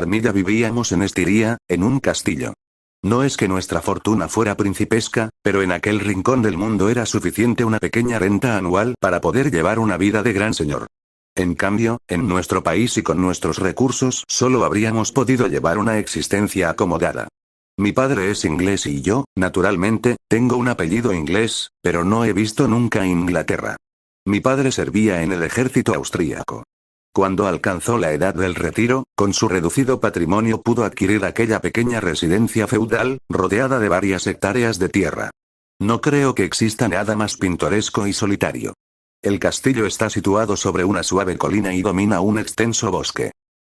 Armilla vivíamos en Estiria, en un castillo. No es que nuestra fortuna fuera principesca, pero en aquel rincón del mundo era suficiente una pequeña renta anual para poder llevar una vida de gran señor. En cambio, en nuestro país y con nuestros recursos solo habríamos podido llevar una existencia acomodada. Mi padre es inglés y yo, naturalmente, tengo un apellido inglés, pero no he visto nunca Inglaterra. Mi padre servía en el ejército austríaco. Cuando alcanzó la edad del retiro, con su reducido patrimonio pudo adquirir aquella pequeña residencia feudal, rodeada de varias hectáreas de tierra. No creo que exista nada más pintoresco y solitario. El castillo está situado sobre una suave colina y domina un extenso bosque.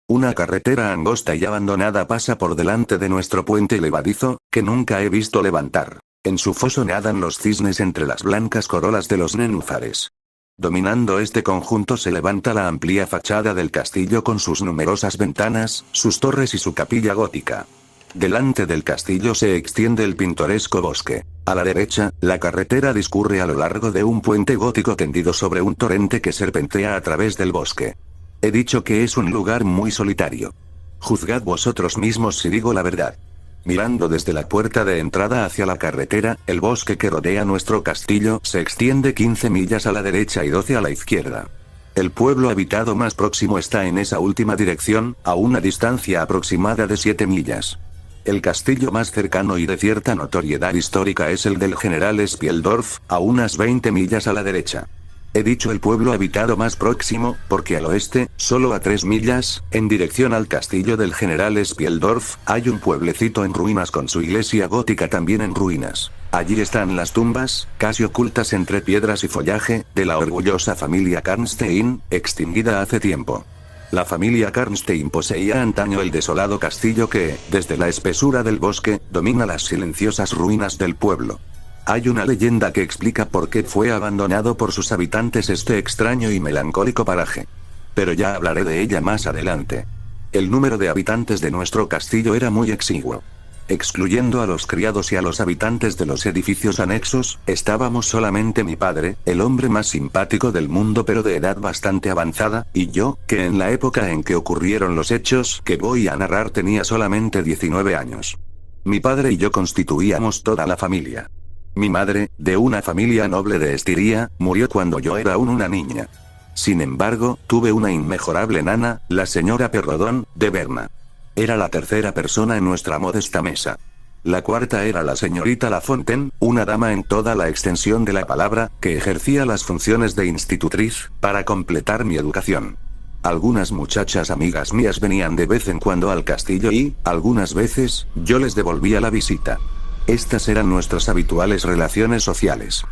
Una carretera angosta y abandonada pasa por delante de nuestro puente levadizo, que nunca he visto levantar. En su foso nadan los cisnes entre las blancas corolas de los nenúfares. Dominando este conjunto se levanta la amplia fachada del castillo con sus numerosas ventanas, sus torres y su capilla gótica. Delante del castillo se extiende el pintoresco bosque. A la derecha, la carretera discurre a lo largo de un puente gótico tendido sobre un torrente que serpentea a través del bosque. He dicho que es un lugar muy solitario. Juzgad vosotros mismos si digo la verdad. Mirando desde la puerta de entrada hacia la carretera, el bosque que rodea nuestro castillo se extiende 15 millas a la derecha y 12 a la izquierda. El pueblo habitado más próximo está en esa última dirección, a una distancia aproximada de 7 millas. El castillo más cercano y de cierta notoriedad histórica es el del general Spieldorf, a unas 20 millas a la derecha. He dicho el pueblo habitado más próximo, porque al oeste, solo a 3 millas, en dirección al castillo del general Spieldorf, hay un pueblecito en ruinas con su iglesia gótica también en ruinas. Allí están las tumbas, casi ocultas entre piedras y follaje, de la orgullosa familia Karnstein, extinguida hace tiempo. La familia Karnstein poseía antaño el desolado castillo que, desde la espesura del bosque, domina las silenciosas ruinas del pueblo. Hay una leyenda que explica por qué fue abandonado por sus habitantes este extraño y melancólico paraje. Pero ya hablaré de ella más adelante. El número de habitantes de nuestro castillo era muy exiguo. Excluyendo a los criados y a los habitantes de los edificios anexos, estábamos solamente mi padre, el hombre más simpático del mundo pero de edad bastante avanzada, y yo, que en la época en que ocurrieron los hechos que voy a narrar tenía solamente 19 años. Mi padre y yo constituíamos toda la familia. Mi madre, de una familia noble de Estiria, murió cuando yo era aún una niña. Sin embargo, tuve una inmejorable nana, la señora Perrodón, de Berna. Era la tercera persona en nuestra modesta mesa. La cuarta era la señorita Lafontaine, una dama en toda la extensión de la palabra, que ejercía las funciones de institutriz, para completar mi educación. Algunas muchachas amigas mías venían de vez en cuando al castillo y, algunas veces, yo les devolvía la visita. Estas eran nuestras habituales relaciones sociales.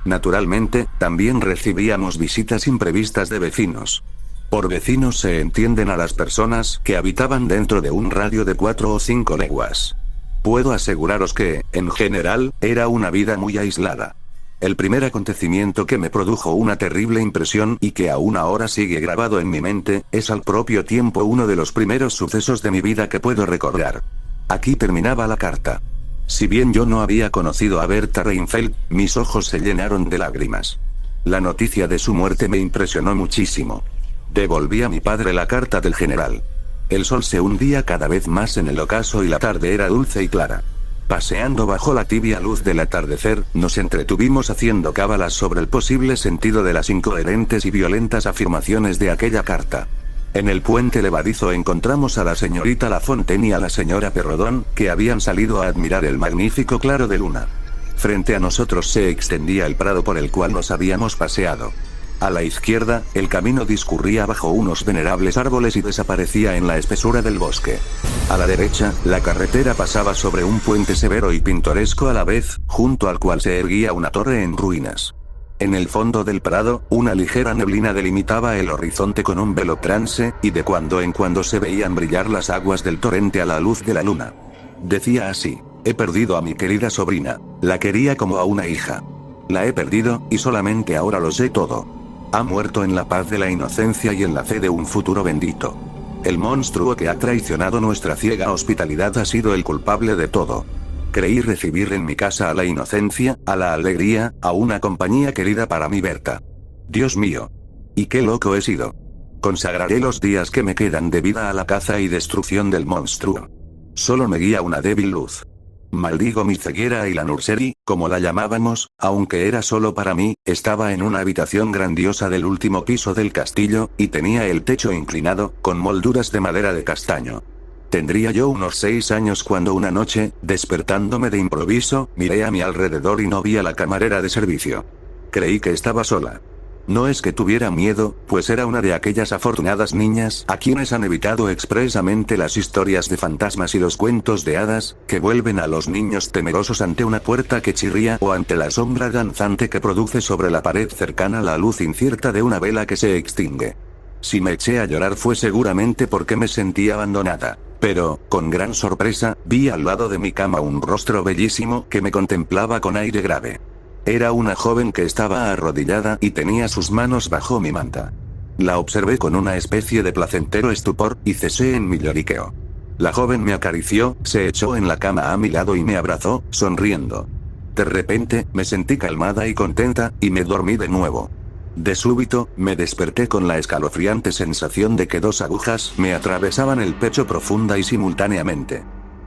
Naturalmente, también recibíamos visitas imprevistas de vecinos. Por vecinos se entienden a las personas que habitaban dentro de un radio de 4 o 5 leguas. Puedo aseguraros que, en general, era una vida muy aislada. El primer acontecimiento que me produjo una terrible impresión y que aún ahora sigue grabado en mi mente, es al propio tiempo uno de los primeros sucesos de mi vida que puedo recordar. Aquí terminaba la carta. Si bien yo no había conocido a Berta Reinfeldt, mis ojos se llenaron de lágrimas. La noticia de su muerte me impresionó muchísimo. Devolví a mi padre la carta del general. El sol se hundía cada vez más en el ocaso y la tarde era dulce y clara. Paseando bajo la tibia luz del atardecer, nos entretuvimos haciendo cábalas sobre el posible sentido de las incoherentes y violentas afirmaciones de aquella carta. En el puente levadizo encontramos a la señorita Lafontaine y a la señora Perrodón, que habían salido a admirar el magnífico claro de luna. Frente a nosotros se extendía el prado por el cual nos habíamos paseado. A la izquierda, el camino discurría bajo unos venerables árboles y desaparecía en la espesura del bosque. A la derecha, la carretera pasaba sobre un puente severo y pintoresco a la vez, junto al cual se erguía una torre en ruinas. En el fondo del prado, una ligera neblina delimitaba el horizonte con un velo transe, y de cuando en cuando se veían brillar las aguas del torrente a la luz de la luna. Decía así: he perdido a mi querida sobrina. La quería como a una hija. La he perdido, y solamente ahora lo sé todo. Ha muerto en la paz de la inocencia y en la fe de un futuro bendito. El monstruo que ha traicionado nuestra ciega hospitalidad ha sido el culpable de todo. Creí recibir en mi casa a la inocencia, a la alegría, a una compañía querida para mi Berta. Dios mío. ¿Y qué loco he sido? Consagraré los días que me quedan de vida a la caza y destrucción del monstruo. Solo me guía una débil luz. Maldigo mi ceguera y la nursery, como la llamábamos, aunque era solo para mí, estaba en una habitación grandiosa del último piso del castillo, y tenía el techo inclinado, con molduras de madera de castaño. Tendría yo unos 6 años cuando una noche, despertándome de improviso, miré a mi alrededor y no vi a la camarera de servicio. Creí que estaba sola. No es que tuviera miedo, pues era una de aquellas afortunadas niñas a quienes han evitado expresamente las historias de fantasmas y los cuentos de hadas, que vuelven a los niños temerosos ante una puerta que chirría o ante la sombra danzante que produce sobre la pared cercana la luz incierta de una vela que se extingue. Si me eché a llorar fue seguramente porque me sentí abandonada. Pero, con gran sorpresa, vi al lado de mi cama un rostro bellísimo que me contemplaba con aire grave. Era una joven que estaba arrodillada y tenía sus manos bajo mi manta. La observé con una especie de placentero estupor, y cesé en mi lloriqueo. La joven me acarició, se echó en la cama a mi lado y me abrazó, sonriendo. De repente, me sentí calmada y contenta, y me dormí de nuevo. De súbito, me desperté con la escalofriante sensación de que 2 agujas me atravesaban el pecho profunda y simultáneamente.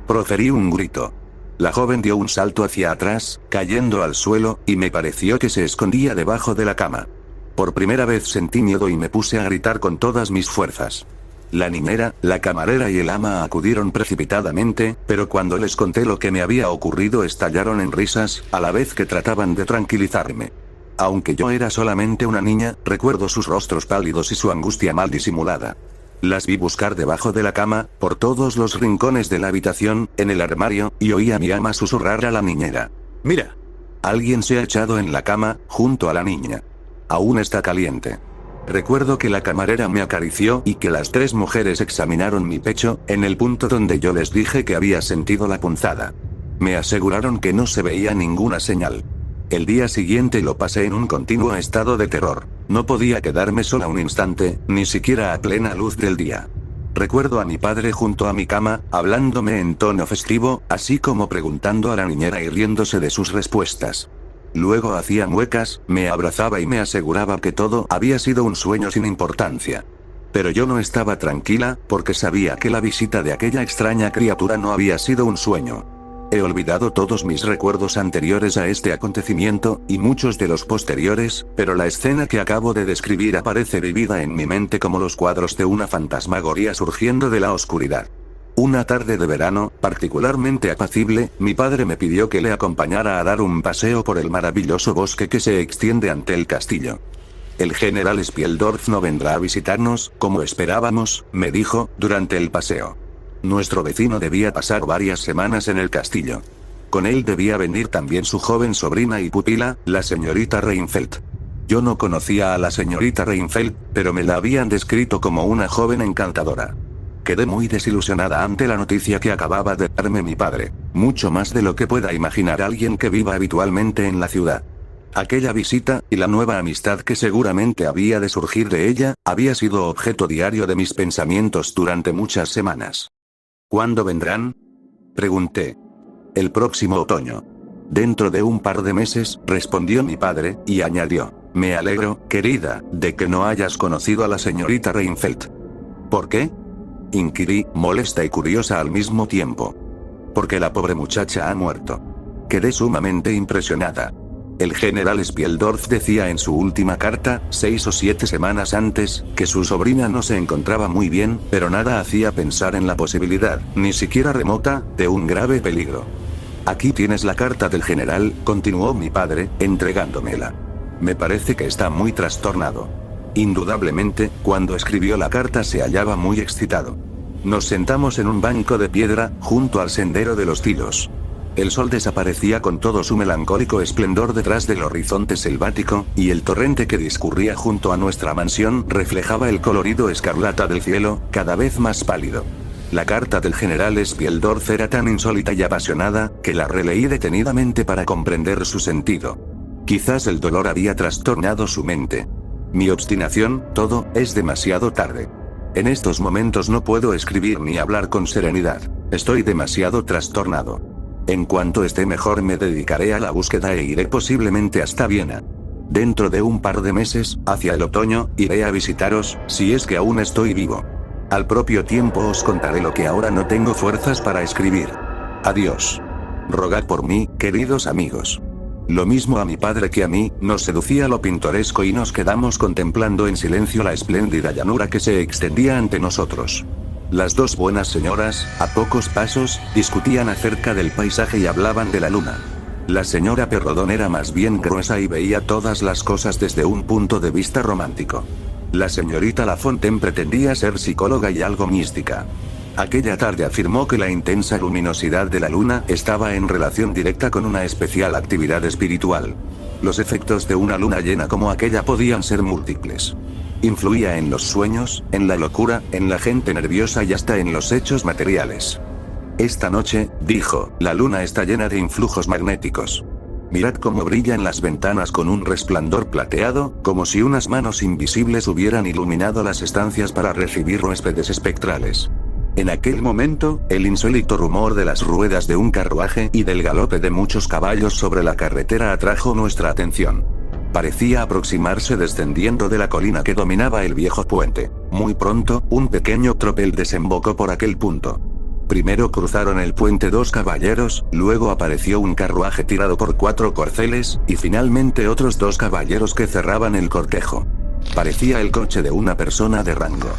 Proferí un grito. La joven dio un salto hacia atrás, cayendo al suelo, y me pareció que se escondía debajo de la cama. Por primera vez sentí miedo y me puse a gritar con todas mis fuerzas. La niñera, la camarera y el ama acudieron precipitadamente, pero cuando les conté lo que me había ocurrido estallaron en risas, a la vez que trataban de tranquilizarme. Aunque yo era solamente una niña, recuerdo sus rostros pálidos y su angustia mal disimulada. Las vi buscar debajo de la cama, por todos los rincones de la habitación, en el armario, y oí a mi ama susurrar a la niñera. «Mira. Alguien se ha echado en la cama, junto a la niña. Aún está caliente». Recuerdo que la camarera me acarició y que las 3 mujeres examinaron mi pecho, en el punto donde yo les dije que había sentido la punzada. Me aseguraron que no se veía ninguna señal. El día siguiente lo pasé en un continuo estado de terror. No podía quedarme sola un instante, ni siquiera a plena luz del día. Recuerdo a mi padre junto a mi cama, hablándome en tono festivo, así como preguntando a la niñera y riéndose de sus respuestas. Luego hacía muecas, me abrazaba y me aseguraba que todo había sido un sueño sin importancia. Pero yo no estaba tranquila, porque sabía que la visita de aquella extraña criatura no había sido un sueño. He olvidado todos mis recuerdos anteriores a este acontecimiento, y muchos de los posteriores, pero la escena que acabo de describir aparece vivida en mi mente como los cuadros de una fantasmagoría surgiendo de la oscuridad. Una tarde de verano, particularmente apacible, mi padre me pidió que le acompañara a dar un paseo por el maravilloso bosque que se extiende ante el castillo. El general Spieldorf no vendrá a visitarnos, como esperábamos, me dijo, durante el paseo. Nuestro vecino debía pasar varias semanas en el castillo. Con él debía venir también su joven sobrina y pupila, la señorita Reinfeldt. Yo no conocía a la señorita Reinfeldt, pero me la habían descrito como una joven encantadora. Quedé muy desilusionada ante la noticia que acababa de darme mi padre, mucho más de lo que pueda imaginar alguien que viva habitualmente en la ciudad. Aquella visita, y la nueva amistad que seguramente había de surgir de ella, había sido objeto diario de mis pensamientos durante muchas semanas. ¿Cuándo vendrán?, pregunté. El próximo otoño. Dentro de un par de meses, respondió mi padre, y añadió. Me alegro, querida, de que no hayas conocido a la señorita Reinfeldt. ¿Por qué?, inquirí, molesta y curiosa al mismo tiempo. Porque la pobre muchacha ha muerto. Quedé sumamente impresionada. El general Spieldorf decía en su última carta, 6 o 7 semanas antes, que su sobrina no se encontraba muy bien, pero nada hacía pensar en la posibilidad, ni siquiera remota, de un grave peligro. Aquí tienes la carta del general, continuó mi padre, entregándomela. Me parece que está muy trastornado. Indudablemente, cuando escribió la carta se hallaba muy excitado. Nos sentamos en un banco de piedra, junto al sendero de los tilos. El sol desaparecía con todo su melancólico esplendor detrás del horizonte selvático, y el torrente que discurría junto a nuestra mansión reflejaba el colorido escarlata del cielo, cada vez más pálido. La carta del general Spieldorf era tan insólita y apasionada, que la releí detenidamente para comprender su sentido. Quizás el dolor había trastornado su mente. Mi obstinación, todo, es demasiado tarde. En estos momentos no puedo escribir ni hablar con serenidad. Estoy demasiado trastornado. En cuanto esté mejor me dedicaré a la búsqueda e iré posiblemente hasta Viena. Dentro de un par de meses, hacia el otoño, iré a visitaros, si es que aún estoy vivo. Al propio tiempo os contaré lo que ahora no tengo fuerzas para escribir. Adiós. Rogad por mí, queridos amigos. Lo mismo a mi padre que a mí, nos seducía lo pintoresco y nos quedamos contemplando en silencio la espléndida llanura que se extendía ante nosotros. Las dos buenas señoras, a pocos pasos, discutían acerca del paisaje y hablaban de la luna. La señora Perrodón era más bien gruesa y veía todas las cosas desde un punto de vista romántico. La señorita Lafontaine pretendía ser psicóloga y algo mística. Aquella tarde afirmó que la intensa luminosidad de la luna estaba en relación directa con una especial actividad espiritual. Los efectos de una luna llena como aquella podían ser múltiples. Influía en los sueños, en la locura, en la gente nerviosa y hasta en los hechos materiales. Esta noche, dijo, la luna está llena de influjos magnéticos. Mirad cómo brilla en las ventanas con un resplandor plateado, como si unas manos invisibles hubieran iluminado las estancias para recibir huéspedes espectrales. En aquel momento, el insólito rumor de las ruedas de un carruaje y del galope de muchos caballos sobre la carretera atrajo nuestra atención. Parecía aproximarse descendiendo de la colina que dominaba el viejo puente. Muy pronto, un pequeño tropel desembocó por aquel punto. Primero cruzaron el puente dos caballeros, luego apareció un carruaje tirado por 4 corceles, y finalmente otros 2 caballeros que cerraban el cortejo. Parecía el coche de una persona de rango.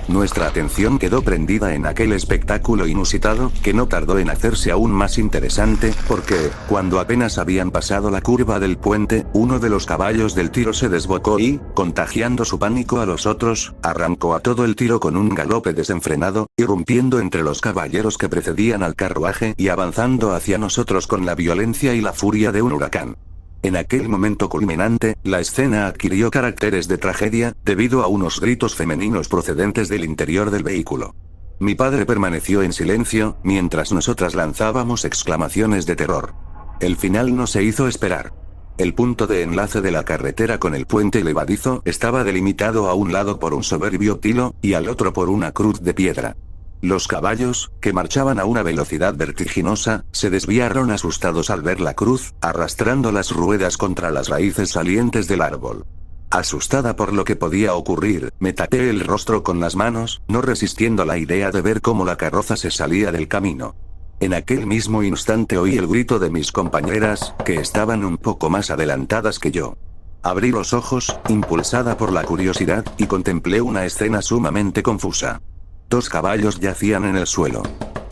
Nuestra atención quedó prendida en aquel espectáculo inusitado, que no tardó en hacerse aún más interesante, porque, cuando apenas habían pasado la curva del puente, uno de los caballos del tiro se desbocó y, contagiando su pánico a los otros, arrancó a todo el tiro con un galope desenfrenado, irrumpiendo entre los caballeros que precedían al carruaje y avanzando hacia nosotros con la violencia y la furia de un huracán. En aquel momento culminante, la escena adquirió caracteres de tragedia, debido a unos gritos femeninos procedentes del interior del vehículo. Mi padre permaneció en silencio, mientras nosotras lanzábamos exclamaciones de terror. El final no se hizo esperar. El punto de enlace de la carretera con el puente levadizo estaba delimitado a un lado por un soberbio tilo, y al otro por una cruz de piedra. Los caballos, que marchaban a una velocidad vertiginosa, se desviaron asustados al ver la cruz, arrastrando las ruedas contra las raíces salientes del árbol. Asustada por lo que podía ocurrir, me tapé el rostro con las manos, no resistiendo la idea de ver cómo la carroza se salía del camino. En aquel mismo instante oí el grito de mis compañeras, que estaban un poco más adelantadas que yo. Abrí los ojos, impulsada por la curiosidad, y contemplé una escena sumamente confusa. 2 caballos yacían en el suelo.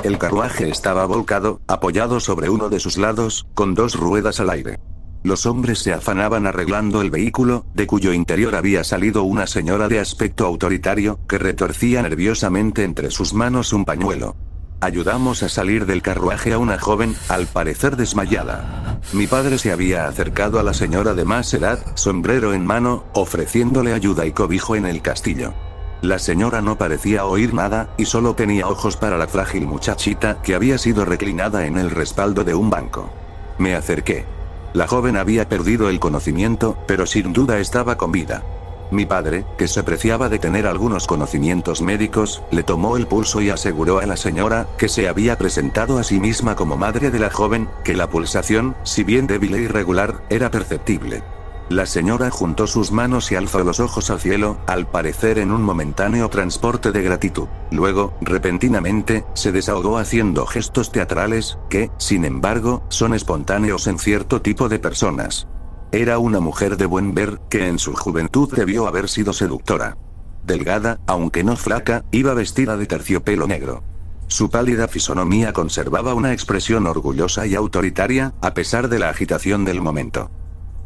El carruaje estaba volcado, apoyado sobre uno de sus lados, con 2 ruedas al aire. Los hombres se afanaban arreglando el vehículo, de cuyo interior había salido una señora de aspecto autoritario, que retorcía nerviosamente entre sus manos un pañuelo. Ayudamos a salir del carruaje a una joven, al parecer desmayada. Mi padre se había acercado a la señora de más edad, sombrero en mano, ofreciéndole ayuda y cobijo en el castillo. La señora no parecía oír nada, y solo tenía ojos para la frágil muchachita que había sido reclinada en el respaldo de un banco. Me acerqué. La joven había perdido el conocimiento, pero sin duda estaba con vida. Mi padre, que se preciaba de tener algunos conocimientos médicos, le tomó el pulso y aseguró a la señora, que se había presentado a sí misma como madre de la joven, que la pulsación, si bien débil e irregular, era perceptible. La señora juntó sus manos y alzó los ojos al cielo, al parecer en un momentáneo transporte de gratitud. Luego, repentinamente, se desahogó haciendo gestos teatrales, que, sin embargo, son espontáneos en cierto tipo de personas. Era una mujer de buen ver, que en su juventud debió haber sido seductora. Delgada, aunque no flaca, iba vestida de terciopelo negro. Su pálida fisonomía conservaba una expresión orgullosa y autoritaria, a pesar de la agitación del momento.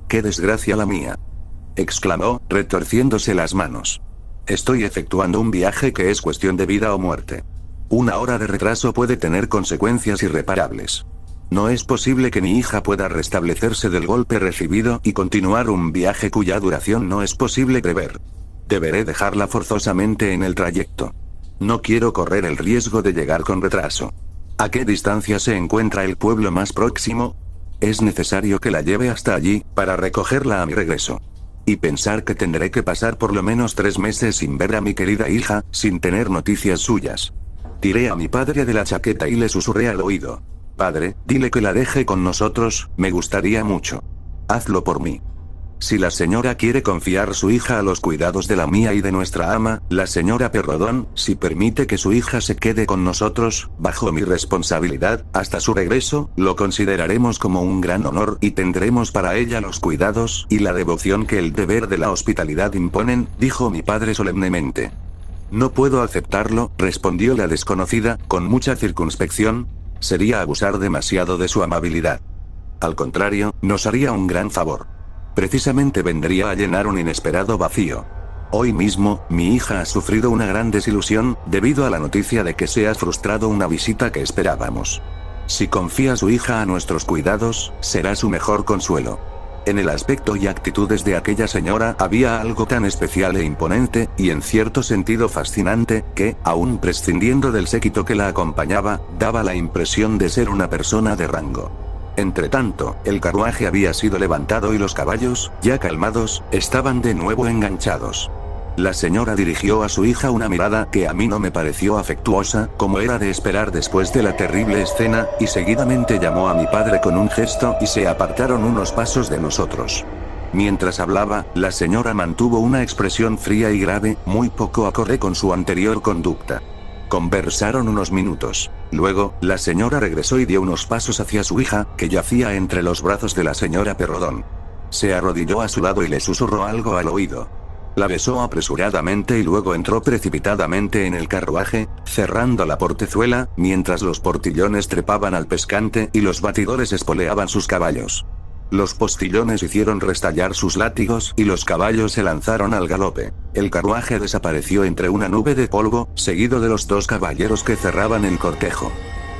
¡Qué desgracia la mía!, exclamó, retorciéndose las manos. Estoy efectuando un viaje que es cuestión de vida o muerte. 1 hora de retraso puede tener consecuencias irreparables. No es posible que mi hija pueda restablecerse del golpe recibido y continuar un viaje cuya duración no es posible prever. Deberé dejarla forzosamente en el trayecto. No quiero correr el riesgo de llegar con retraso. ¿A qué distancia se encuentra el pueblo más próximo? Es necesario que la lleve hasta allí, para recogerla a mi regreso. Y pensar que tendré que pasar por lo menos 3 meses sin ver a mi querida hija, sin tener noticias suyas. Tiré a mi padre de la chaqueta y le susurré al oído. Padre, dile que la deje con nosotros, me gustaría mucho. Hazlo por mí. Si la señora quiere confiar su hija a los cuidados de la mía y de nuestra ama, la señora Perrodón, si permite que su hija se quede con nosotros, bajo mi responsabilidad, hasta su regreso, lo consideraremos como un gran honor y tendremos para ella los cuidados y la devoción que el deber de la hospitalidad imponen, dijo mi padre solemnemente. No puedo aceptarlo, respondió la desconocida, con mucha circunspección. Sería abusar demasiado de su amabilidad. Al contrario, nos haría un gran favor. Precisamente vendría a llenar un inesperado vacío. Hoy mismo, mi hija ha sufrido una gran desilusión, debido a la noticia de que se ha frustrado una visita que esperábamos. Si confía su hija a nuestros cuidados, será su mejor consuelo. En el aspecto y actitudes de aquella señora había algo tan especial e imponente, y en cierto sentido fascinante, que, aun prescindiendo del séquito que la acompañaba, daba la impresión de ser una persona de rango. Entretanto, el carruaje había sido levantado y los caballos, ya calmados, estaban de nuevo enganchados. La señora dirigió a su hija una mirada que a mí no me pareció afectuosa, como era de esperar después de la terrible escena, y seguidamente llamó a mi padre con un gesto y se apartaron unos pasos de nosotros. Mientras hablaba, la señora mantuvo una expresión fría y grave, muy poco acorde con su anterior conducta. Conversaron unos minutos. Luego, la señora regresó y dio unos pasos hacia su hija, que yacía entre los brazos de la señora Perrodón. Se arrodilló a su lado y le susurró algo al oído. La besó apresuradamente y luego entró precipitadamente en el carruaje, cerrando la portezuela, mientras los portillones trepaban al pescante y los batidores espoleaban sus caballos. Los postillones hicieron restallar sus látigos y los caballos se lanzaron al galope. El carruaje desapareció entre una nube de polvo, seguido de los dos caballeros que cerraban el cortejo.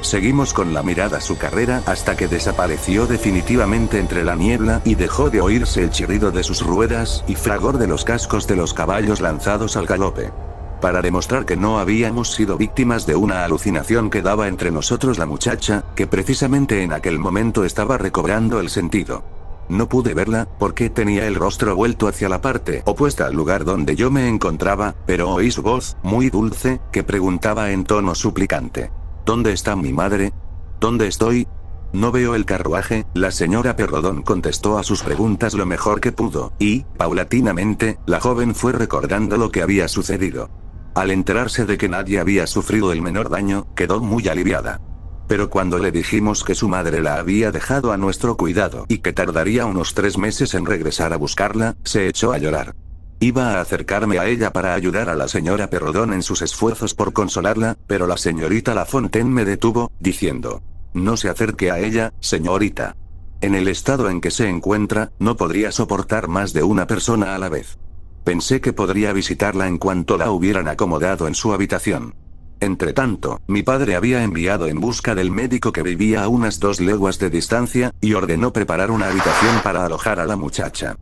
Seguimos con la mirada su carrera hasta que desapareció definitivamente entre la niebla y dejó de oírse el chirrido de sus ruedas y fragor de los cascos de los caballos lanzados al galope. Para demostrar que no habíamos sido víctimas de una alucinación que daba entre nosotros la muchacha, que precisamente en aquel momento estaba recobrando el sentido. No pude verla, porque tenía el rostro vuelto hacia la parte opuesta al lugar donde yo me encontraba, pero oí su voz, muy dulce, que preguntaba en tono suplicante. ¿Dónde está mi madre? ¿Dónde estoy? No veo el carruaje, la señora Perrodón contestó a sus preguntas lo mejor que pudo, y, paulatinamente, la joven fue recordando lo que había sucedido. Al enterarse de que nadie había sufrido el menor daño, quedó muy aliviada. Pero cuando le dijimos que su madre la había dejado a nuestro cuidado y que tardaría unos 3 meses en regresar a buscarla, se echó a llorar. Iba a acercarme a ella para ayudar a la señora Perrodón en sus esfuerzos por consolarla, pero la señorita Lafontaine me detuvo, diciendo: «No se acerque a ella, señorita. En el estado en que se encuentra, no podría soportar más de una persona a la vez». Pensé que podría visitarla en cuanto la hubieran acomodado en su habitación. Entretanto, mi padre había enviado en busca del médico que vivía a unas 2 leguas de distancia, y ordenó preparar una habitación para alojar a la muchacha.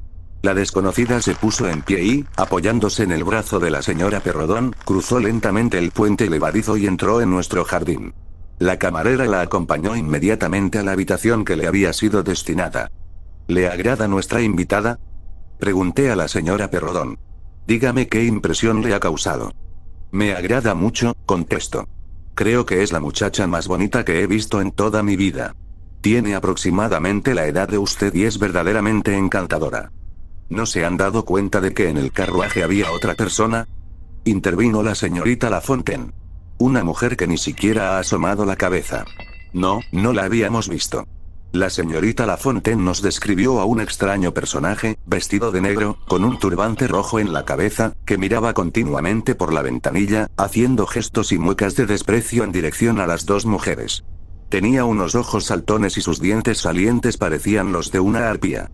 La desconocida se puso en pie y, apoyándose en el brazo de la señora Perrodón, cruzó lentamente el puente levadizo y entró en nuestro jardín. La camarera la acompañó inmediatamente a la habitación que le había sido destinada. ¿Le agrada nuestra invitada?, pregunté a la señora Perrodón. Dígame qué impresión le ha causado. Me agrada mucho, contestó. Creo que es la muchacha más bonita que he visto en toda mi vida. Tiene aproximadamente la edad de usted y es verdaderamente encantadora. ¿No se han dado cuenta de que en el carruaje había otra persona?, intervino la señorita Lafontaine. Una mujer que ni siquiera ha asomado la cabeza. No, no la habíamos visto. La señorita Lafontaine nos describió a un extraño personaje, vestido de negro, con un turbante rojo en la cabeza, que miraba continuamente por la ventanilla, haciendo gestos y muecas de desprecio en dirección a las 2 mujeres. Tenía unos ojos saltones y sus dientes salientes parecían los de una arpía.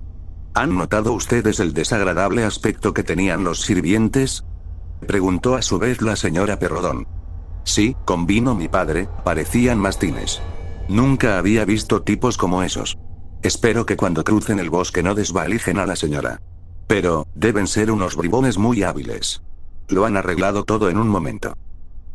¿Han notado ustedes el desagradable aspecto que tenían los sirvientes?, preguntó a su vez la señora Perrodón. Sí, convino mi padre, parecían mastines. Nunca había visto tipos como esos. Espero que cuando crucen el bosque no desvalijen a la señora. Pero, deben ser unos bribones muy hábiles. Lo han arreglado todo en un momento.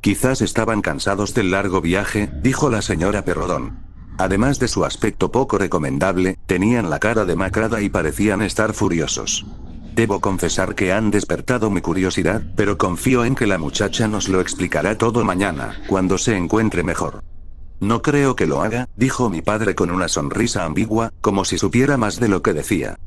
Quizás estaban cansados del largo viaje, dijo la señora Perrodón. Además de su aspecto poco recomendable, tenían la cara demacrada y parecían estar furiosos. Debo confesar que han despertado mi curiosidad, pero confío en que la muchacha nos lo explicará todo mañana, cuando se encuentre mejor. No creo que lo haga, dijo mi padre con una sonrisa ambigua, como si supiera más de lo que decía.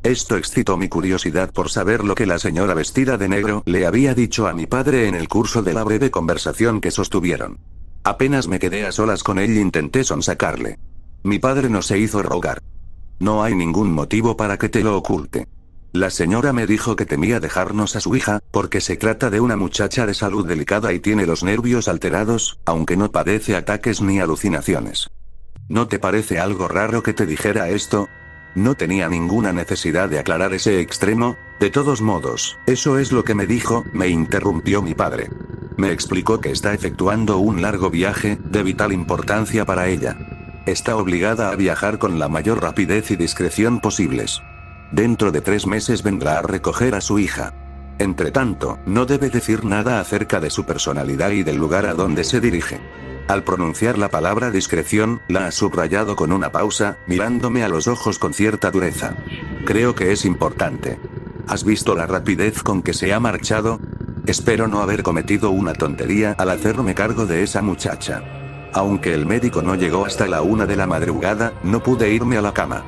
Esto excitó mi curiosidad por saber lo que la señora vestida de negro le había dicho a mi padre en el curso de la breve conversación que sostuvieron. Apenas me quedé a solas con él e intenté sonsacarle. Mi padre no se hizo rogar. No hay ningún motivo para que te lo oculte. La señora me dijo que temía dejarnos a su hija, porque se trata de una muchacha de salud delicada y tiene los nervios alterados, aunque no padece ataques ni alucinaciones. ¿No te parece algo raro que te dijera esto? No tenía ninguna necesidad de aclarar ese extremo. De todos modos, eso es lo que me dijo, me interrumpió mi padre. Me explicó que está efectuando un largo viaje, de vital importancia para ella. Está obligada a viajar con la mayor rapidez y discreción posibles. Dentro de 3 meses vendrá a recoger a su hija. Entretanto, no debe decir nada acerca de su personalidad y del lugar a donde se dirige. Al pronunciar la palabra discreción, la ha subrayado con una pausa, mirándome a los ojos con cierta dureza. Creo que es importante. ¿Has visto la rapidez con que se ha marchado? Espero no haber cometido una tontería al hacerme cargo de esa muchacha. Aunque el médico no llegó hasta la 1 de la madrugada, no pude irme a la cama.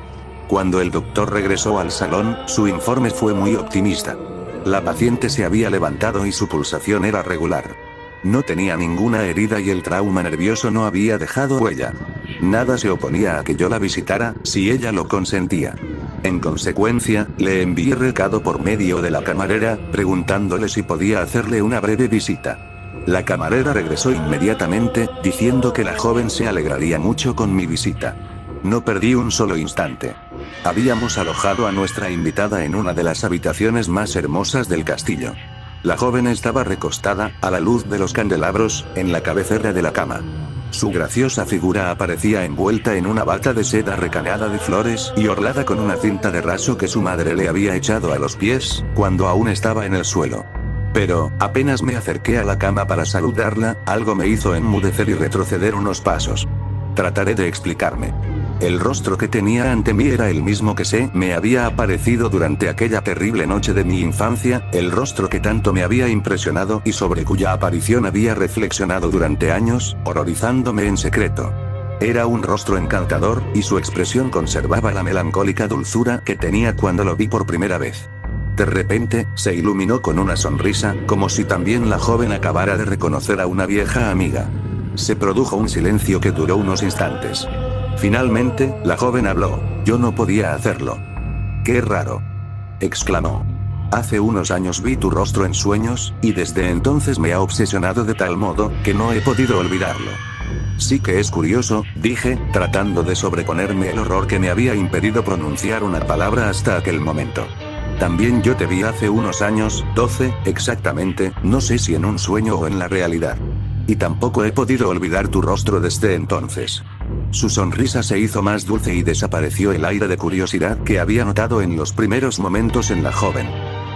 Cuando el doctor regresó al salón, su informe fue muy optimista. La paciente se había levantado y su pulsación era regular. No tenía ninguna herida y el trauma nervioso no había dejado huella. Nada se oponía a que yo la visitara, si ella lo consentía. En consecuencia, le envié recado por medio de la camarera, preguntándole si podía hacerle una breve visita. La camarera regresó inmediatamente, diciendo que la joven se alegraría mucho con mi visita. No perdí un solo instante. Habíamos alojado a nuestra invitada en una de las habitaciones más hermosas del castillo. La joven estaba recostada, a la luz de los candelabros, en la cabecera de la cama. Su graciosa figura aparecía envuelta en una bata de seda recargada de flores y orlada con una cinta de raso que su madre le había echado a los pies, cuando aún estaba en el suelo. Pero, apenas me acerqué a la cama para saludarla, algo me hizo enmudecer y retroceder unos pasos. Trataré de explicarme. El rostro que tenía ante mí era el mismo que me había aparecido durante aquella terrible noche de mi infancia, el rostro que tanto me había impresionado y sobre cuya aparición había reflexionado durante años, horrorizándome en secreto. Era un rostro encantador, y su expresión conservaba la melancólica dulzura que tenía cuando lo vi por primera vez. De repente, se iluminó con una sonrisa, como si también la joven acabara de reconocer a una vieja amiga. Se produjo un silencio que duró unos instantes. Finalmente, la joven habló. Yo no podía hacerlo. ¡Qué raro!, exclamó. Hace unos años vi tu rostro en sueños, y desde entonces me ha obsesionado de tal modo, que no he podido olvidarlo. Sí que es curioso, dije, tratando de sobreponerme el horror que me había impedido pronunciar una palabra hasta aquel momento. También yo te vi hace unos años, 12, exactamente, no sé si en un sueño o en la realidad. Y tampoco he podido olvidar tu rostro desde entonces. Su sonrisa se hizo más dulce y desapareció el aire de curiosidad que había notado en los primeros momentos en la joven.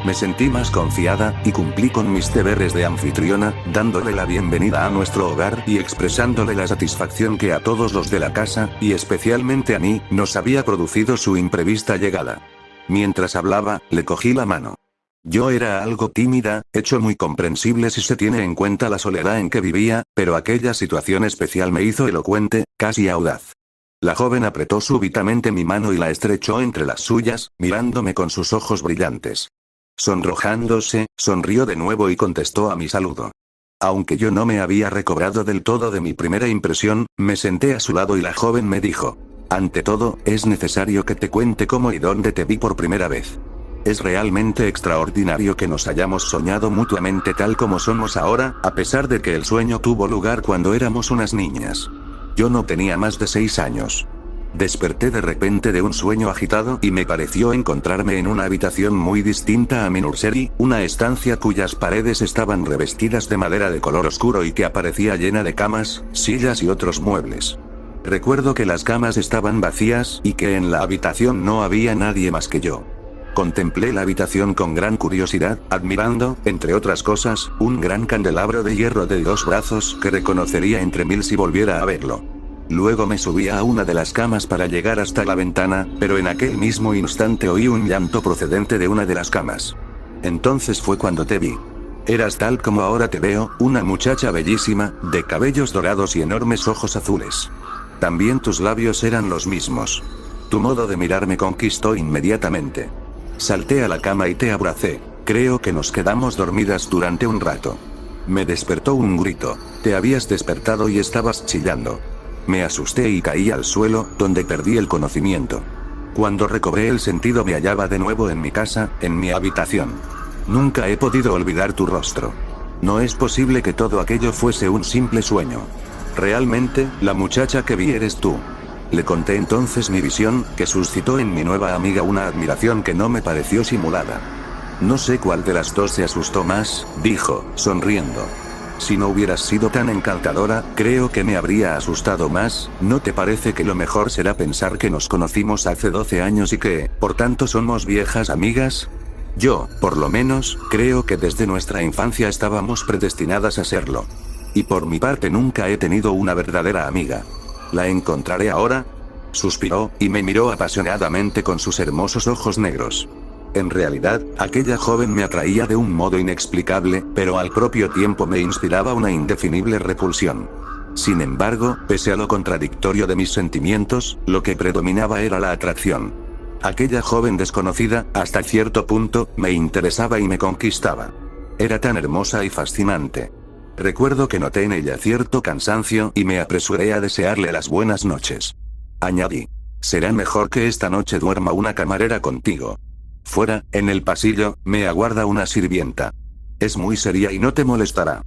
Me sentí más confiada, y cumplí con mis deberes de anfitriona, dándole la bienvenida a nuestro hogar y expresándole la satisfacción que a todos los de la casa, y especialmente a mí, nos había producido su imprevista llegada. Mientras hablaba, le cogí la mano. Yo era algo tímida, hecho muy comprensible si se tiene en cuenta la soledad en que vivía, pero aquella situación especial me hizo elocuente, casi audaz. La joven apretó súbitamente mi mano y la estrechó entre las suyas, mirándome con sus ojos brillantes. Sonrojándose, sonrió de nuevo y contestó a mi saludo. Aunque yo no me había recobrado del todo de mi primera impresión, me senté a su lado y la joven me dijo: ante todo, es necesario que te cuente cómo y dónde te vi por primera vez. Es realmente extraordinario que nos hayamos soñado mutuamente tal como somos ahora, a pesar de que el sueño tuvo lugar cuando éramos unas niñas. Yo no tenía más de 6 años. Desperté de repente de un sueño agitado y me pareció encontrarme en una habitación muy distinta a mi nursery, una estancia cuyas paredes estaban revestidas de madera de color oscuro y que aparecía llena de camas, sillas y otros muebles. Recuerdo que las camas estaban vacías y que en la habitación no había nadie más que yo. Contemplé la habitación con gran curiosidad, admirando, entre otras cosas, un gran candelabro de hierro de 2 brazos que reconocería entre 1000 si volviera a verlo. Luego me subí a una de las camas para llegar hasta la ventana, pero en aquel mismo instante oí un llanto procedente de una de las camas. Entonces fue cuando te vi. Eras tal como ahora te veo, una muchacha bellísima, de cabellos dorados y enormes ojos azules. También tus labios eran los mismos. Tu modo de mirar me conquistó inmediatamente. Salté a la cama y te abracé. Creo que nos quedamos dormidas durante un rato. Me despertó un grito. Te habías despertado y estabas chillando. Me asusté y caí al suelo, donde perdí el conocimiento. Cuando recobré el sentido me hallaba de nuevo en mi casa, en mi habitación. Nunca he podido olvidar tu rostro. No es posible que todo aquello fuese un simple sueño. Realmente, la muchacha que vi eres tú. Le conté entonces mi visión, que suscitó en mi nueva amiga una admiración que no me pareció simulada. No sé cuál de las dos se asustó más, dijo, sonriendo. Si no hubieras sido tan encantadora, creo que me habría asustado más. ¿No te parece que lo mejor será pensar que nos conocimos hace 12 años y que, por tanto, somos viejas amigas? Yo, por lo menos, creo que desde nuestra infancia estábamos predestinadas a serlo. Y por mi parte nunca he tenido una verdadera amiga. ¿La encontraré ahora? Suspiró, y me miró apasionadamente con sus hermosos ojos negros. En realidad, aquella joven me atraía de un modo inexplicable, pero al propio tiempo me inspiraba una indefinible repulsión. Sin embargo, pese a lo contradictorio de mis sentimientos, lo que predominaba era la atracción. Aquella joven desconocida, hasta cierto punto, me interesaba y me conquistaba. Era tan hermosa y fascinante. Recuerdo que noté en ella cierto cansancio y me apresuré a desearle las buenas noches. Añadí. Será mejor que esta noche duerma una camarera contigo. Fuera, en el pasillo, me aguarda una sirvienta. Es muy seria y no te molestará.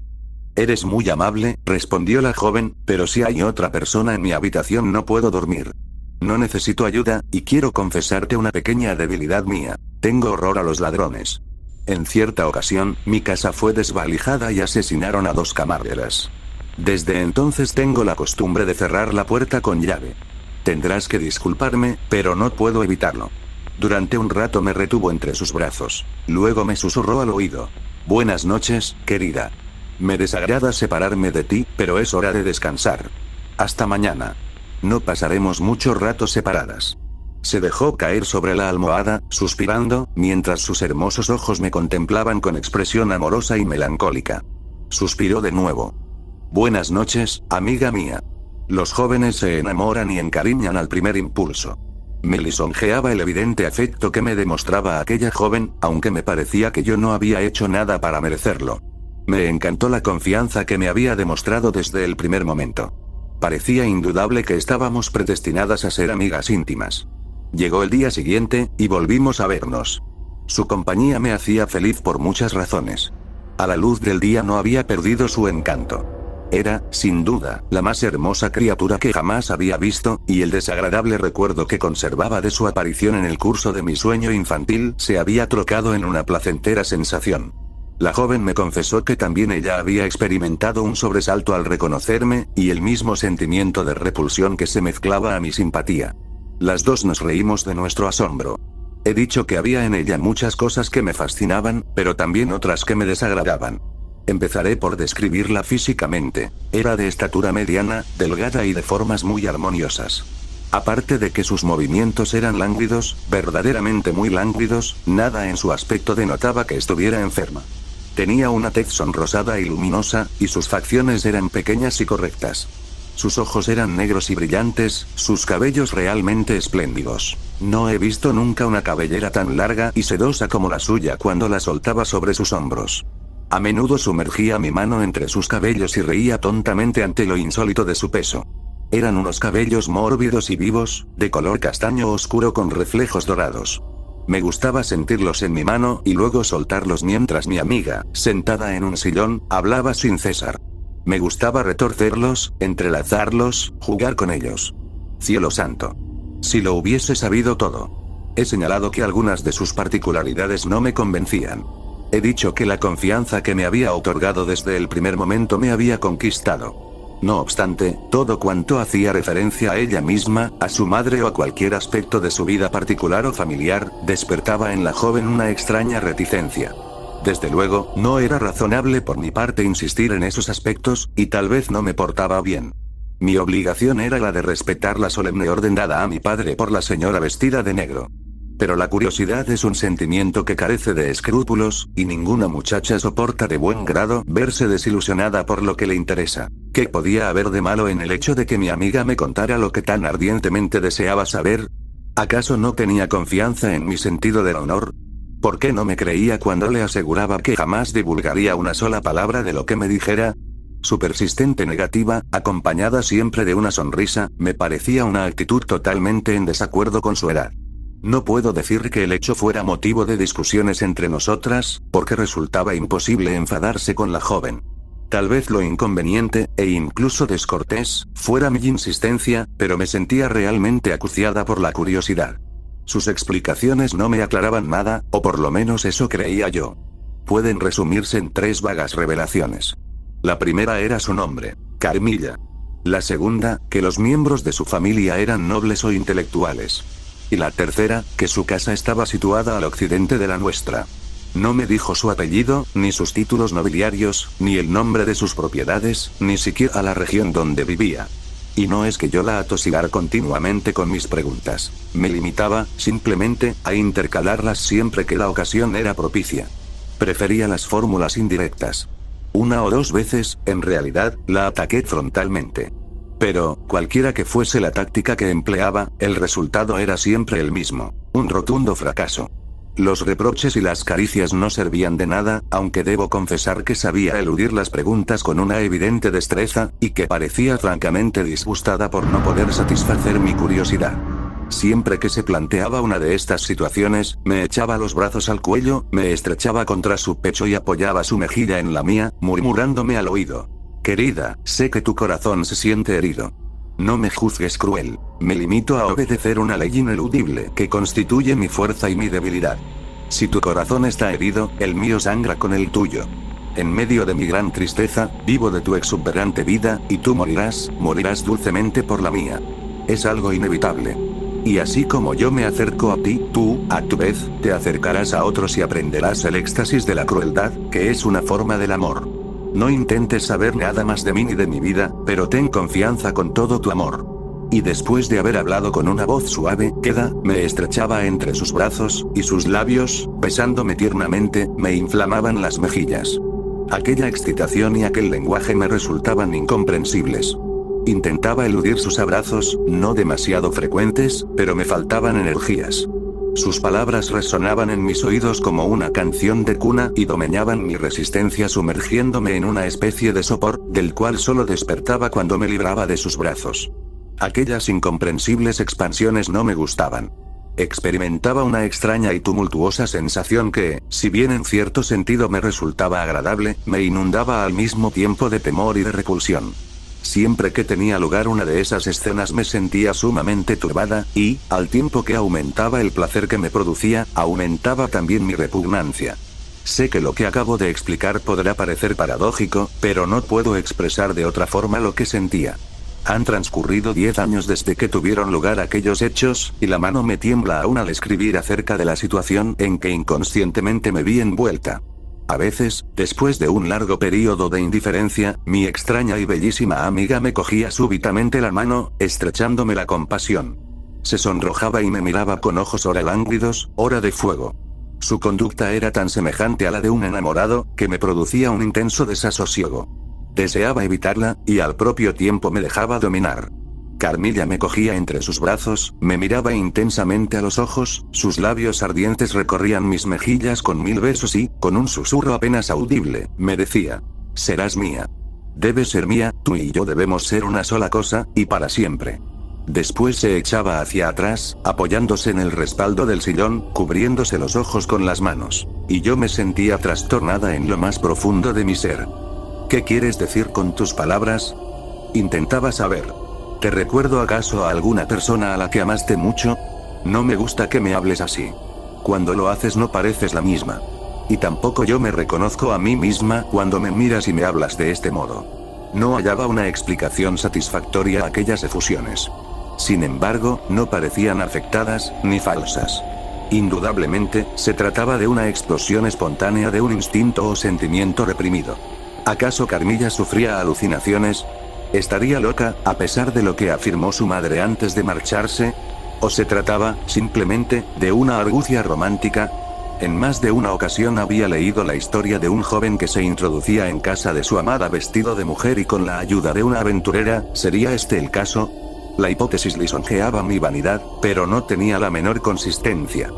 Eres muy amable, respondió la joven, pero si hay otra persona en mi habitación no puedo dormir. No necesito ayuda, y quiero confesarte una pequeña debilidad mía. Tengo horror a los ladrones. En cierta ocasión, mi casa fue desvalijada y asesinaron a 2 camareras. Desde entonces tengo la costumbre de cerrar la puerta con llave. Tendrás que disculparme, pero no puedo evitarlo. Durante un rato me retuvo entre sus brazos. Luego me susurró al oído. Buenas noches, querida. Me desagrada separarme de ti, pero es hora de descansar. Hasta mañana. No pasaremos mucho rato separadas. Se dejó caer sobre la almohada, suspirando, mientras sus hermosos ojos me contemplaban con expresión amorosa y melancólica. Suspiró de nuevo. Buenas noches, amiga mía. Los jóvenes se enamoran y encariñan al primer impulso. Me lisonjeaba el evidente afecto que me demostraba aquella joven, aunque me parecía que yo no había hecho nada para merecerlo. Me encantó la confianza que me había demostrado desde el primer momento. Parecía indudable que estábamos predestinadas a ser amigas íntimas. Llegó el día siguiente, y volvimos a vernos. Su compañía me hacía feliz por muchas razones. A la luz del día no había perdido su encanto. Era, sin duda, la más hermosa criatura que jamás había visto, y el desagradable recuerdo que conservaba de su aparición en el curso de mi sueño infantil se había trocado en una placentera sensación. La joven me confesó que también ella había experimentado un sobresalto al reconocerme, y el mismo sentimiento de repulsión que se mezclaba a mi simpatía. Las dos nos reímos de nuestro asombro. He dicho que había en ella muchas cosas que me fascinaban, pero también otras que me desagradaban. Empezaré por describirla físicamente. Era de estatura mediana, delgada y de formas muy armoniosas. Aparte de que sus movimientos eran lánguidos, verdaderamente muy lánguidos, nada en su aspecto denotaba que estuviera enferma. Tenía una tez sonrosada y luminosa, y sus facciones eran pequeñas y correctas. Sus ojos eran negros y brillantes, sus cabellos realmente espléndidos. No he visto nunca una cabellera tan larga y sedosa como la suya cuando la soltaba sobre sus hombros. A menudo sumergía mi mano entre sus cabellos y reía tontamente ante lo insólito de su peso. Eran unos cabellos mórbidos y vivos, de color castaño oscuro con reflejos dorados. Me gustaba sentirlos en mi mano y luego soltarlos mientras mi amiga, sentada en un sillón, hablaba sin cesar. Me gustaba retorcerlos, entrelazarlos, jugar con ellos. Cielo santo. Si lo hubiese sabido todo. He señalado que algunas de sus particularidades no me convencían. He dicho que la confianza que me había otorgado desde el primer momento me había conquistado. No obstante, todo cuanto hacía referencia a ella misma, a su madre o a cualquier aspecto de su vida particular o familiar, despertaba en la joven una extraña reticencia. Desde luego, no era razonable por mi parte insistir en esos aspectos, y tal vez no me portaba bien. Mi obligación era la de respetar la solemne orden dada a mi padre por la señora vestida de negro. Pero la curiosidad es un sentimiento que carece de escrúpulos, y ninguna muchacha soporta de buen grado verse desilusionada por lo que le interesa. ¿Qué podía haber de malo en el hecho de que mi amiga me contara lo que tan ardientemente deseaba saber? ¿Acaso no tenía confianza en mi sentido del honor? ¿Por qué no me creía cuando le aseguraba que jamás divulgaría una sola palabra de lo que me dijera? Su persistente negativa, acompañada siempre de una sonrisa, me parecía una actitud totalmente en desacuerdo con su edad. No puedo decir que el hecho fuera motivo de discusiones entre nosotras, porque resultaba imposible enfadarse con la joven. Tal vez lo inconveniente, e incluso descortés, fuera mi insistencia, pero me sentía realmente acuciada por la curiosidad. Sus explicaciones no me aclaraban nada, o por lo menos eso creía yo. Pueden resumirse en 3 vagas revelaciones. La primera era su nombre, Carmilla. La segunda, que los miembros de su familia eran nobles o intelectuales. Y la tercera, que su casa estaba situada al occidente de la nuestra. No me dijo su apellido, ni sus títulos nobiliarios, ni el nombre de sus propiedades, ni siquiera la región donde vivía. Y no es que yo la atosigara continuamente con mis preguntas. Me limitaba, simplemente, a intercalarlas siempre que la ocasión era propicia. Prefería las fórmulas indirectas. 1 o 2 veces, en realidad, la ataqué frontalmente. Pero, cualquiera que fuese la táctica que empleaba, el resultado era siempre el mismo: un rotundo fracaso. Los reproches y las caricias no servían de nada, aunque debo confesar que sabía eludir las preguntas con una evidente destreza, y que parecía francamente disgustada por no poder satisfacer mi curiosidad. Siempre que se planteaba una de estas situaciones, me echaba los brazos al cuello, me estrechaba contra su pecho y apoyaba su mejilla en la mía, murmurándome al oído: «Querida, sé que tu corazón se siente herido. No me juzgues cruel. Me limito a obedecer una ley ineludible que constituye mi fuerza y mi debilidad. Si tu corazón está herido, el mío sangra con el tuyo. En medio de mi gran tristeza, vivo de tu exuberante vida, y tú morirás dulcemente por la mía. Es algo inevitable. Y así como yo me acerco a ti, tú, a tu vez, te acercarás a otros y aprenderás el éxtasis de la crueldad, que es una forma del amor. No intentes saber nada más de mí ni de mi vida, pero ten confianza con todo tu amor». Y después de haber hablado con una voz suave, queda, me estrechaba entre sus brazos, y sus labios, besándome tiernamente, me inflamaban las mejillas. Aquella excitación y aquel lenguaje me resultaban incomprensibles. Intentaba eludir sus abrazos, no demasiado frecuentes, pero me faltaban energías. Sus palabras resonaban en mis oídos como una canción de cuna y domeñaban mi resistencia sumergiéndome en una especie de sopor, del cual solo despertaba cuando me libraba de sus brazos. Aquellas incomprensibles expansiones no me gustaban. Experimentaba una extraña y tumultuosa sensación que, si bien en cierto sentido me resultaba agradable, me inundaba al mismo tiempo de temor y de repulsión. Siempre que tenía lugar una de esas escenas me sentía sumamente turbada, y, al tiempo que aumentaba el placer que me producía, aumentaba también mi repugnancia. Sé que lo que acabo de explicar podrá parecer paradójico, pero no puedo expresar de otra forma lo que sentía. Han transcurrido 10 años desde que tuvieron lugar aquellos hechos, y la mano me tiembla aún al escribir acerca de la situación en que inconscientemente me vi envuelta. A veces, después de un largo período de indiferencia, mi extraña y bellísima amiga me cogía súbitamente la mano, estrechándomela con pasión. Se sonrojaba y me miraba con ojos ora lánguidos, ora de fuego. Su conducta era tan semejante a la de un enamorado, que me producía un intenso desasosiego. Deseaba evitarla, y al propio tiempo me dejaba dominar. Carmilla me cogía entre sus brazos, me miraba intensamente a los ojos, sus labios ardientes recorrían mis mejillas con 1000 besos y, con un susurro apenas audible, me decía: «Serás mía. Debes ser mía, tú y yo debemos ser una sola cosa, y para siempre». Después se echaba hacia atrás, apoyándose en el respaldo del sillón, cubriéndose los ojos con las manos. Y yo me sentía trastornada en lo más profundo de mi ser. «¿Qué quieres decir con tus palabras?», intentaba saber. ¿Te recuerdo acaso a alguna persona a la que amaste mucho? No me gusta que me hables así. Cuando lo haces no pareces la misma. Y tampoco yo me reconozco a mí misma cuando me miras y me hablas de este modo. No hallaba una explicación satisfactoria a aquellas efusiones. Sin embargo, no parecían afectadas, ni falsas. Indudablemente, se trataba de una explosión espontánea de un instinto o sentimiento reprimido. ¿Acaso Carmilla sufría alucinaciones? ¿Estaría loca, a pesar de lo que afirmó su madre antes de marcharse? ¿O se trataba, simplemente, de una argucia romántica? En más de una ocasión había leído la historia de un joven que se introducía en casa de su amada vestido de mujer y con la ayuda de una aventurera. ¿Sería este el caso? La hipótesis lisonjeaba mi vanidad, pero no tenía la menor consistencia.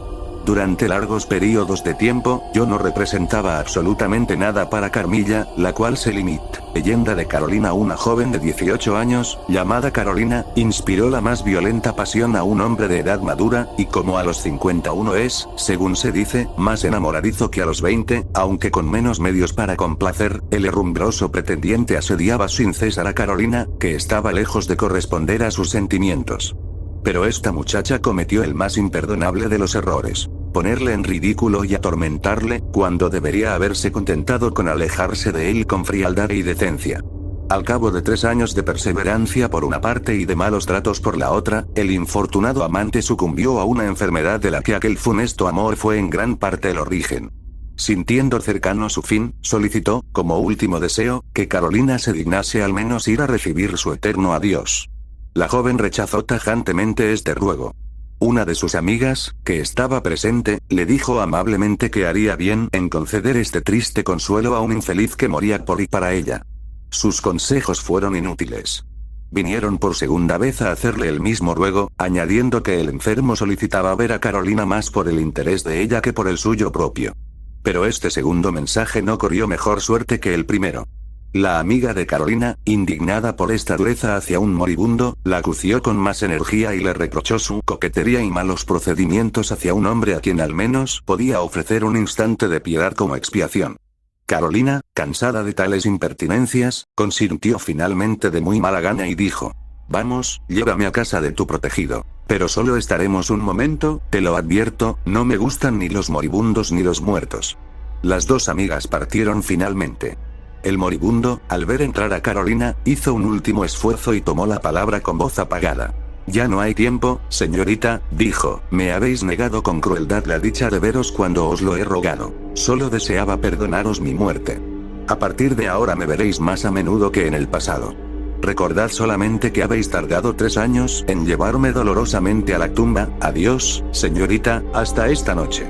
Durante largos periodos de tiempo, yo no representaba absolutamente nada para Carmilla, la cual se limitó. Leyenda de Carolina. Una joven de 18 años, llamada Carolina, inspiró la más violenta pasión a un hombre de edad madura, y como a los 51 es, según se dice, más enamoradizo que a los 20, aunque con menos medios para complacer, el herrumbroso pretendiente asediaba sin cesar a Carolina, que estaba lejos de corresponder a sus sentimientos. Pero esta muchacha cometió el más imperdonable de los errores: ponerle en ridículo y atormentarle, cuando debería haberse contentado con alejarse de él con frialdad y decencia. Al cabo de 3 años de perseverancia por una parte y de malos tratos por la otra, el infortunado amante sucumbió a una enfermedad de la que aquel funesto amor fue en gran parte el origen. Sintiendo cercano su fin, solicitó, como último deseo, que Carolina se dignase al menos ir a recibir su eterno adiós. La joven rechazó tajantemente este ruego. Una de sus amigas, que estaba presente, le dijo amablemente que haría bien en conceder este triste consuelo a un infeliz que moría por y para ella. Sus consejos fueron inútiles. Vinieron por segunda vez a hacerle el mismo ruego, añadiendo que el enfermo solicitaba ver a Carolina más por el interés de ella que por el suyo propio. Pero este segundo mensaje no corrió mejor suerte que el primero. La amiga de Carolina, indignada por esta dureza hacia un moribundo, la acució con más energía y le reprochó su coquetería y malos procedimientos hacia un hombre a quien al menos podía ofrecer un instante de piedad como expiación. Carolina, cansada de tales impertinencias, consintió finalmente de muy mala gana y dijo: «Vamos, llévame a casa de tu protegido. Pero solo estaremos un momento, te lo advierto, no me gustan ni los moribundos ni los muertos». Las dos amigas partieron finalmente. El moribundo, al ver entrar a Carolina, hizo un último esfuerzo y tomó la palabra con voz apagada. «Ya no hay tiempo, señorita», dijo, «me habéis negado con crueldad la dicha de veros cuando os lo he rogado. Solo deseaba perdonaros mi muerte. A partir de ahora me veréis más a menudo que en el pasado. Recordad solamente que habéis tardado 3 años en llevarme dolorosamente a la tumba. Adiós, señorita, hasta esta noche».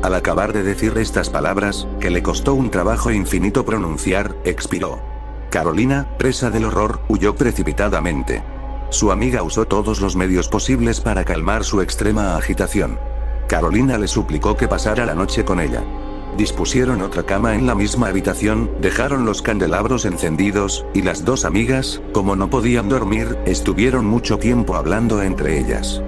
Al acabar de decir estas palabras, que le costó un trabajo infinito pronunciar, expiró. Carolina, presa del horror, huyó precipitadamente. Su amiga usó todos los medios posibles para calmar su extrema agitación. Carolina le suplicó que pasara la noche con ella. Dispusieron otra cama en la misma habitación, dejaron los candelabros encendidos, y las dos amigas, como no podían dormir, estuvieron mucho tiempo hablando entre ellas.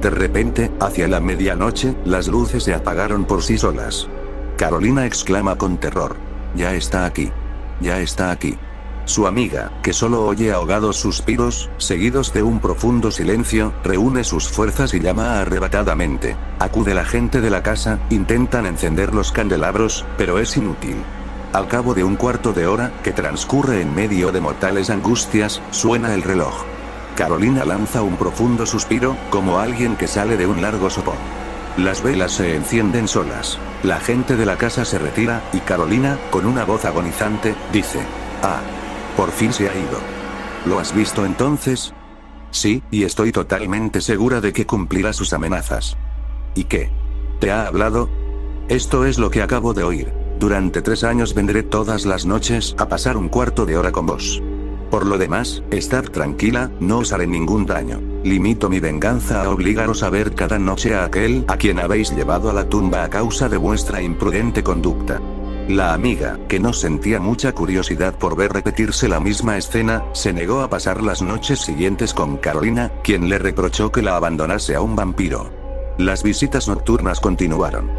De repente, hacia la medianoche, las luces se apagaron por sí solas. Carolina exclama con terror: «Ya está aquí. Ya está aquí». Su amiga, que solo oye ahogados suspiros, seguidos de un profundo silencio, reúne sus fuerzas y llama arrebatadamente. Acude la gente de la casa, intentan encender los candelabros, pero es inútil. Al cabo de un cuarto de hora, que transcurre en medio de mortales angustias, suena el reloj. Carolina lanza un profundo suspiro, como alguien que sale de un largo sopor. Las velas se encienden solas. La gente de la casa se retira, y Carolina, con una voz agonizante, dice: «Ah. Por fin se ha ido». «¿Lo has visto entonces?» «Sí, y estoy totalmente segura de que cumplirá sus amenazas». «¿Y qué? ¿Te ha hablado?» «Esto es lo que acabo de oír. Durante 3 años vendré todas las noches a pasar un cuarto de hora con vos. Por lo demás, estad tranquila, no os haré ningún daño. Limito mi venganza a obligaros a ver cada noche a aquel a quien habéis llevado a la tumba a causa de vuestra imprudente conducta». La amiga, que no sentía mucha curiosidad por ver repetirse la misma escena, se negó a pasar las noches siguientes con Carolina, quien le reprochó que la abandonase a un vampiro. Las visitas nocturnas continuaron.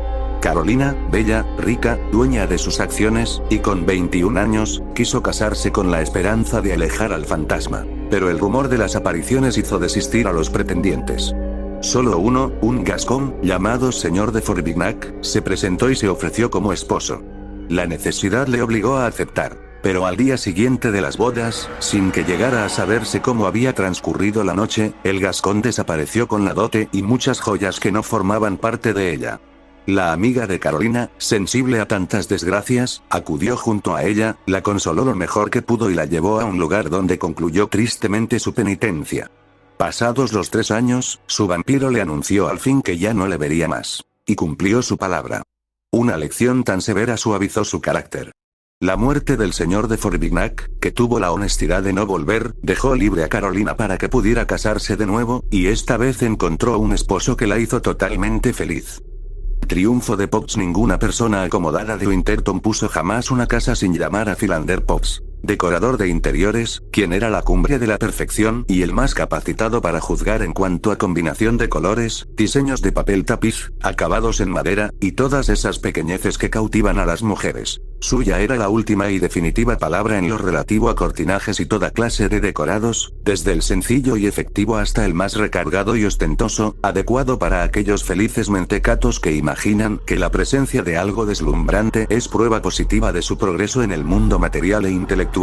Carolina, bella, rica, dueña de sus acciones, y con 21 años, quiso casarse con la esperanza de alejar al fantasma. Pero el rumor de las apariciones hizo desistir a los pretendientes. Solo uno, un gascón, llamado señor de Forbignac, se presentó y se ofreció como esposo. La necesidad le obligó a aceptar. Pero al día siguiente de las bodas, sin que llegara a saberse cómo había transcurrido la noche, el gascón desapareció con la dote y muchas joyas que no formaban parte de ella. La amiga de Carolina, sensible a tantas desgracias, acudió junto a ella, la consoló lo mejor que pudo y la llevó a un lugar donde concluyó tristemente su penitencia. Pasados los 3 años, su vampiro le anunció al fin que ya no le vería más. Y cumplió su palabra. Una lección tan severa suavizó su carácter. La muerte del señor de Forbignac, que tuvo la honestidad de no volver, dejó libre a Carolina para que pudiera casarse de nuevo, y esta vez encontró un esposo que la hizo totalmente feliz. Triunfo de Potts. Ninguna persona acomodada de Winterton puso jamás una casa sin llamar a Philander Potts, decorador de interiores, quien era la cumbre de la perfección y el más capacitado para juzgar en cuanto a combinación de colores, diseños de papel tapiz, acabados en madera, y todas esas pequeñeces que cautivan a las mujeres. Suya era la última y definitiva palabra en lo relativo a cortinajes y toda clase de decorados, desde el sencillo y efectivo hasta el más recargado y ostentoso, adecuado para aquellos felices mentecatos que imaginan que la presencia de algo deslumbrante es prueba positiva de su progreso en el mundo material e intelectual.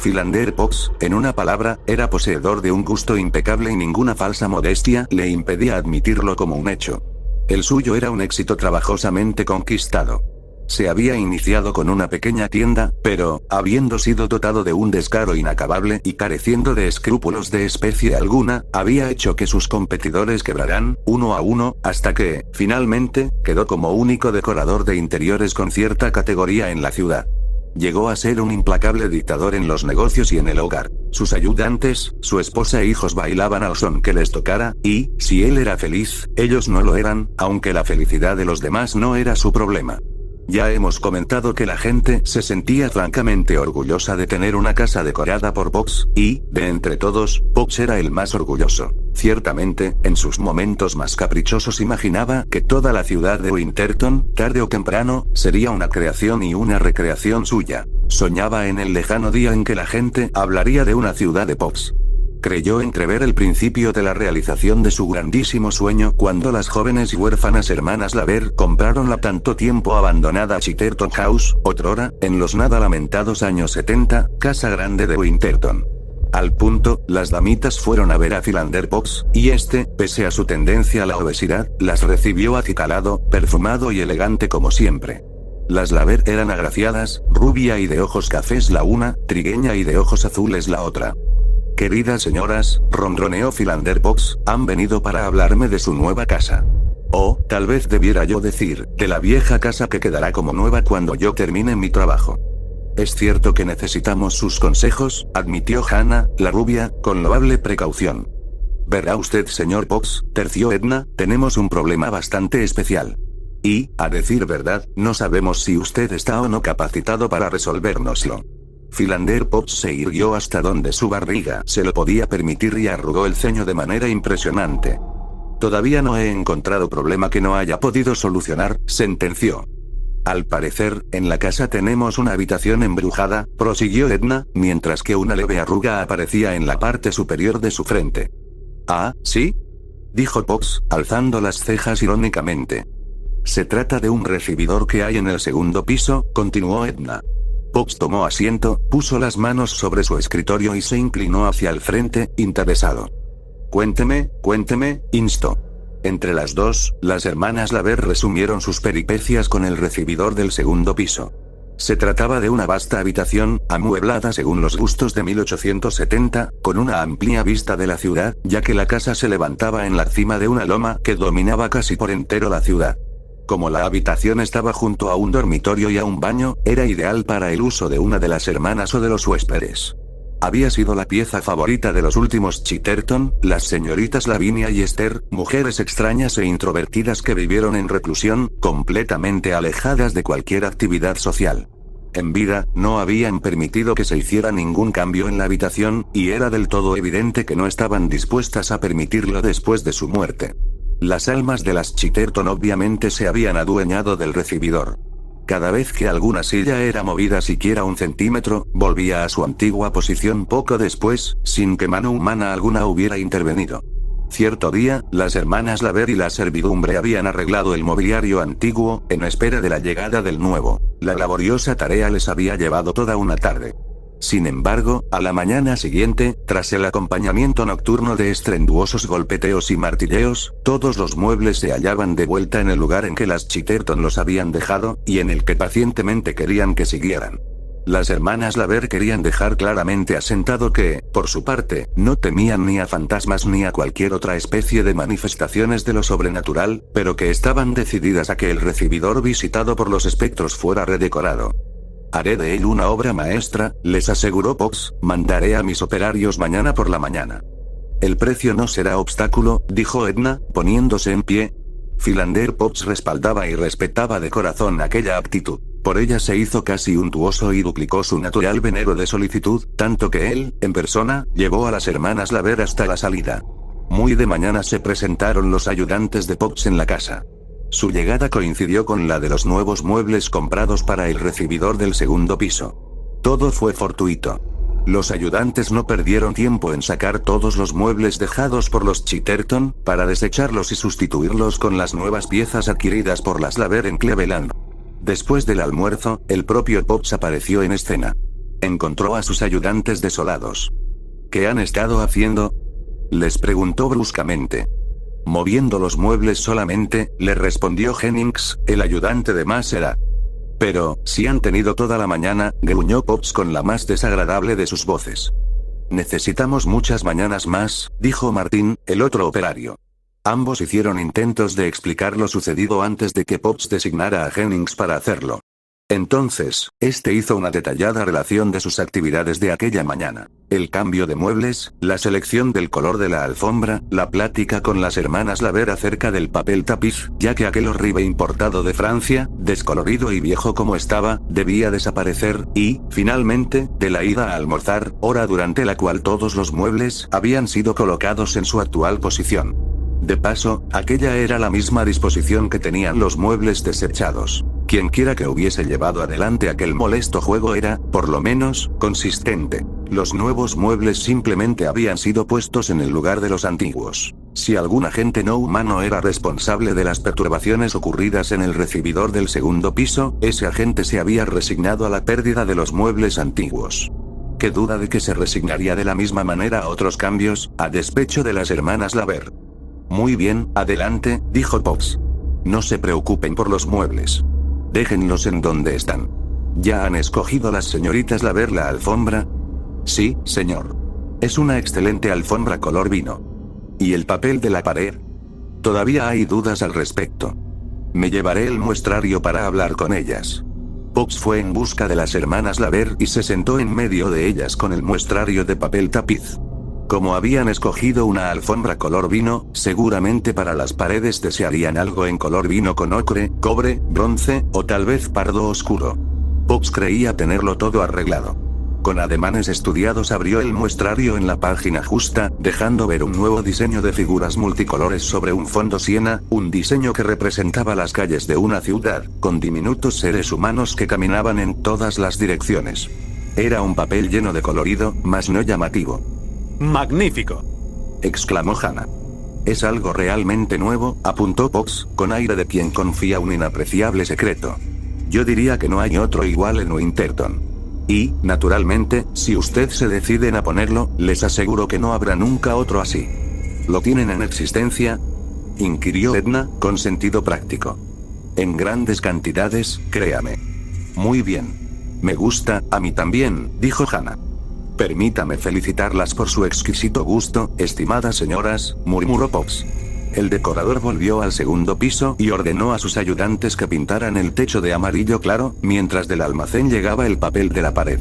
Philander Potts, en una palabra, era poseedor de un gusto impecable y ninguna falsa modestia le impedía admitirlo como un hecho. El suyo era un éxito trabajosamente conquistado. Se había iniciado con una pequeña tienda, pero, habiendo sido dotado de un descaro inacabable y careciendo de escrúpulos de especie alguna, había hecho que sus competidores quebraran, uno a uno, hasta que, finalmente, quedó como único decorador de interiores con cierta categoría en la ciudad. Llegó a ser un implacable dictador en los negocios y en el hogar. Sus ayudantes, su esposa e hijos bailaban al son que les tocara, y, si él era feliz, ellos no lo eran, aunque la felicidad de los demás no era su problema. Ya hemos comentado que la gente se sentía francamente orgullosa de tener una casa decorada por Potts, y, de entre todos, Potts era el más orgulloso. Ciertamente, en sus momentos más caprichosos imaginaba que toda la ciudad de Winterton, tarde o temprano, sería una creación y una recreación suya. Soñaba en el lejano día en que la gente hablaría de una ciudad de Potts. Creyó entrever el principio de la realización de su grandísimo sueño cuando las jóvenes y huérfanas hermanas Laver compraron la tanto tiempo abandonada Chitterton House, otrora, en los nada lamentados años 70, casa grande de Winterton. Al punto, las damitas fueron a ver a Philander Potts, y este, pese a su tendencia a la obesidad, las recibió acicalado, perfumado y elegante como siempre. Las Laver eran agraciadas, rubia y de ojos cafés la una, trigueña y de ojos azules la otra. Queridas señoras, ronroneó Philander Potts, han venido para hablarme de su nueva casa. O, tal vez debiera yo decir, de la vieja casa que quedará como nueva cuando yo termine mi trabajo. Es cierto que necesitamos sus consejos, admitió Hannah, la rubia, con loable precaución. Verá usted, señor Potts, terció Edna, tenemos un problema bastante especial. Y, a decir verdad, no sabemos si usted está o no capacitado para resolvérnoslo. Philander Potts se irguió hasta donde su barriga se lo podía permitir y arrugó el ceño de manera impresionante. Todavía no he encontrado problema que no haya podido solucionar, sentenció. Al parecer, en la casa tenemos una habitación embrujada, prosiguió Edna, mientras que una leve arruga aparecía en la parte superior de su frente. ¿Ah, sí?, dijo Potts, alzando las cejas irónicamente. Se trata de un recibidor que hay en el segundo piso, continuó Edna. Potts tomó asiento, puso las manos sobre su escritorio y se inclinó hacia el frente, interesado. Cuénteme, instó. Entre las dos, las hermanas Laver resumieron sus peripecias con el recibidor del segundo piso. Se trataba de una vasta habitación, amueblada según los gustos de 1870, con una amplia vista de la ciudad, ya que la casa se levantaba en la cima de una loma que dominaba casi por entero la ciudad. Como la habitación estaba junto a un dormitorio y a un baño, era ideal para el uso de una de las hermanas o de los huéspedes. Había sido la pieza favorita de los últimos Chitterton, las señoritas Lavinia y Esther, mujeres extrañas e introvertidas que vivieron en reclusión, completamente alejadas de cualquier actividad social. En vida, no habían permitido que se hiciera ningún cambio en la habitación, y era del todo evidente que no estaban dispuestas a permitirlo después de su muerte. Las almas de las Chitterton obviamente se habían adueñado del recibidor. Cada vez que alguna silla era movida siquiera un centímetro, volvía a su antigua posición poco después, sin que mano humana alguna hubiera intervenido. Cierto día, las hermanas Laver y la servidumbre habían arreglado el mobiliario antiguo, en espera de la llegada del nuevo. La laboriosa tarea les había llevado toda una tarde. Sin embargo, a la mañana siguiente, tras el acompañamiento nocturno de estruendosos golpeteos y martilleos, todos los muebles se hallaban de vuelta en el lugar en que las Chitterton los habían dejado, y en el que pacientemente querían que siguieran. Las hermanas Laver querían dejar claramente asentado que, por su parte, no temían ni a fantasmas ni a cualquier otra especie de manifestaciones de lo sobrenatural, pero que estaban decididas a que el recibidor visitado por los espectros fuera redecorado. Haré de él una obra maestra, les aseguró Potts, mandaré a mis operarios mañana por la mañana. El precio no será obstáculo, dijo Edna, poniéndose en pie. Philander Potts respaldaba y respetaba de corazón aquella actitud. Por ella se hizo casi untuoso y duplicó su natural venero de solicitud, tanto que él, en persona, llevó a las hermanas Laver hasta la salida. Muy de mañana se presentaron los ayudantes de Potts en la casa. Su llegada coincidió con la de los nuevos muebles comprados para el recibidor del segundo piso. Todo fue fortuito. Los ayudantes no perdieron tiempo en sacar todos los muebles dejados por los Chitterton, para desecharlos y sustituirlos con las nuevas piezas adquiridas por las Laver en Cleveland. Después del almuerzo, el propio Potts apareció en escena. Encontró a sus ayudantes desolados. ¿Qué han estado haciendo?, les preguntó bruscamente. Moviendo los muebles solamente, le respondió Jennings, el ayudante de más edad. Pero, si han tenido toda la mañana, gruñó Potts con la más desagradable de sus voces. Necesitamos muchas mañanas más, dijo Martín, el otro operario. Ambos hicieron intentos de explicar lo sucedido antes de que Potts designara a Jennings para hacerlo. Entonces, este hizo una detallada relación de sus actividades de aquella mañana. El cambio de muebles, la selección del color de la alfombra, la plática con las hermanas Laver acerca del papel tapiz, ya que aquel horrible importado de Francia, descolorido y viejo como estaba, debía desaparecer, y, finalmente, de la ida a almorzar, hora durante la cual todos los muebles habían sido colocados en su actual posición. De paso, aquella era la misma disposición que tenían los muebles desechados. Quienquiera que hubiese llevado adelante aquel molesto juego era, por lo menos, consistente. Los nuevos muebles simplemente habían sido puestos en el lugar de los antiguos. Si algún agente no humano era responsable de las perturbaciones ocurridas en el recibidor del segundo piso, ese agente se había resignado a la pérdida de los muebles antiguos. Qué duda de que se resignaría de la misma manera a otros cambios, a despecho de las hermanas Laver. Muy bien, adelante, dijo Potts. No se preocupen por los muebles. Déjenlos en donde están. ¿Ya han escogido las señoritas Laver la alfombra? Sí, señor. Es una excelente alfombra color vino. ¿Y el papel de la pared? Todavía hay dudas al respecto. Me llevaré el muestrario para hablar con ellas. Potts fue en busca de las hermanas Laver y se sentó en medio de ellas con el muestrario de papel tapiz. Como habían escogido una alfombra color vino, seguramente para las paredes desearían algo en color vino con ocre, cobre, bronce, o tal vez pardo oscuro. Potts creía tenerlo todo arreglado. Con ademanes estudiados abrió el muestrario en la página justa, dejando ver un nuevo diseño de figuras multicolores sobre un fondo siena, un diseño que representaba las calles de una ciudad, con diminutos seres humanos que caminaban en todas las direcciones. Era un papel lleno de colorido, mas no llamativo. ¡Magnífico!, exclamó Hannah. Es algo realmente nuevo, apuntó Potts, con aire de quien confía un inapreciable secreto. Yo diría que no hay otro igual en Winterton. Y, naturalmente, si usted se deciden a ponerlo, les aseguro que no habrá nunca otro así. ¿Lo tienen en existencia?, inquirió Edna, con sentido práctico. En grandes cantidades, créame. Muy bien. Me gusta, a mí también, dijo Hannah. Permítame felicitarlas por su exquisito gusto, estimadas señoras, murmuró Potts. El decorador volvió al segundo piso y ordenó a sus ayudantes que pintaran el techo de amarillo claro, mientras del almacén llegaba el papel de la pared.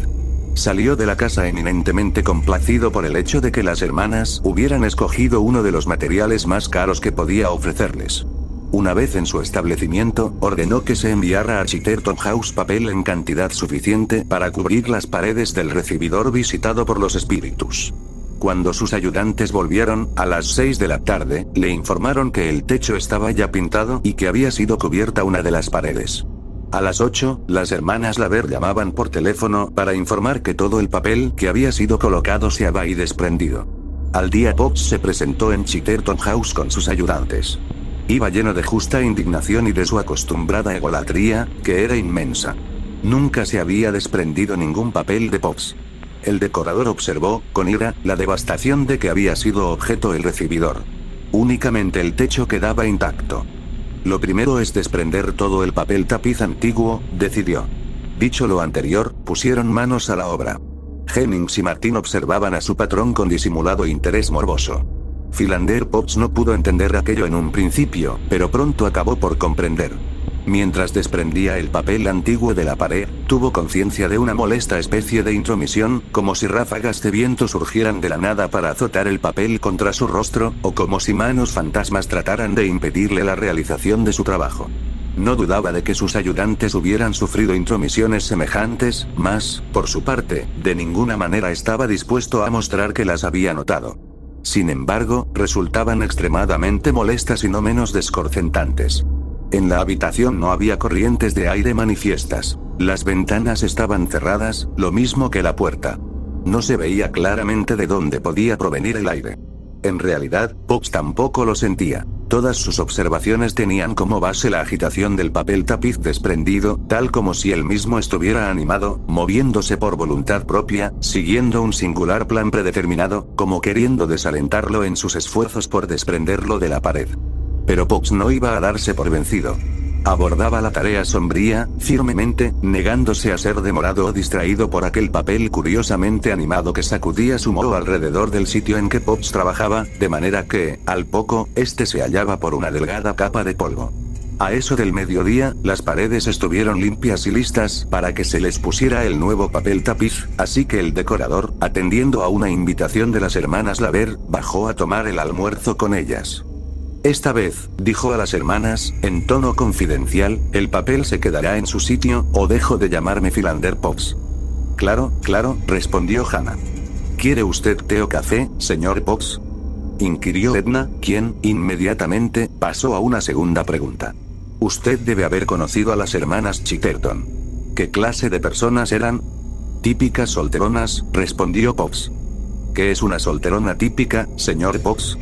Salió de la casa eminentemente complacido por el hecho de que las hermanas hubieran escogido uno de los materiales más caros que podía ofrecerles. Una vez en su establecimiento, ordenó que se enviara a Chitterton House papel en cantidad suficiente para cubrir las paredes del recibidor visitado por los espíritus. Cuando sus ayudantes volvieron, a las 6 de la tarde, le informaron que el techo estaba ya pintado y que había sido cubierta una de las paredes. A las 8, las hermanas Laver llamaban por teléfono para informar que todo el papel que había sido colocado se había desprendido. Al día Potts se presentó en Chitterton House con sus ayudantes. Iba lleno de justa indignación y de su acostumbrada egolatría, que era inmensa. Nunca se había desprendido ningún papel de Potts. El decorador observó, con ira, la devastación de que había sido objeto el recibidor. Únicamente el techo quedaba intacto. Lo primero es desprender todo el papel tapiz antiguo, decidió. Dicho lo anterior, pusieron manos a la obra. Jennings y Martin observaban a su patrón con disimulado interés morboso. Philander Potts no pudo entender aquello en un principio, pero pronto acabó por comprender. Mientras desprendía el papel antiguo de la pared, tuvo conciencia de una molesta especie de intromisión, como si ráfagas de viento surgieran de la nada para azotar el papel contra su rostro, o como si manos fantasmas trataran de impedirle la realización de su trabajo. No dudaba de que sus ayudantes hubieran sufrido intromisiones semejantes, mas, por su parte, de ninguna manera estaba dispuesto a mostrar que las había notado. Sin embargo, resultaban extremadamente molestas y no menos desconcertantes. En la habitación no había corrientes de aire manifiestas. Las ventanas estaban cerradas, lo mismo que la puerta. No se veía claramente de dónde podía provenir el aire. En realidad, Pox tampoco lo sentía. Todas sus observaciones tenían como base la agitación del papel tapiz desprendido, tal como si él mismo estuviera animado, moviéndose por voluntad propia, siguiendo un singular plan predeterminado, como queriendo desalentarlo en sus esfuerzos por desprenderlo de la pared. Pero Pox no iba a darse por vencido. Abordaba la tarea sombría, firmemente, negándose a ser demorado o distraído por aquel papel curiosamente animado que sacudía su moho alrededor del sitio en que Pox trabajaba, de manera que, al poco, este se hallaba por una delgada capa de polvo. A eso del mediodía, las paredes estuvieron limpias y listas para que se les pusiera el nuevo papel tapiz, así que el decorador, atendiendo a una invitación de las hermanas Laver, bajó a tomar el almuerzo con ellas. Esta vez, dijo a las hermanas, en tono confidencial, el papel se quedará en su sitio, o dejo de llamarme Philander Pox. Claro, respondió Hannah. ¿Quiere usted té o café, señor Pox? Inquirió Edna, quien, inmediatamente, pasó a una segunda pregunta. Usted debe haber conocido a las hermanas Chitterton. ¿Qué clase de personas eran? Típicas solteronas, respondió Pox. ¿Qué es una solterona típica, señor Pox?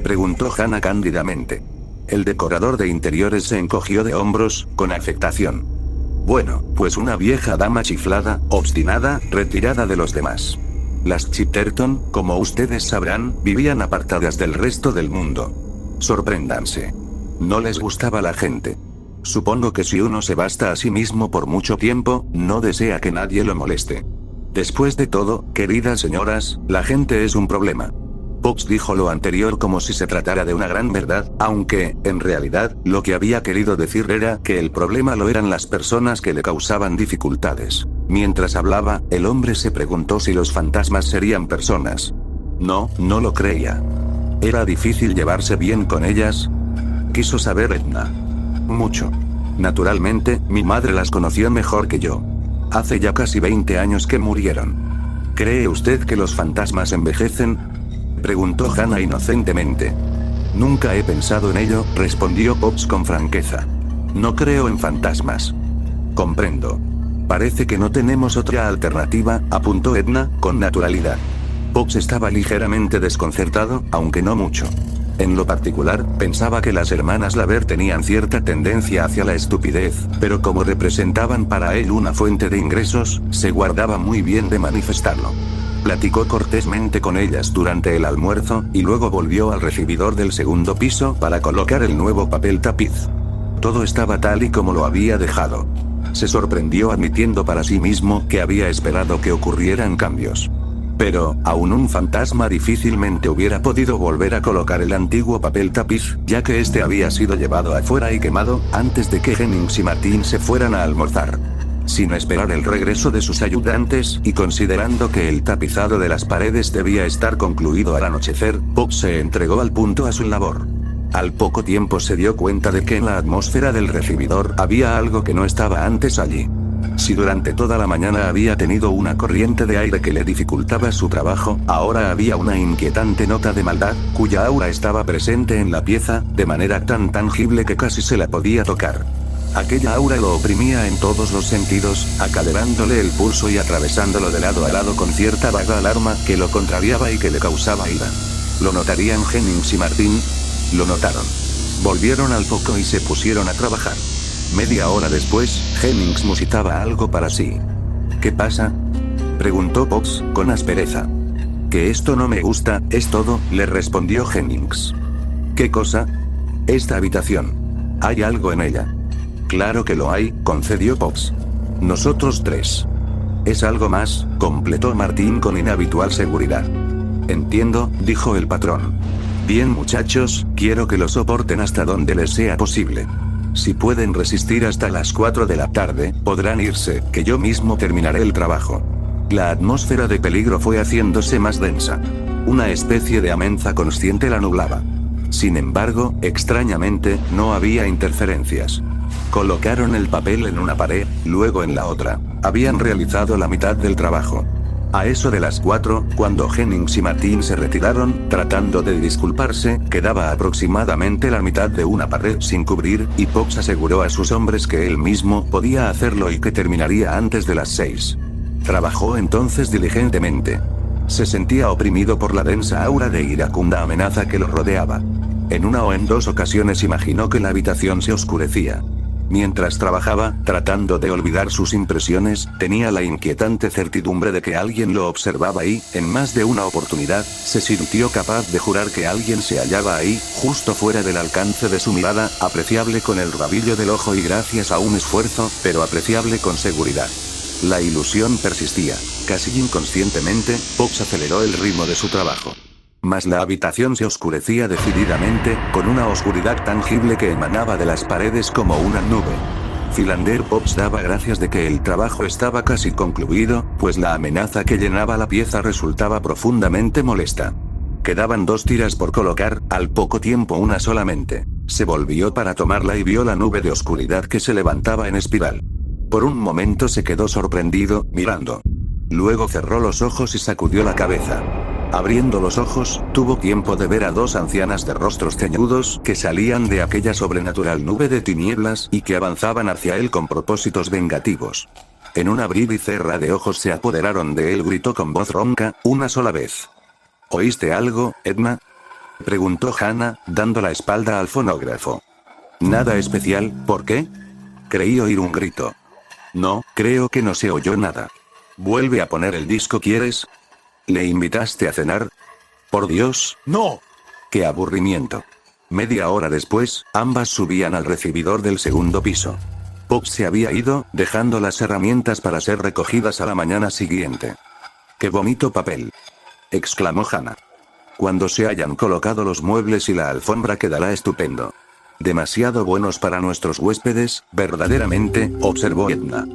Preguntó Hannah cándidamente. El decorador de interiores se encogió de hombros, con afectación. Bueno, pues una vieja dama chiflada, obstinada, retirada de los demás. Las Chitterton, como ustedes sabrán, vivían apartadas del resto del mundo. Sorpréndanse. No les gustaba la gente. Supongo que si uno se basta a sí mismo por mucho tiempo, no desea que nadie lo moleste. Después de todo, queridas señoras, la gente es un problema. Pox dijo lo anterior como si se tratara de una gran verdad, aunque, en realidad, lo que había querido decir era que el problema lo eran las personas que le causaban dificultades. Mientras hablaba, el hombre se preguntó si los fantasmas serían personas. No lo creía. ¿Era difícil llevarse bien con ellas? Quiso saber Edna. Mucho. Naturalmente, mi madre las conoció mejor que yo. Hace ya casi 20 años que murieron. ¿Cree usted que los fantasmas envejecen? Preguntó Hannah inocentemente. Nunca he pensado en ello, respondió Pox con franqueza. No creo en fantasmas. Comprendo. Parece que no tenemos otra alternativa, apuntó Edna, con naturalidad. Pox estaba ligeramente desconcertado, aunque no mucho. En lo particular, pensaba que las hermanas Laver tenían cierta tendencia hacia la estupidez, pero como representaban para él una fuente de ingresos, se guardaba muy bien de manifestarlo. Platicó cortésmente con ellas durante el almuerzo, y luego volvió al recibidor del segundo piso para colocar el nuevo papel tapiz. Todo estaba tal y como lo había dejado. Se sorprendió admitiendo para sí mismo que había esperado que ocurrieran cambios. Pero, aún un fantasma difícilmente hubiera podido volver a colocar el antiguo papel tapiz, ya que este había sido llevado afuera y quemado, antes de que Jennings y Martin se fueran a almorzar. Sin esperar el regreso de sus ayudantes, y considerando que el tapizado de las paredes debía estar concluido al anochecer, Pox se entregó al punto a su labor. Al poco tiempo se dio cuenta de que en la atmósfera del recibidor había algo que no estaba antes allí. Si durante toda la mañana había tenido una corriente de aire que le dificultaba su trabajo, ahora había una inquietante nota de maldad, cuya aura estaba presente en la pieza, de manera tan tangible que casi se la podía tocar. Aquella aura lo oprimía en todos los sentidos, acelerándole el pulso y atravesándolo de lado a lado con cierta vaga alarma que lo contrariaba y que le causaba ira. ¿Lo notarían Jennings y Martin? Lo notaron. Volvieron al poco y se pusieron a trabajar. Media hora después, Jennings musitaba algo para sí. ¿Qué pasa?, preguntó Pox, con aspereza. Que esto no me gusta, es todo, le respondió Jennings. ¿Qué cosa? Esta habitación. Hay algo en ella. Claro que lo hay, concedió Pox. Nosotros tres. Es algo más, completó Martin con inhabitual seguridad. Entiendo, dijo el patrón. Bien muchachos, quiero que lo soporten hasta donde les sea posible. Si pueden resistir hasta las 4 de la tarde, podrán irse, que yo mismo terminaré el trabajo. La atmósfera de peligro fue haciéndose más densa. Una especie de amenaza consciente la nublaba. Sin embargo, extrañamente, no había interferencias. Colocaron el papel en una pared, luego en la otra. Habían realizado la mitad del trabajo. A eso de las 4, cuando Jennings y Martin se retiraron, tratando de disculparse, quedaba aproximadamente la mitad de una pared sin cubrir, y Pox aseguró a sus hombres que él mismo podía hacerlo y que terminaría antes de las 6. Trabajó entonces diligentemente. Se sentía oprimido por la densa aura de iracunda amenaza que lo rodeaba. En una o en dos ocasiones imaginó que la habitación se oscurecía. Mientras trabajaba, tratando de olvidar sus impresiones, tenía la inquietante certidumbre de que alguien lo observaba y, en más de una oportunidad, se sintió capaz de jurar que alguien se hallaba ahí, justo fuera del alcance de su mirada, apreciable con el rabillo del ojo y gracias a un esfuerzo, pero apreciable con seguridad. La ilusión persistía. Casi inconscientemente, Pox aceleró el ritmo de su trabajo. Mas la habitación se oscurecía decididamente, con una oscuridad tangible que emanaba de las paredes como una nube. Philander Pops daba gracias de que el trabajo estaba casi concluido, pues la amenaza que llenaba la pieza resultaba profundamente molesta. Quedaban 2 tiras por colocar, al poco tiempo una solamente. Se volvió para tomarla y vio la nube de oscuridad que se levantaba en espiral. Por un momento se quedó sorprendido, mirando. Luego cerró los ojos y sacudió la cabeza. Abriendo los ojos, tuvo tiempo de ver a 2 ancianas de rostros ceñudos que salían de aquella sobrenatural nube de tinieblas y que avanzaban hacia él con propósitos vengativos. En un abrir y cerrar de ojos se apoderaron de él, gritó con voz ronca, una sola vez. ¿Oíste algo, Edna?, preguntó Hannah, dando la espalda al fonógrafo. Nada especial, ¿por qué? Creí oír un grito. No, creo que no se oyó nada. Vuelve a poner el disco, ¿quieres? ¿Le invitaste a cenar? Por Dios, no. ¡Qué aburrimiento! Media hora después, ambas subían al recibidor del segundo piso. Pox se había ido, dejando las herramientas para ser recogidas a la mañana siguiente. ¡Qué bonito papel!, exclamó Hannah. Cuando se hayan colocado los muebles y la alfombra quedará estupendo. Demasiado buenos para nuestros huéspedes, verdaderamente, observó Edna.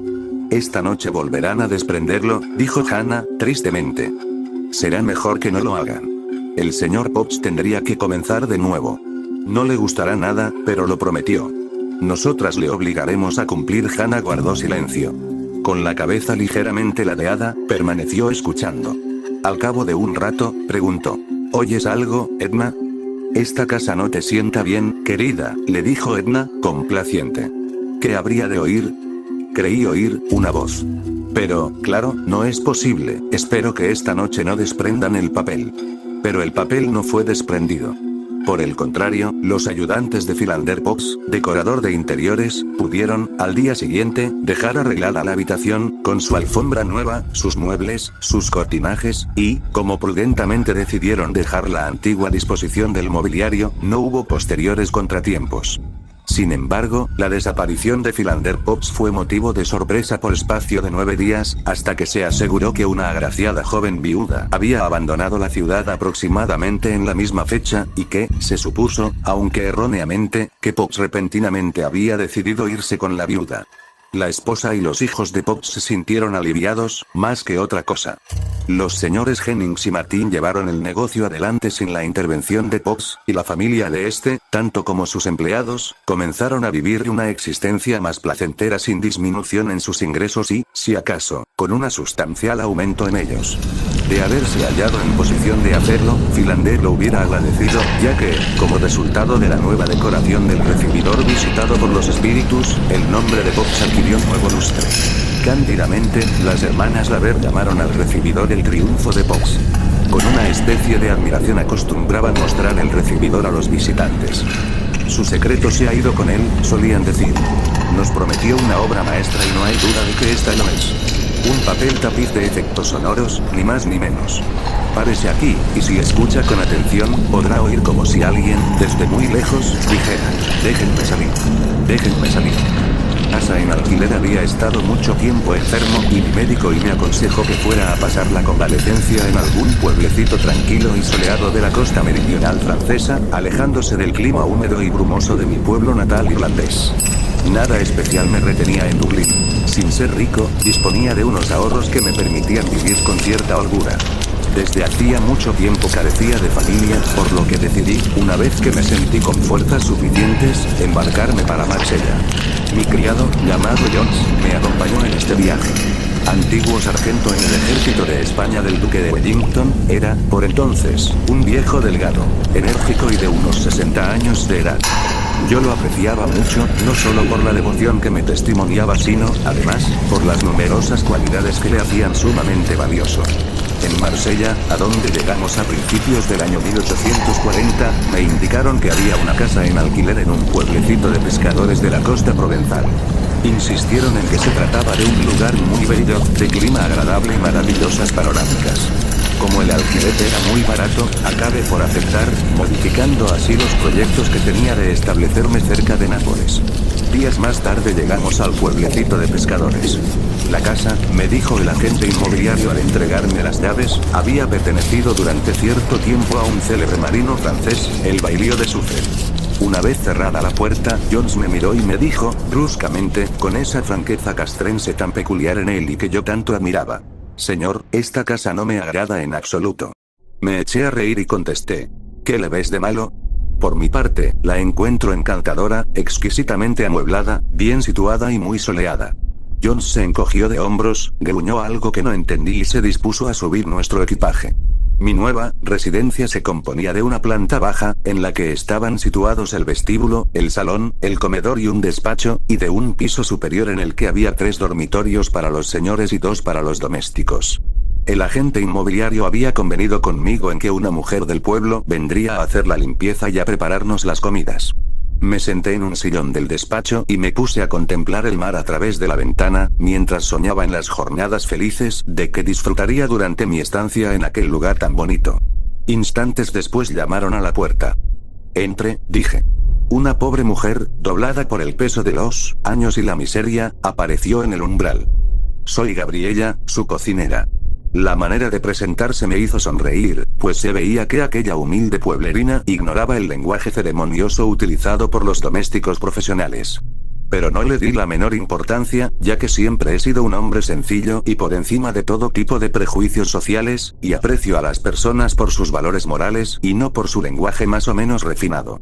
Esta noche volverán a desprenderlo, dijo Hannah, tristemente. Será mejor que no lo hagan. El señor Pops tendría que comenzar de nuevo. No le gustará nada, pero lo prometió. Nosotras le obligaremos a cumplir. Hannah guardó silencio. Con la cabeza ligeramente ladeada, permaneció escuchando. Al cabo de un rato, preguntó. ¿Oyes algo, Edna? Esta casa no te sienta bien, querida, le dijo Edna, complaciente. ¿Qué habría de oír? Creí oír una voz. Pero, claro, no es posible, espero que esta noche no desprendan el papel. Pero el papel no fue desprendido. Por el contrario, los ayudantes de Philander Pox, decorador de interiores, pudieron, al día siguiente, dejar arreglada la habitación, con su alfombra nueva, sus muebles, sus cortinajes, y, como prudentemente decidieron dejar la antigua disposición del mobiliario, no hubo posteriores contratiempos. Sin embargo, la desaparición de Philander Pops fue motivo de sorpresa por espacio de 9 días, hasta que se aseguró que una agraciada joven viuda había abandonado la ciudad aproximadamente en la misma fecha, y que, se supuso, aunque erróneamente, que Pops repentinamente había decidido irse con la viuda. La esposa y los hijos de Pops se sintieron aliviados, más que otra cosa. Los señores Jennings y Martin llevaron el negocio adelante sin la intervención de Pops, y la familia de este, tanto como sus empleados, comenzaron a vivir una existencia más placentera sin disminución en sus ingresos y, si acaso, con una sustancial aumento en ellos. De haberse hallado en posición de hacerlo, Philander lo hubiera agradecido, ya que, como resultado de la nueva decoración del recibidor visitado por los espíritus, el nombre de Pops adquirió nuevo lustre. Cándidamente, las hermanas Laver llamaron al recibidor el triunfo de Pops. Con una especie de admiración acostumbraban mostrar el recibidor a los visitantes. Su secreto se ha ido con él, solían decir. Nos prometió una obra maestra y no hay duda de que esta lo es. Un papel tapiz de efectos sonoros, ni más ni menos. Párese aquí, y si escucha con atención, podrá oír como si alguien, desde muy lejos, dijera, déjenme salir. Déjenme salir. casa en alquiler había estado mucho tiempo enfermo y mi médico me aconsejó que fuera a pasar la convalecencia en algún pueblecito tranquilo y soleado de la costa meridional francesa, alejándose del clima húmedo y brumoso de mi pueblo natal irlandés. Nada especial me retenía en Dublín. Sin ser rico, disponía de unos ahorros que me permitían vivir con cierta holgura. Desde hacía mucho tiempo carecía de familia, por lo que decidí, una vez que me sentí con fuerzas suficientes, embarcarme para Marsella. Mi criado, llamado Jones, me acompañó en este viaje. Antiguo sargento en el ejército de España del duque de Wellington, era, por entonces, un viejo delgado, enérgico y de unos 60 años de edad. Yo lo apreciaba mucho, no solo por la devoción que me testimoniaba, sino, además, por las numerosas cualidades que le hacían sumamente valioso. En Marsella, a donde llegamos a principios del año 1840, me indicaron que había una casa en alquiler en un pueblecito de pescadores de la costa provenzal. Insistieron en que se trataba de un lugar muy bello, de clima agradable y maravillosas panorámicas. Como el alquiler era muy barato, acabé por aceptar, modificando así los proyectos que tenía de establecerme cerca de Nápoles. Días más tarde llegamos al pueblecito de pescadores. La casa, me dijo el agente inmobiliario al entregarme las llaves, había pertenecido durante cierto tiempo a un célebre marino francés, el bailío de Sucre. Una vez cerrada la puerta, Jones me miró y me dijo, bruscamente, con esa franqueza castrense tan peculiar en él y que yo tanto admiraba: «Señor, esta casa no me agrada en absoluto». Me eché a reír y contesté: «¿Qué le ves de malo?». Por mi parte, la encuentro encantadora, exquisitamente amueblada, bien situada y muy soleada. Jones se encogió de hombros, gruñó algo que no entendí y se dispuso a subir nuestro equipaje. Mi nueva residencia se componía de una planta baja, en la que estaban situados el vestíbulo, el salón, el comedor y un despacho, y de un piso superior en el que había 3 dormitorios para los señores y 2 para los domésticos. El agente inmobiliario había convenido conmigo en que una mujer del pueblo vendría a hacer la limpieza y a prepararnos las comidas. Me senté en un sillón del despacho y me puse a contemplar el mar a través de la ventana, mientras soñaba en las jornadas felices de que disfrutaría durante mi estancia en aquel lugar tan bonito. Instantes después llamaron a la puerta. «Entre», dije. Una pobre mujer, doblada por el peso de los años y la miseria, apareció en el umbral. «Soy Gabriella, su cocinera». La manera de presentarse me hizo sonreír, pues se veía que aquella humilde pueblerina ignoraba el lenguaje ceremonioso utilizado por los domésticos profesionales. Pero no le di la menor importancia, ya que siempre he sido un hombre sencillo y por encima de todo tipo de prejuicios sociales, y aprecio a las personas por sus valores morales y no por su lenguaje más o menos refinado.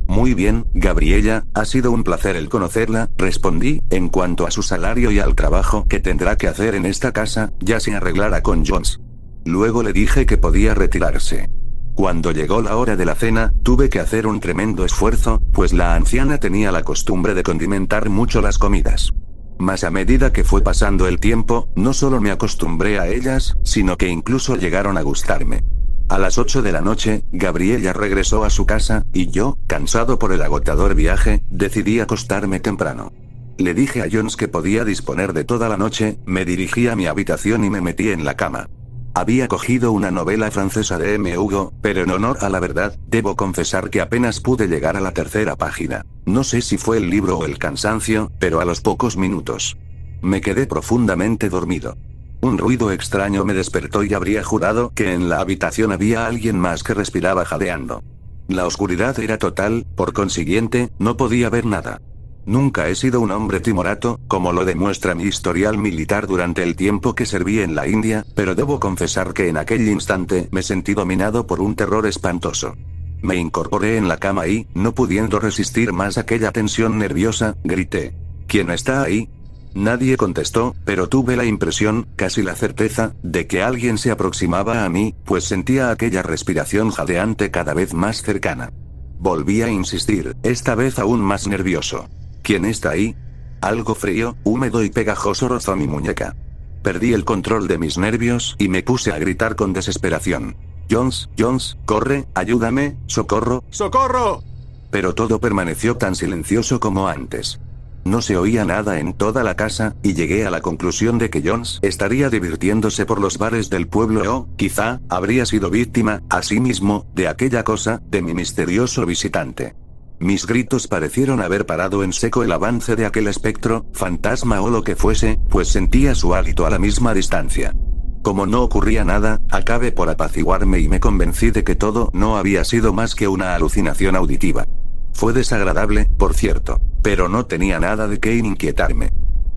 «Muy bien, Gabriella, ha sido un placer el conocerla», respondí, en cuanto a su salario y al trabajo que tendrá que hacer en esta casa, ya se arreglara con Jones. Luego le dije que podía retirarse. Cuando llegó la hora de la cena, tuve que hacer un tremendo esfuerzo, pues la anciana tenía la costumbre de condimentar mucho las comidas. Mas a medida que fue pasando el tiempo, no solo me acostumbré a ellas, sino que incluso llegaron a gustarme. A las 8 de la noche, Gabriella regresó a su casa, y yo, cansado por el agotador viaje, decidí acostarme temprano. Le dije a Jones que podía disponer de toda la noche, me dirigí a mi habitación y me metí en la cama. Había cogido una novela francesa de M. Hugo, pero en honor a la verdad, debo confesar que apenas pude llegar a la 3ª página. No sé si fue el libro o el cansancio, pero a los pocos minutos me quedé profundamente dormido. Un ruido extraño me despertó y habría jurado que en la habitación había alguien más que respiraba jadeando. La oscuridad era total, por consiguiente, no podía ver nada. Nunca he sido un hombre timorato, como lo demuestra mi historial militar durante el tiempo que serví en la India, pero debo confesar que en aquel instante me sentí dominado por un terror espantoso. Me incorporé en la cama y, no pudiendo resistir más aquella tensión nerviosa, grité: «¿Quién está ahí?». Nadie contestó, pero tuve la impresión, casi la certeza, de que alguien se aproximaba a mí, pues sentía aquella respiración jadeante cada vez más cercana. Volví a insistir, esta vez aún más nervioso: «¿Quién está ahí?». Algo frío, húmedo y pegajoso rozó mi muñeca. Perdí el control de mis nervios y me puse a gritar con desesperación: «Jones, Jones, corre, ayúdame, socorro, socorro». Pero todo permaneció tan silencioso como antes. No se oía nada en toda la casa, y llegué a la conclusión de que Jones estaría divirtiéndose por los bares del pueblo o, quizá, habría sido víctima, asimismo, de aquella cosa, de mi misterioso visitante. Mis gritos parecieron haber parado en seco el avance de aquel espectro, fantasma o lo que fuese, pues sentía su hálito a la misma distancia. Como no ocurría nada, acabé por apaciguarme y me convencí de que todo no había sido más que una alucinación auditiva. Fue desagradable, por cierto, pero no tenía nada de qué inquietarme.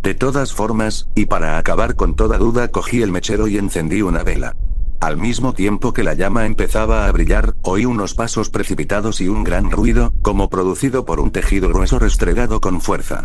De todas formas, y para acabar con toda duda, cogí el mechero y encendí una vela. Al mismo tiempo que la llama empezaba a brillar, oí unos pasos precipitados y un gran ruido, como producido por un tejido grueso restregado con fuerza.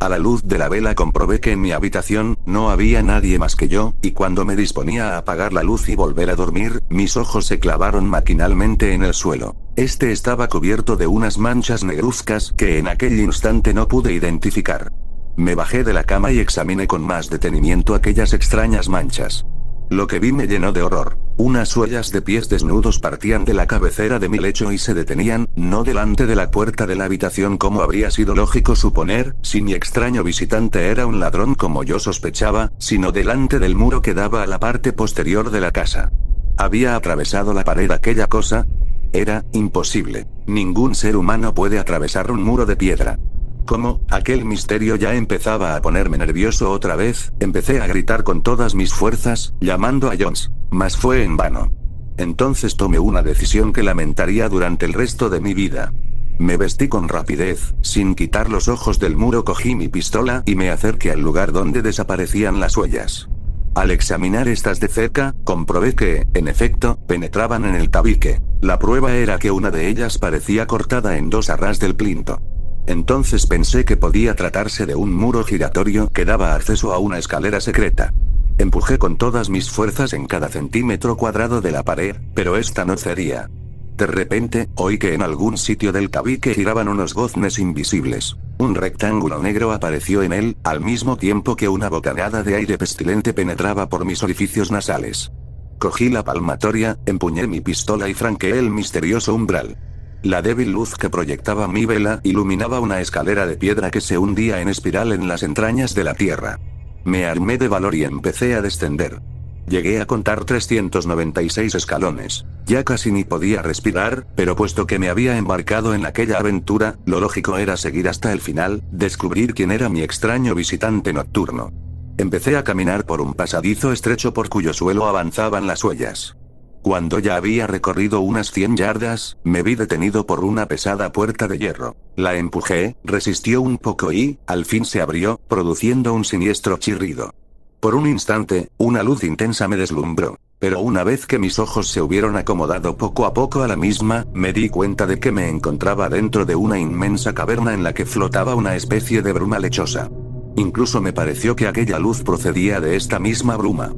A la luz de la vela comprobé que en mi habitación no había nadie más que yo, y cuando me disponía a apagar la luz y volver a dormir, mis ojos se clavaron maquinalmente en el suelo. Este estaba cubierto de unas manchas negruzcas que en aquel instante no pude identificar. Me bajé de la cama y examiné con más detenimiento aquellas extrañas manchas. Lo que vi me llenó de horror. Unas huellas de pies desnudos partían de la cabecera de mi lecho y se detenían, no delante de la puerta de la habitación como habría sido lógico suponer, si mi extraño visitante era un ladrón como yo sospechaba, sino delante del muro que daba a la parte posterior de la casa. ¿Había atravesado la pared aquella cosa? Era imposible. Ningún ser humano puede atravesar un muro de piedra. Como aquel misterio ya empezaba a ponerme nervioso otra vez, empecé a gritar con todas mis fuerzas, llamando a Jones. Mas fue en vano. Entonces tomé una decisión que lamentaría durante el resto de mi vida. Me vestí con rapidez, sin quitar los ojos del muro, cogí mi pistola y me acerqué al lugar donde desaparecían las huellas. Al examinar estas de cerca, comprobé que, en efecto, penetraban en el tabique. La prueba era que una de ellas parecía cortada en dos a ras del plinto. Entonces pensé que podía tratarse de un muro giratorio que daba acceso a una escalera secreta. Empujé con todas mis fuerzas en cada centímetro cuadrado de la pared, pero esta no cedía. De repente, oí que en algún sitio del tabique giraban unos goznes invisibles. Un rectángulo negro apareció en él, al mismo tiempo que una bocanada de aire pestilente penetraba por mis orificios nasales. Cogí la palmatoria, empuñé mi pistola y franqueé el misterioso umbral. La débil luz que proyectaba mi vela iluminaba una escalera de piedra que se hundía en espiral en las entrañas de la tierra. Me armé de valor y empecé a descender. Llegué a contar 396 escalones. Ya casi ni podía respirar, pero puesto que me había embarcado en aquella aventura, lo lógico era seguir hasta el final, descubrir quién era mi extraño visitante nocturno. Empecé a caminar por un pasadizo estrecho por cuyo suelo avanzaban las huellas. Cuando ya había recorrido unas 100 yardas, me vi detenido por una pesada puerta de hierro. La empujé, resistió un poco y, al fin se abrió, produciendo un siniestro chirrido. Por un instante, una luz intensa me deslumbró. Pero una vez que mis ojos se hubieron acomodado poco a poco a la misma, me di cuenta de que me encontraba dentro de una inmensa caverna en la que flotaba una especie de bruma lechosa. Incluso me pareció que aquella luz procedía de esta misma bruma.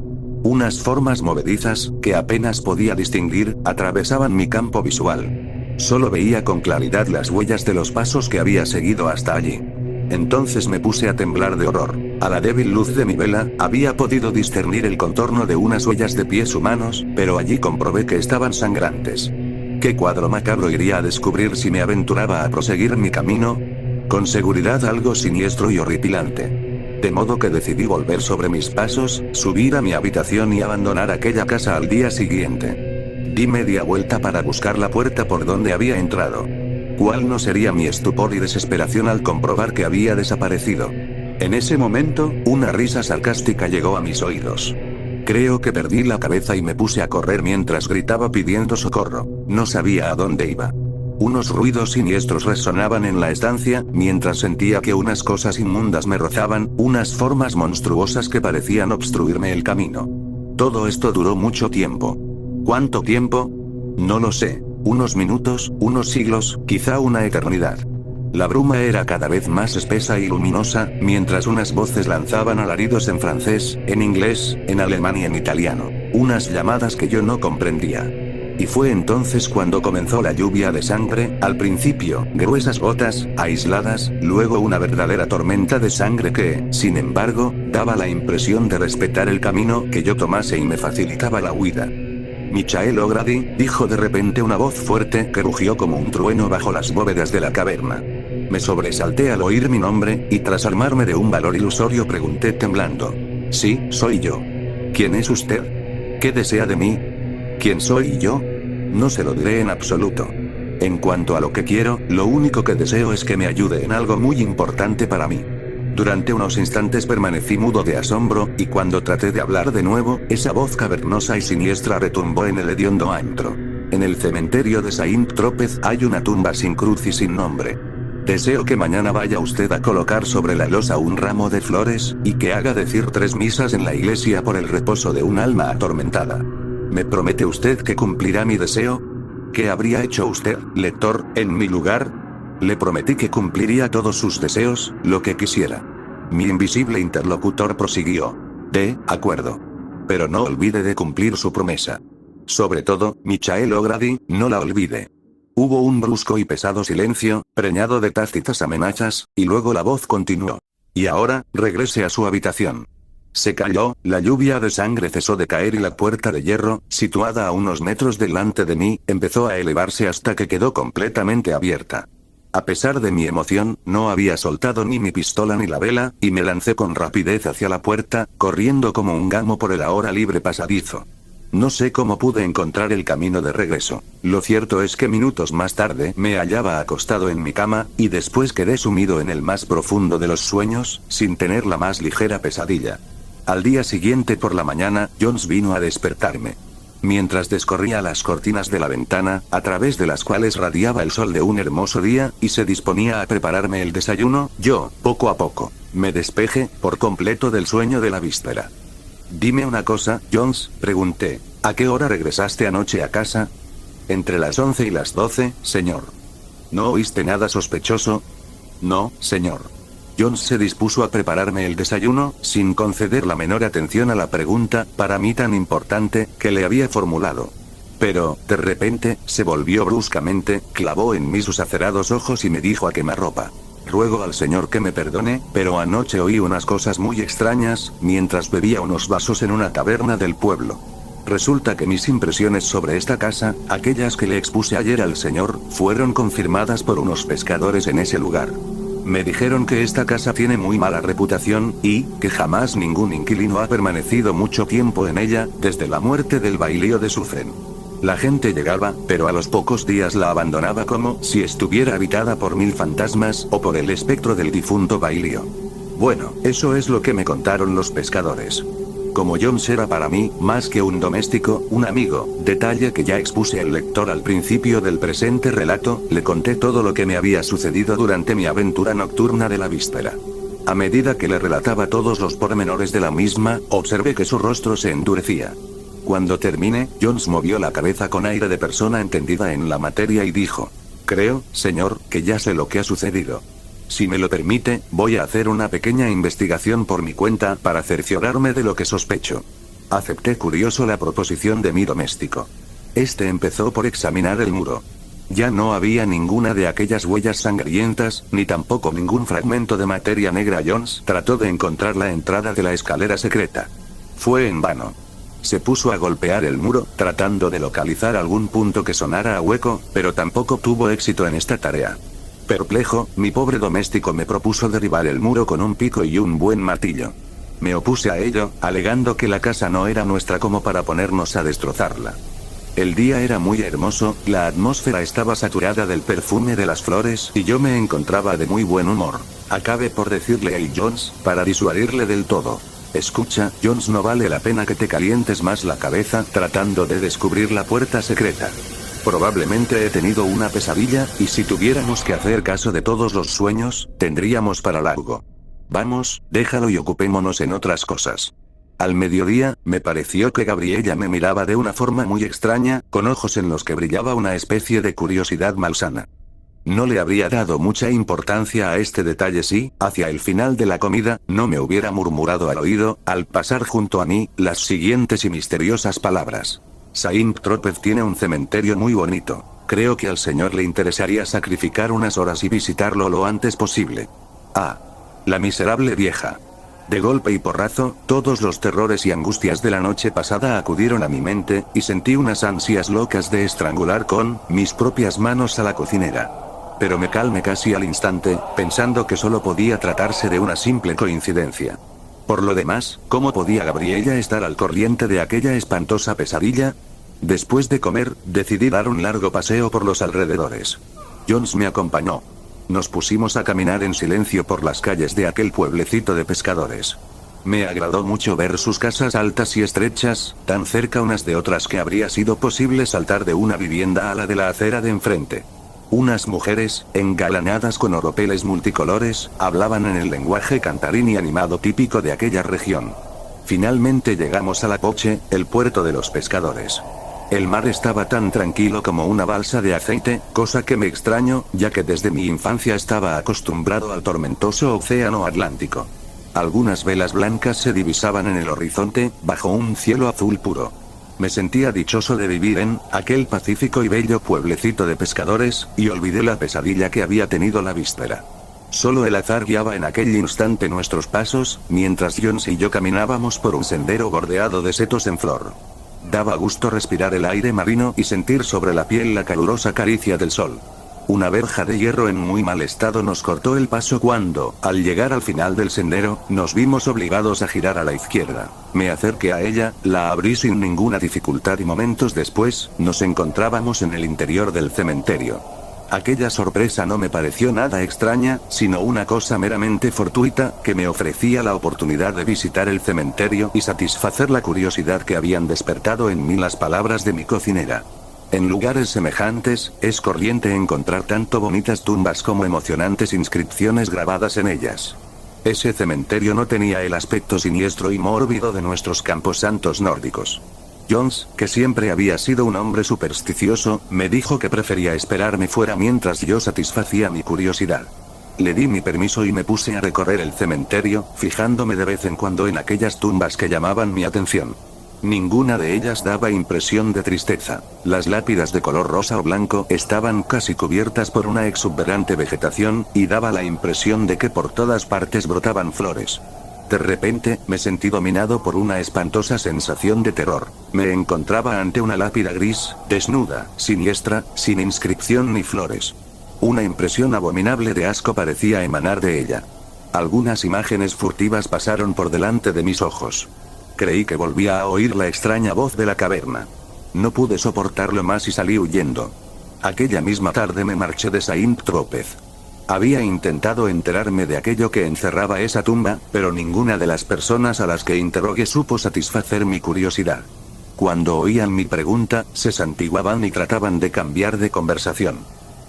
Unas formas movedizas, que apenas podía distinguir, atravesaban mi campo visual. Solo veía con claridad las huellas de los pasos que había seguido hasta allí. Entonces me puse a temblar de horror. A la débil luz de mi vela, había podido discernir el contorno de unas huellas de pies humanos, pero allí comprobé que estaban sangrantes. ¿Qué cuadro macabro iría a descubrir si me aventuraba a proseguir mi camino? Con seguridad algo siniestro y horripilante. De modo que decidí volver sobre mis pasos, subir a mi habitación y abandonar aquella casa al día siguiente. Di media vuelta para buscar la puerta por donde había entrado. ¿Cuál no sería mi estupor y desesperación al comprobar que había desaparecido? En ese momento, una risa sarcástica llegó a mis oídos. Creo que perdí la cabeza y me puse a correr mientras gritaba pidiendo socorro. No sabía a dónde iba. Unos ruidos siniestros resonaban en la estancia, mientras sentía que unas cosas inmundas me rozaban, unas formas monstruosas que parecían obstruirme el camino. Todo esto duró mucho tiempo. ¿Cuánto tiempo? No lo sé. Unos minutos, unos siglos, quizá una eternidad. La bruma era cada vez más espesa y luminosa, mientras unas voces lanzaban alaridos en francés, en inglés, en alemán y en italiano. Unas llamadas que yo no comprendía. Y fue entonces cuando comenzó la lluvia de sangre, al principio, gruesas gotas, aisladas, luego una verdadera tormenta de sangre que, sin embargo, daba la impresión de respetar el camino que yo tomase y me facilitaba la huida. Michael O'Grady, dijo de repente una voz fuerte que rugió como un trueno bajo las bóvedas de la caverna. Me sobresalté al oír mi nombre, y tras armarme de un valor ilusorio pregunté temblando. Sí, soy yo. ¿Quién es usted? ¿Qué desea de mí? ¿Quién soy yo? No se lo diré en absoluto. En cuanto a lo que quiero, lo único que deseo es que me ayude en algo muy importante para mí. Durante unos instantes permanecí mudo de asombro, y cuando traté de hablar de nuevo, esa voz cavernosa y siniestra retumbó en el hediondo antro. En el cementerio de Saint-Tropez hay una tumba sin cruz y sin nombre. Deseo que mañana vaya usted a colocar sobre la losa un ramo de flores, y que haga decir 3 misas en la iglesia por el reposo de un alma atormentada. ¿Me promete usted que cumplirá mi deseo? ¿Qué habría hecho usted, lector, en mi lugar? Le prometí que cumpliría todos sus deseos, lo que quisiera. Mi invisible interlocutor prosiguió. De acuerdo. Pero no olvide de cumplir su promesa. Sobre todo, Michael O'Grady, no la olvide. Hubo un brusco y pesado silencio, preñado de tácitas amenazas, y luego la voz continuó. Y ahora, regrese a su habitación. Se calló, la lluvia de sangre cesó de caer y la puerta de hierro, situada a unos metros delante de mí, empezó a elevarse hasta que quedó completamente abierta. A pesar de mi emoción, no había soltado ni mi pistola ni la vela, y me lancé con rapidez hacia la puerta, corriendo como un gamo por el ahora libre pasadizo. No sé cómo pude encontrar el camino de regreso. Lo cierto es que minutos más tarde me hallaba acostado en mi cama, y después quedé sumido en el más profundo de los sueños, sin tener la más ligera pesadilla. Al día siguiente por la mañana, Jones vino a despertarme. Mientras descorría las cortinas de la ventana, a través de las cuales radiaba el sol de un hermoso día, y se disponía a prepararme el desayuno, yo, poco a poco, me despejé por completo del sueño de la víspera. Dime una cosa, Jones, pregunté, ¿a qué hora regresaste anoche a casa? Entre las 11 y las 12, señor. ¿No oíste nada sospechoso? No, señor. Jones se dispuso a prepararme el desayuno, sin conceder la menor atención a la pregunta, para mí tan importante, que le había formulado. Pero, de repente, se volvió bruscamente, clavó en mí sus acerados ojos y me dijo a quemarropa. Ruego al señor que me perdone, pero anoche oí unas cosas muy extrañas, mientras bebía unos vasos en una taberna del pueblo. Resulta que mis impresiones sobre esta casa, aquellas que le expuse ayer al señor, fueron confirmadas por unos pescadores en ese lugar. Me dijeron que esta casa tiene muy mala reputación, y que jamás ningún inquilino ha permanecido mucho tiempo en ella, desde la muerte del bailío de Suffen. La gente llegaba, pero a los pocos días la abandonaba como si estuviera habitada por 1000 fantasmas o por el espectro del difunto bailío. Bueno, eso es lo que me contaron los pescadores. Como Jones era para mí, más que un doméstico, un amigo, detalle que ya expuse al lector al principio del presente relato, le conté todo lo que me había sucedido durante mi aventura nocturna de la víspera. A medida que le relataba todos los pormenores de la misma, observé que su rostro se endurecía. Cuando terminé, Jones movió la cabeza con aire de persona entendida en la materia y dijo: Creo, señor, que ya sé lo que ha sucedido. Si me lo permite, voy a hacer una pequeña investigación por mi cuenta para cerciorarme de lo que sospecho. Acepté curioso la proposición de mi doméstico. Este empezó por examinar el muro. Ya no había ninguna de aquellas huellas sangrientas, ni tampoco ningún fragmento de materia negra. Jones trató de encontrar la entrada de la escalera secreta. Fue en vano. Se puso a golpear el muro, tratando de localizar algún punto que sonara a hueco, pero tampoco tuvo éxito en esta tarea. Perplejo, mi pobre doméstico me propuso derribar el muro con un pico y un buen martillo. Me opuse a ello, alegando que la casa no era nuestra como para ponernos a destrozarla. El día era muy hermoso, la atmósfera estaba saturada del perfume de las flores y yo me encontraba de muy buen humor. Acabé por decirle a Jones, para disuadirle del todo: escucha, Jones, no vale la pena que te calientes más la cabeza tratando de descubrir la puerta secreta. Probablemente he tenido una pesadilla, y si tuviéramos que hacer caso de todos los sueños, tendríamos para largo. Vamos, déjalo y ocupémonos en otras cosas. Al mediodía, me pareció que Gabriella me miraba de una forma muy extraña, con ojos en los que brillaba una especie de curiosidad malsana. No le habría dado mucha importancia a este detalle si, hacia el final de la comida, no me hubiera murmurado al oído, al pasar junto a mí, las siguientes y misteriosas palabras. Saint-Tropez tiene un cementerio muy bonito. Creo que al señor le interesaría sacrificar unas horas y visitarlo lo antes posible. Ah. La miserable vieja. De golpe y porrazo, todos los terrores y angustias de la noche pasada acudieron a mi mente, y sentí unas ansias locas de estrangular con mis propias manos a la cocinera. Pero me calmé casi al instante, pensando que solo podía tratarse de una simple coincidencia. Por lo demás, ¿cómo podía Gabriella estar al corriente de aquella espantosa pesadilla? Después de comer, decidí dar un largo paseo por los alrededores. Jones me acompañó. Nos pusimos a caminar en silencio por las calles de aquel pueblecito de pescadores. Me agradó mucho ver sus casas altas y estrechas, tan cerca unas de otras que habría sido posible saltar de una vivienda a la de la acera de enfrente. Unas mujeres, engalanadas con oropeles multicolores, hablaban en el lenguaje cantarín y animado típico de aquella región. Finalmente llegamos a La Poche, el puerto de los pescadores. El mar estaba tan tranquilo como una balsa de aceite, cosa que me extraño, ya que desde mi infancia estaba acostumbrado al tormentoso océano Atlántico. Algunas velas blancas se divisaban en el horizonte, bajo un cielo azul puro. Me sentía dichoso de vivir en aquel pacífico y bello pueblecito de pescadores, y olvidé la pesadilla que había tenido la víspera. Solo el azar guiaba en aquel instante nuestros pasos, mientras Jones y yo caminábamos por un sendero bordeado de setos en flor. Daba gusto respirar el aire marino y sentir sobre la piel la calurosa caricia del sol. Una verja de hierro en muy mal estado nos cortó el paso cuando, al llegar al final del sendero, nos vimos obligados a girar a la izquierda. Me acerqué a ella, la abrí sin ninguna dificultad y momentos después, nos encontrábamos en el interior del cementerio. Aquella sorpresa no me pareció nada extraña, sino una cosa meramente fortuita, que me ofrecía la oportunidad de visitar el cementerio y satisfacer la curiosidad que habían despertado en mí las palabras de mi cocinera. En lugares semejantes, es corriente encontrar tanto bonitas tumbas como emocionantes inscripciones grabadas en ellas. Ese cementerio no tenía el aspecto siniestro y mórbido de nuestros camposantos nórdicos. Jones, que siempre había sido un hombre supersticioso, me dijo que prefería esperarme fuera mientras yo satisfacía mi curiosidad. Le di mi permiso y me puse a recorrer el cementerio, fijándome de vez en cuando en aquellas tumbas que llamaban mi atención. Ninguna de ellas daba impresión de tristeza. Las lápidas de color rosa o blanco estaban casi cubiertas por una exuberante vegetación, y daba la impresión de que por todas partes brotaban flores. De repente, me sentí dominado por una espantosa sensación de terror. Me encontraba ante una lápida gris, desnuda, siniestra, sin inscripción ni flores. Una impresión abominable de asco parecía emanar de ella. Algunas imágenes furtivas pasaron por delante de mis ojos. Creí que volvía a oír la extraña voz de la caverna. No pude soportarlo más y salí huyendo. Aquella misma tarde me marché de Saint-Tropez. Había intentado enterarme de aquello que encerraba esa tumba, pero ninguna de las personas a las que interrogué supo satisfacer mi curiosidad. Cuando oían mi pregunta, se santiguaban y trataban de cambiar de conversación.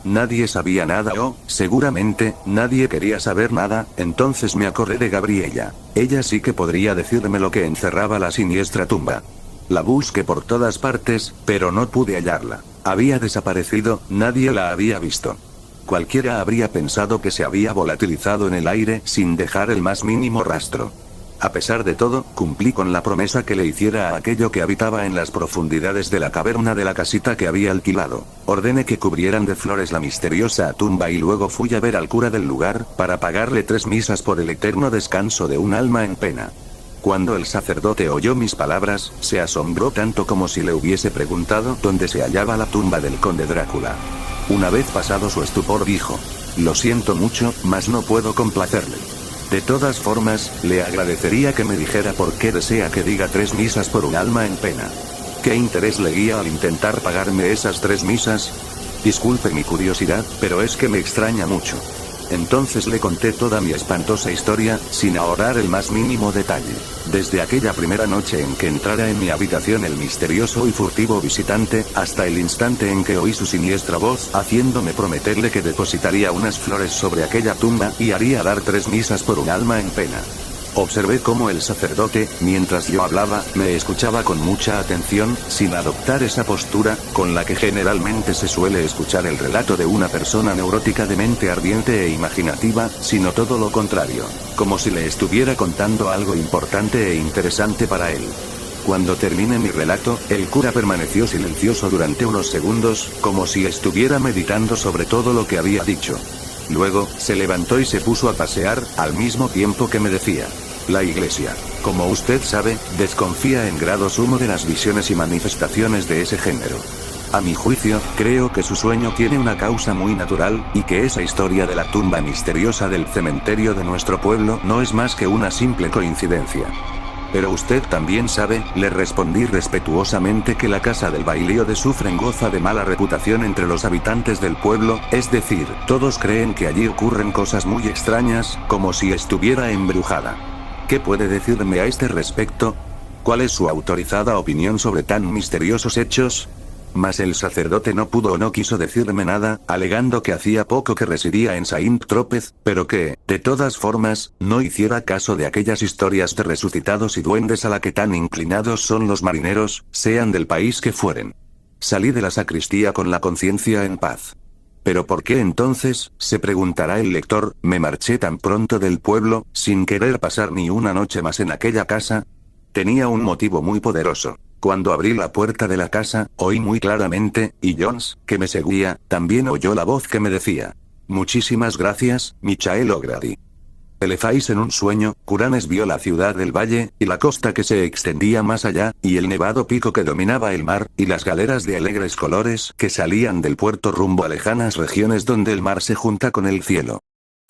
Nadie sabía nada o, seguramente, nadie quería saber nada. Entonces me acordé de Gabriella. Ella sí que podría decirme lo que encerraba la siniestra tumba. La busqué por todas partes, pero no pude hallarla. Había desaparecido, nadie la había visto. Cualquiera habría pensado que se había volatilizado en el aire sin dejar el más mínimo rastro. A pesar de todo, cumplí con la promesa que le hiciera a aquello que habitaba en las profundidades de la caverna de la casita que había alquilado. Ordené que cubrieran de flores la misteriosa tumba y luego fui a ver al cura del lugar, para pagarle 3 misas por el eterno descanso de un alma en pena. Cuando el sacerdote oyó mis palabras, se asombró tanto como si le hubiese preguntado dónde se hallaba la tumba del conde Drácula. Una vez pasado su estupor dijo: «Lo siento mucho, mas no puedo complacerle. De todas formas, le agradecería que me dijera por qué desea que diga 3 misas por un alma en pena. ¿Qué interés le guía al intentar pagarme esas 3 misas? Disculpe mi curiosidad, pero es que me extraña mucho». Entonces le conté toda mi espantosa historia, sin ahorrar el más mínimo detalle. Desde aquella primera noche en que entrara en mi habitación el misterioso y furtivo visitante, hasta el instante en que oí su siniestra voz, haciéndome prometerle que depositaría unas flores sobre aquella tumba, y haría dar 3 misas por un alma en pena. Observé cómo el sacerdote, mientras yo hablaba, me escuchaba con mucha atención, sin adoptar esa postura, con la que generalmente se suele escuchar el relato de una persona neurótica de mente ardiente e imaginativa, sino todo lo contrario, como si le estuviera contando algo importante e interesante para él. Cuando terminé mi relato, el cura permaneció silencioso durante unos segundos, como si estuviera meditando sobre todo lo que había dicho. Luego, se levantó y se puso a pasear, al mismo tiempo que me decía: «La Iglesia, como usted sabe, desconfía en grado sumo de las visiones y manifestaciones de ese género. A mi juicio, creo que su sueño tiene una causa muy natural, y que esa historia de la tumba misteriosa del cementerio de nuestro pueblo no es más que una simple coincidencia». Pero usted también sabe, le respondí respetuosamente, que la casa del bailío de Sufren goza de mala reputación entre los habitantes del pueblo, es decir, todos creen que allí ocurren cosas muy extrañas, como si estuviera embrujada. ¿Qué puede decirme a este respecto? ¿Cuál es su autorizada opinión sobre tan misteriosos hechos? Mas el sacerdote no pudo o no quiso decirme nada, alegando que hacía poco que residía en Saint-Tropez, pero que, de todas formas, no hiciera caso de aquellas historias de resucitados y duendes a la que tan inclinados son los marineros, sean del país que fueren. Salí de la sacristía con la conciencia en paz. ¿Pero por qué entonces, se preguntará el lector, me marché tan pronto del pueblo, sin querer pasar ni una noche más en aquella casa? Tenía un motivo muy poderoso. Cuando abrí la puerta de la casa, oí muy claramente, y Jones, que me seguía, también oyó la voz que me decía: muchísimas gracias, Michael O'Grady. Elefais en un sueño, Curanes vio la ciudad del valle, y la costa que se extendía más allá, y el nevado pico que dominaba el mar, y las galeras de alegres colores que salían del puerto rumbo a lejanas regiones donde el mar se junta con el cielo.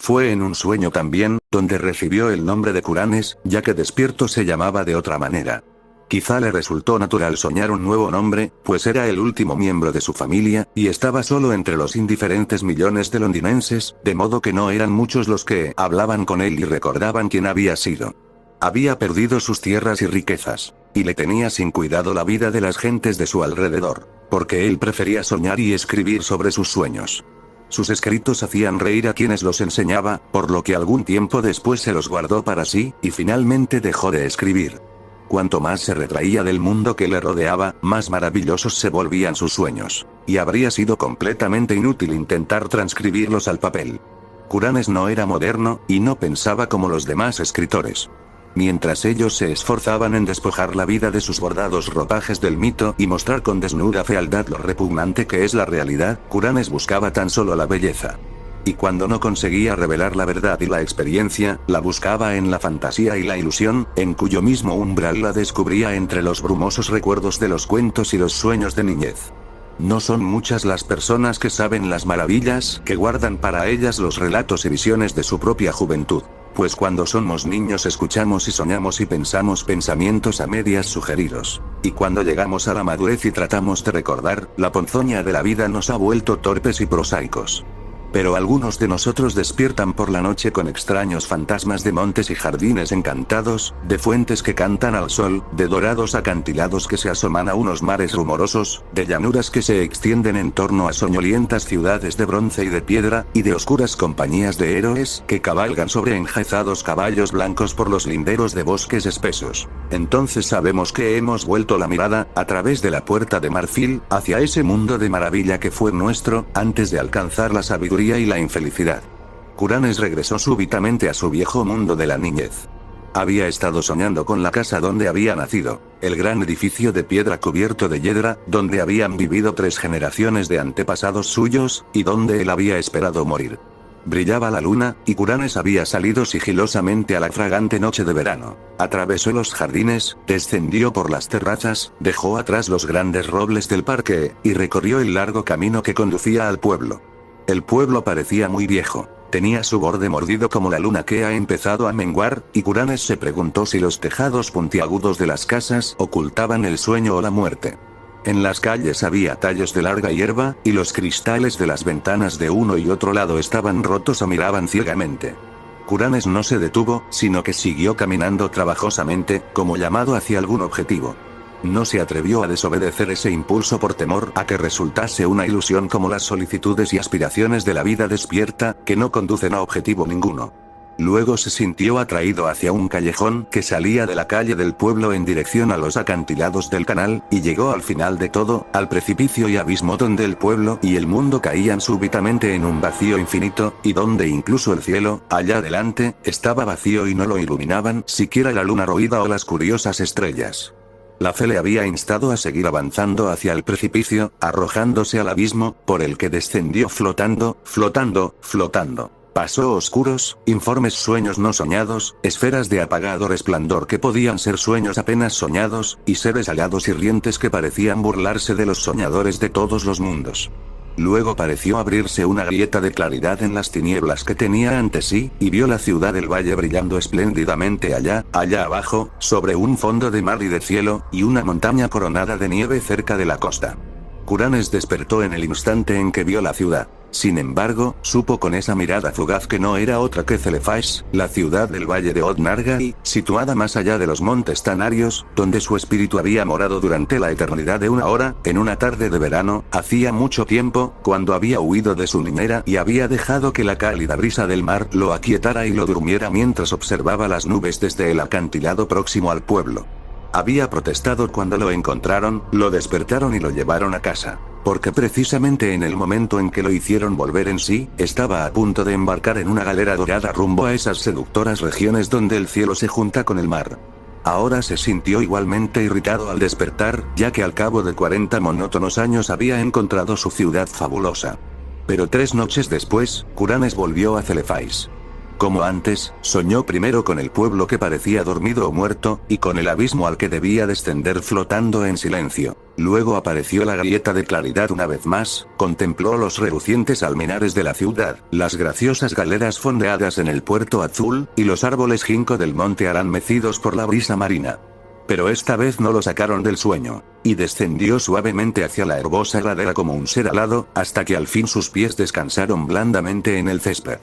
Fue en un sueño también, donde recibió el nombre de Curanes, ya que despierto se llamaba de otra manera. Quizá le resultó natural soñar un nuevo nombre, pues era el último miembro de su familia, y estaba solo entre los indiferentes millones de londinenses, de modo que no eran muchos los que hablaban con él y recordaban quién había sido. Había perdido sus tierras y riquezas, y le tenía sin cuidado la vida de las gentes de su alrededor, porque él prefería soñar y escribir sobre sus sueños. Sus escritos hacían reír a quienes los enseñaba, por lo que algún tiempo después se los guardó para sí, y finalmente dejó de escribir. Cuanto más se retraía del mundo que le rodeaba, más maravillosos se volvían sus sueños, y habría sido completamente inútil intentar transcribirlos al papel. Curanes no era moderno, y no pensaba como los demás escritores. Mientras ellos se esforzaban en despojar la vida de sus bordados ropajes del mito y mostrar con desnuda fealdad lo repugnante que es la realidad, Curanes buscaba tan solo la belleza. Y cuando no conseguía revelar la verdad y la experiencia, la buscaba en la fantasía y la ilusión, en cuyo mismo umbral la descubría entre los brumosos recuerdos de los cuentos y los sueños de niñez. No son muchas las personas que saben las maravillas que guardan para ellas los relatos y visiones de su propia juventud. Pues cuando somos niños escuchamos y soñamos y pensamos pensamientos a medias sugeridos. Y cuando llegamos a la madurez y tratamos de recordar, la ponzoña de la vida nos ha vuelto torpes y prosaicos. Pero algunos de nosotros despiertan por la noche con extraños fantasmas de montes y jardines encantados, de fuentes que cantan al sol, de dorados acantilados que se asoman a unos mares rumorosos, de llanuras que se extienden en torno a soñolientas ciudades de bronce y de piedra, y de oscuras compañías de héroes que cabalgan sobre enjaezados caballos blancos por los linderos de bosques espesos. Entonces sabemos que hemos vuelto la mirada, a través de la puerta de marfil, hacia ese mundo de maravilla que fue nuestro, antes de alcanzar la sabiduría y la infelicidad. Curanes regresó súbitamente a su viejo mundo de la niñez. Había estado soñando con la casa donde había nacido, el gran edificio de piedra cubierto de hiedra, donde habían vivido 3 generaciones de antepasados suyos, y donde él había esperado morir. Brillaba la luna, y Curanes había salido sigilosamente a la fragante noche de verano. Atravesó los jardines, descendió por las terrazas, dejó atrás los grandes robles del parque, y recorrió el largo camino que conducía al pueblo. El pueblo parecía muy viejo. Tenía su borde mordido como la luna que ha empezado a menguar, y Curanes se preguntó si los tejados puntiagudos de las casas ocultaban el sueño o la muerte. En las calles había tallos de larga hierba, y los cristales de las ventanas de uno y otro lado estaban rotos o miraban ciegamente. Curanes no se detuvo, sino que siguió caminando trabajosamente, como llamado hacia algún objetivo. No se atrevió a desobedecer ese impulso por temor a que resultase una ilusión como las solicitudes y aspiraciones de la vida despierta, que no conducen a objetivo ninguno. Luego se sintió atraído hacia un callejón que salía de la calle del pueblo en dirección a los acantilados del canal, y llegó al final de todo, al precipicio y abismo donde el pueblo y el mundo caían súbitamente en un vacío infinito, y donde incluso el cielo, allá adelante, estaba vacío y no lo iluminaban siquiera la luna roída o las curiosas estrellas. La fe le había instado a seguir avanzando hacia el precipicio, arrojándose al abismo, por el que descendió flotando, flotando, flotando. Pasó oscuros, informes sueños no soñados, esferas de apagado resplandor que podían ser sueños apenas soñados, y seres alados y rientes que parecían burlarse de los soñadores de todos los mundos. Luego pareció abrirse una grieta de claridad en las tinieblas que tenía ante sí, y vio la ciudad del valle brillando espléndidamente allá abajo, sobre un fondo de mar y de cielo, y una montaña coronada de nieve cerca de la costa. Kuranes despertó en el instante en que vio la ciudad. Sin embargo, supo con esa mirada fugaz que no era otra que Celephais, la ciudad del valle de Od-Nargai, situada más allá de los montes Tanarios, donde su espíritu había morado durante la eternidad de una hora, en una tarde de verano, hacía mucho tiempo, cuando había huido de su niñera y había dejado que la cálida brisa del mar lo aquietara y lo durmiera mientras observaba las nubes desde el acantilado próximo al pueblo. Había protestado cuando lo encontraron, lo despertaron y lo llevaron a casa. Porque precisamente en el momento en que lo hicieron volver en sí, estaba a punto de embarcar en una galera dorada rumbo a esas seductoras regiones donde el cielo se junta con el mar. Ahora se sintió igualmente irritado al despertar, ya que al cabo de 40 monótonos años había encontrado su ciudad fabulosa. Pero 3 noches después, Kuranes volvió a Celephais. Como antes, soñó primero con el pueblo que parecía dormido o muerto, y con el abismo al que debía descender flotando en silencio. Luego apareció la grieta de claridad una vez más, contempló los relucientes almenares de la ciudad, las graciosas galeras fondeadas en el puerto azul, y los árboles ginkgo del monte Arán mecidos por la brisa marina. Pero esta vez no lo sacaron del sueño, y descendió suavemente hacia la herbosa ladera como un ser alado, hasta que al fin sus pies descansaron blandamente en el césped.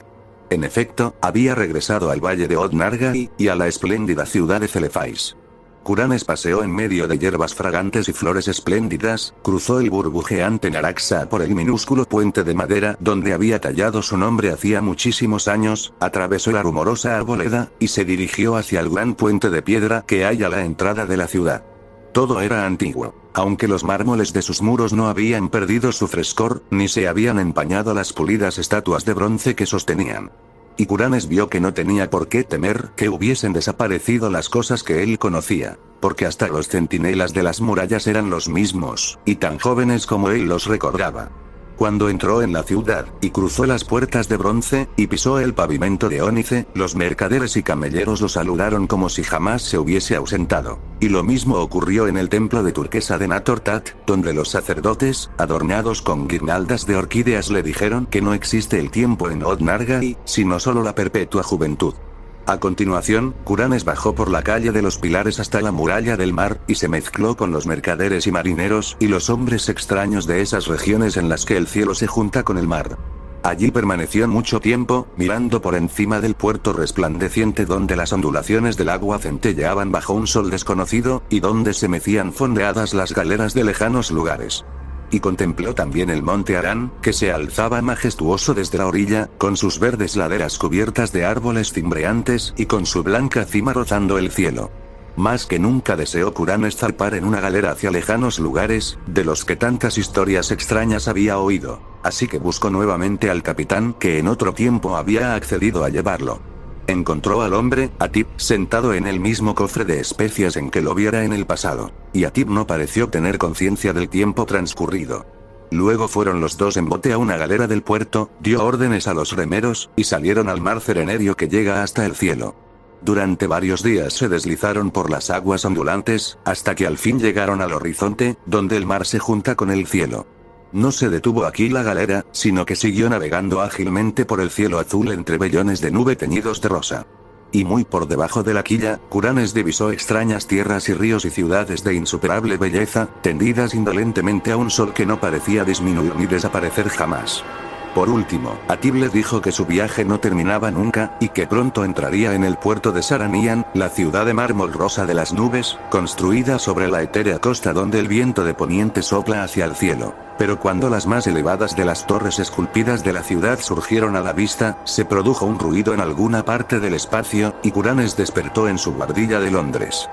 En efecto, había regresado al valle de Od-Nargai, y a la espléndida ciudad de Celephais. Kuranes paseó en medio de hierbas fragantes y flores espléndidas, cruzó el burbujeante Naraksa por el minúsculo puente de madera donde había tallado su nombre hacía muchísimos años, atravesó la rumorosa arboleda, y se dirigió hacia el gran puente de piedra que hay a la entrada de la ciudad. Todo era antiguo, aunque los mármoles de sus muros no habían perdido su frescor, ni se habían empañado las pulidas estatuas de bronce que sostenían. Y Kuranes vio que no tenía por qué temer que hubiesen desaparecido las cosas que él conocía, porque hasta los centinelas de las murallas eran los mismos, y tan jóvenes como él los recordaba. Cuando entró en la ciudad, y cruzó las puertas de bronce, y pisó el pavimento de ónice, los mercaderes y camelleros lo saludaron como si jamás se hubiese ausentado. Y lo mismo ocurrió en el templo de turquesa de Natortat, donde los sacerdotes, adornados con guirnaldas de orquídeas le dijeron que no existe el tiempo en Od-Nargai, sino solo la perpetua juventud. A continuación, Kuranes bajó por la calle de los Pilares hasta la muralla del mar, y se mezcló con los mercaderes y marineros y los hombres extraños de esas regiones en las que el cielo se junta con el mar. Allí permaneció mucho tiempo, mirando por encima del puerto resplandeciente donde las ondulaciones del agua centelleaban bajo un sol desconocido, y donde se mecían fondeadas las galeras de lejanos lugares. Y contempló también el monte Arán, que se alzaba majestuoso desde la orilla, con sus verdes laderas cubiertas de árboles cimbreantes, y con su blanca cima rozando el cielo. Más que nunca deseó Kuranes zarpar en una galera hacia lejanos lugares, de los que tantas historias extrañas había oído, así que buscó nuevamente al capitán que en otro tiempo había accedido a llevarlo. Encontró al hombre, Atip, sentado en el mismo cofre de especias en que lo viera en el pasado, y Atip no pareció tener conciencia del tiempo transcurrido. Luego fueron los dos en bote a una galera del puerto, dio órdenes a los remeros, y salieron al mar Serenerio que llega hasta el cielo. Durante varios días se deslizaron por las aguas ondulantes, hasta que al fin llegaron al horizonte, donde el mar se junta con el cielo. No se detuvo aquí la galera, sino que siguió navegando ágilmente por el cielo azul entre vellones de nube teñidos de rosa. Y muy por debajo de la quilla, Kuranes divisó extrañas tierras y ríos y ciudades de insuperable belleza, tendidas indolentemente a un sol que no parecía disminuir ni desaparecer jamás. Por último, Atib le dijo que su viaje no terminaba nunca, y que pronto entraría en el puerto de Saranian, la ciudad de mármol rosa de las nubes, construida sobre la etérea costa donde el viento de poniente sopla hacia el cielo. Pero cuando las más elevadas de las torres esculpidas de la ciudad surgieron a la vista, se produjo un ruido en alguna parte del espacio, y Kuranes despertó en su guardilla de Londres.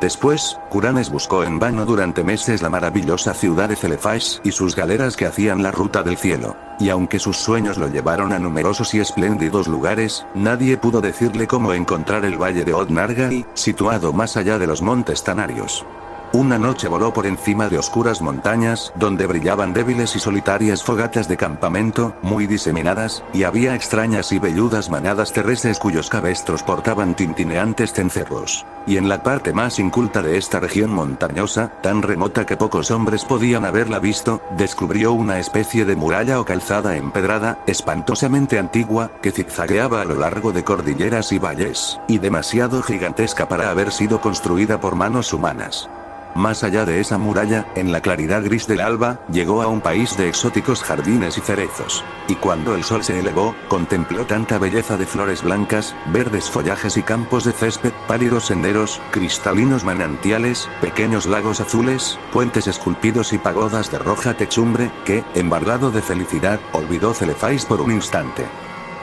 Después, Kuranes buscó en vano durante meses la maravillosa ciudad de Celephais y sus galeras que hacían la ruta del cielo, y aunque sus sueños lo llevaron a numerosos y espléndidos lugares, nadie pudo decirle cómo encontrar el valle de Od-Nargai, situado más allá de los montes Tanarios. Una noche voló por encima de oscuras montañas, donde brillaban débiles y solitarias fogatas de campamento, muy diseminadas, y había extrañas y velludas manadas terrestres cuyos cabestros portaban tintineantes cencerros. Y en la parte más inculta de esta región montañosa, tan remota que pocos hombres podían haberla visto, descubrió una especie de muralla o calzada empedrada, espantosamente antigua, que zigzagueaba a lo largo de cordilleras y valles, y demasiado gigantesca para haber sido construida por manos humanas. Más allá de esa muralla, en la claridad gris del alba, llegó a un país de exóticos jardines y cerezos. Y cuando el sol se elevó, contempló tanta belleza de flores blancas, verdes follajes y campos de césped, pálidos senderos, cristalinos manantiales, pequeños lagos azules, puentes esculpidos y pagodas de roja techumbre, que, embargado de felicidad, olvidó Celefais por un instante.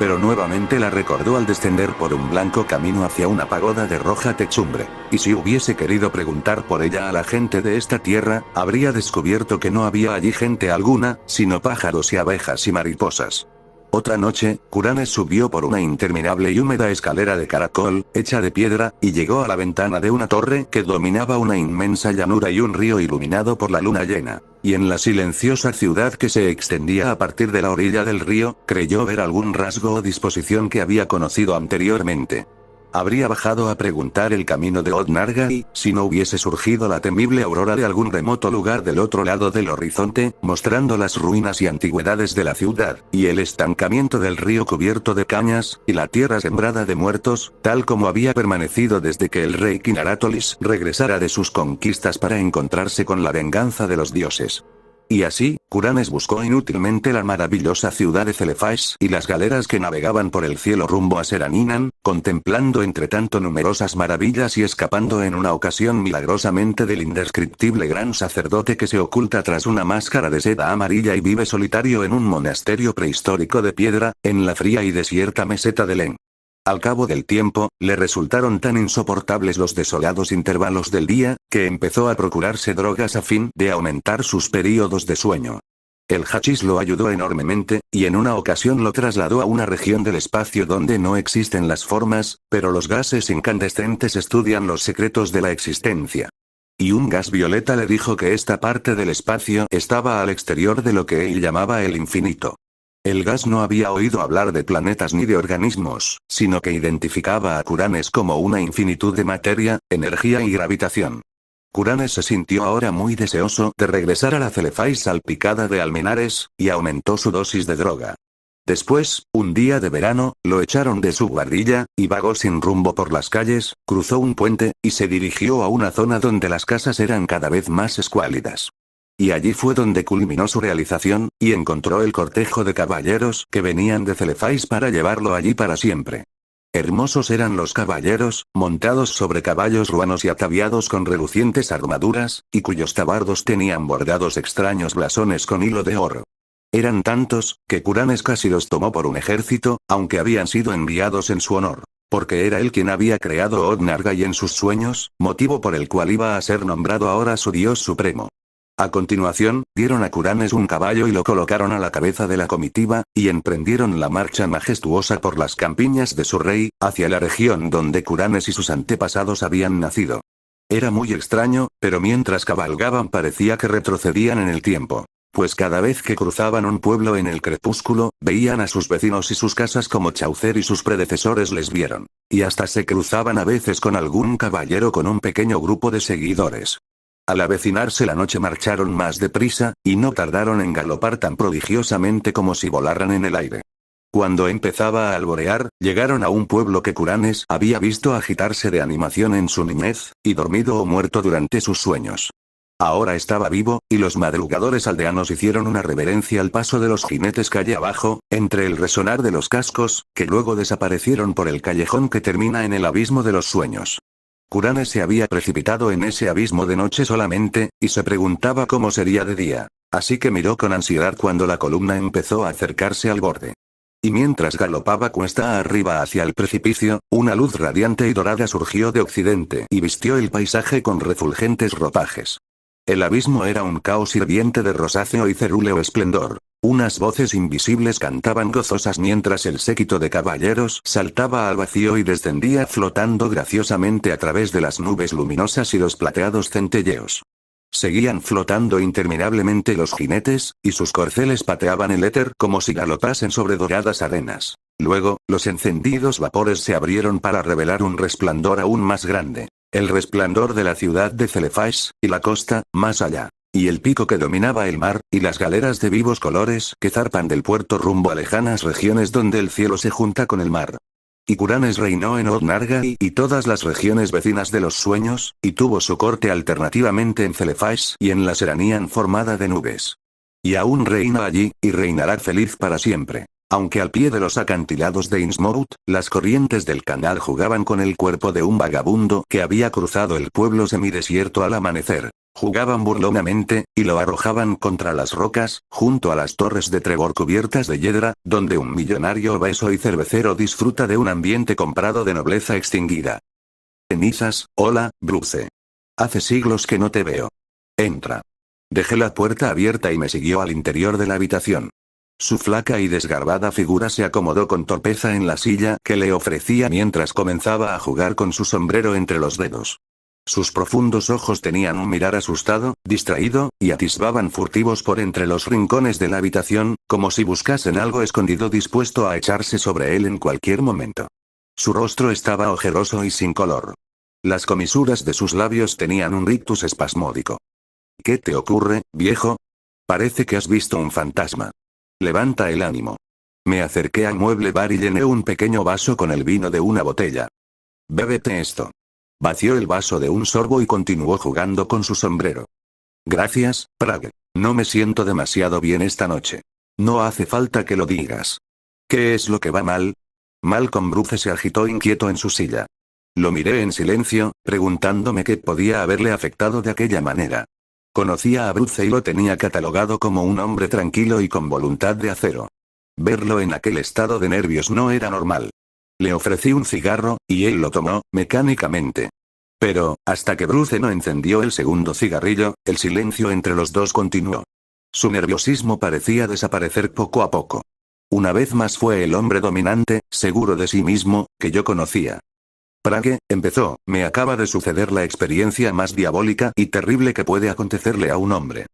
Pero nuevamente la recordó al descender por un blanco camino hacia una pagoda de roja techumbre, y si hubiese querido preguntar por ella a la gente de esta tierra, habría descubierto que no había allí gente alguna, sino pájaros y abejas y mariposas. Otra noche, Kuranes subió por una interminable y húmeda escalera de caracol, hecha de piedra, y llegó a la ventana de una torre que dominaba una inmensa llanura y un río iluminado por la luna llena. Y en la silenciosa ciudad que se extendía a partir de la orilla del río, creyó ver algún rasgo o disposición que había conocido anteriormente. Habría bajado a preguntar el camino de Odnarga y, si no hubiese surgido la temible aurora de algún remoto lugar del otro lado del horizonte, mostrando las ruinas y antigüedades de la ciudad, y el estancamiento del río cubierto de cañas, y la tierra sembrada de muertos, tal como había permanecido desde que el rey Kinaratolis regresara de sus conquistas para encontrarse con la venganza de los dioses. Y así, Kuranes buscó inútilmente la maravillosa ciudad de Celefais y las galeras que navegaban por el cielo rumbo a Seraninan, contemplando entre tanto numerosas maravillas y escapando en una ocasión milagrosamente del indescriptible gran sacerdote que se oculta tras una máscara de seda amarilla y vive solitario en un monasterio prehistórico de piedra, en la fría y desierta meseta de Len. Al cabo del tiempo, le resultaron tan insoportables los desolados intervalos del día, que empezó a procurarse drogas a fin de aumentar sus períodos de sueño. El hachís lo ayudó enormemente, y en una ocasión lo trasladó a una región del espacio donde no existen las formas, pero los gases incandescentes estudian los secretos de la existencia. Y un gas violeta le dijo que esta parte del espacio estaba al exterior de lo que él llamaba el infinito. El gas no había oído hablar de planetas ni de organismos, sino que identificaba a Kuranes como una infinitud de materia, energía y gravitación. Kuranes se sintió ahora muy deseoso de regresar a la Celefais salpicada de almenares, y aumentó su dosis de droga. Después, un día de verano, lo echaron de su guardilla, y vagó sin rumbo por las calles, cruzó un puente, y se dirigió a una zona donde las casas eran cada vez más escuálidas. Y allí fue donde culminó su realización, y encontró el cortejo de caballeros que venían de Celefais para llevarlo allí para siempre. Hermosos eran los caballeros, montados sobre caballos ruanos y ataviados con relucientes armaduras, y cuyos tabardos tenían bordados extraños blasones con hilo de oro. Eran tantos, que Kuranes casi los tomó por un ejército, aunque habían sido enviados en su honor. Porque era él quien había creado Odnargai en sus sueños, motivo por el cual iba a ser nombrado ahora su dios supremo. A continuación, dieron a Kuranes un caballo y lo colocaron a la cabeza de la comitiva, y emprendieron la marcha majestuosa por las campiñas de su rey, hacia la región donde Kuranes y sus antepasados habían nacido. Era muy extraño, pero mientras cabalgaban parecía que retrocedían en el tiempo. Pues cada vez que cruzaban un pueblo en el crepúsculo, veían a sus vecinos y sus casas como Chaucer y sus predecesores les vieron. Y hasta se cruzaban a veces con algún caballero con un pequeño grupo de seguidores. Al avecinarse la noche marcharon más deprisa, y no tardaron en galopar tan prodigiosamente como si volaran en el aire. Cuando empezaba a alborear, llegaron a un pueblo que Kuranes había visto agitarse de animación en su niñez, y dormido o muerto durante sus sueños. Ahora estaba vivo, y los madrugadores aldeanos hicieron una reverencia al paso de los jinetes calle abajo, entre el resonar de los cascos, que luego desaparecieron por el callejón que termina en el abismo de los sueños. Kuranes se había precipitado en ese abismo de noche solamente, y se preguntaba cómo sería de día. Así que miró con ansiedad cuando la columna empezó a acercarse al borde. Y mientras galopaba cuesta arriba hacia el precipicio, una luz radiante y dorada surgió de occidente y vistió el paisaje con refulgentes ropajes. El abismo era un caos hirviente de rosáceo y cerúleo esplendor. Unas voces invisibles cantaban gozosas mientras el séquito de caballeros saltaba al vacío y descendía flotando graciosamente a través de las nubes luminosas y los plateados centelleos. Seguían flotando interminablemente los jinetes, y sus corceles pateaban el éter como si galopasen sobre doradas arenas. Luego, los encendidos vapores se abrieron para revelar un resplandor aún más grande. El resplandor de la ciudad de Celephais, y la costa, más allá. Y el pico que dominaba el mar, y las galeras de vivos colores que zarpan del puerto rumbo a lejanas regiones donde el cielo se junta con el mar. Y Curanes reinó en Odnarga y todas las regiones vecinas de los sueños, y tuvo su corte alternativamente en Celephais y en la Seranian formada de nubes. Y aún reina allí, y reinará feliz para siempre. Aunque al pie de los acantilados de Innsmouth, las corrientes del canal jugaban con el cuerpo de un vagabundo que había cruzado el pueblo semidesierto al amanecer. Jugaban burlonamente, y lo arrojaban contra las rocas, junto a las torres de Trevor cubiertas de hiedra, donde un millonario obeso y cervecero disfruta de un ambiente comprado de nobleza extinguida. Cenizas, hola, Bruce. Hace siglos que no te veo. Entra. Dejé la puerta abierta y me siguió al interior de la habitación. Su flaca y desgarbada figura se acomodó con torpeza en la silla que le ofrecía mientras comenzaba a jugar con su sombrero entre los dedos. Sus profundos ojos tenían un mirar asustado, distraído, y atisbaban furtivos por entre los rincones de la habitación, como si buscasen algo escondido dispuesto a echarse sobre él en cualquier momento. Su rostro estaba ojeroso y sin color. Las comisuras de sus labios tenían un rictus espasmódico. ¿Qué te ocurre, viejo? Parece que has visto un fantasma. Levanta el ánimo. Me acerqué al mueble bar y llené un pequeño vaso con el vino de una botella. Bébete esto. Vació el vaso de un sorbo y continuó jugando con su sombrero. Gracias, Prague. No me siento demasiado bien esta noche. No hace falta que lo digas. ¿Qué es lo que va mal? Malcolm Bruce se agitó inquieto en su silla. Lo miré en silencio, preguntándome qué podía haberle afectado de aquella manera. Conocía a Bruce y lo tenía catalogado como un hombre tranquilo y con voluntad de acero. Verlo en aquel estado de nervios no era normal. Le ofrecí un cigarro, y él lo tomó, mecánicamente. Pero, hasta que Bruce no encendió el segundo cigarrillo, el silencio entre los dos continuó. Su nerviosismo parecía desaparecer poco a poco. Una vez más fue el hombre dominante, seguro de sí mismo, que yo conocía. Prague, empezó, me acaba de suceder la experiencia más diabólica y terrible que puede acontecerle a un hombre.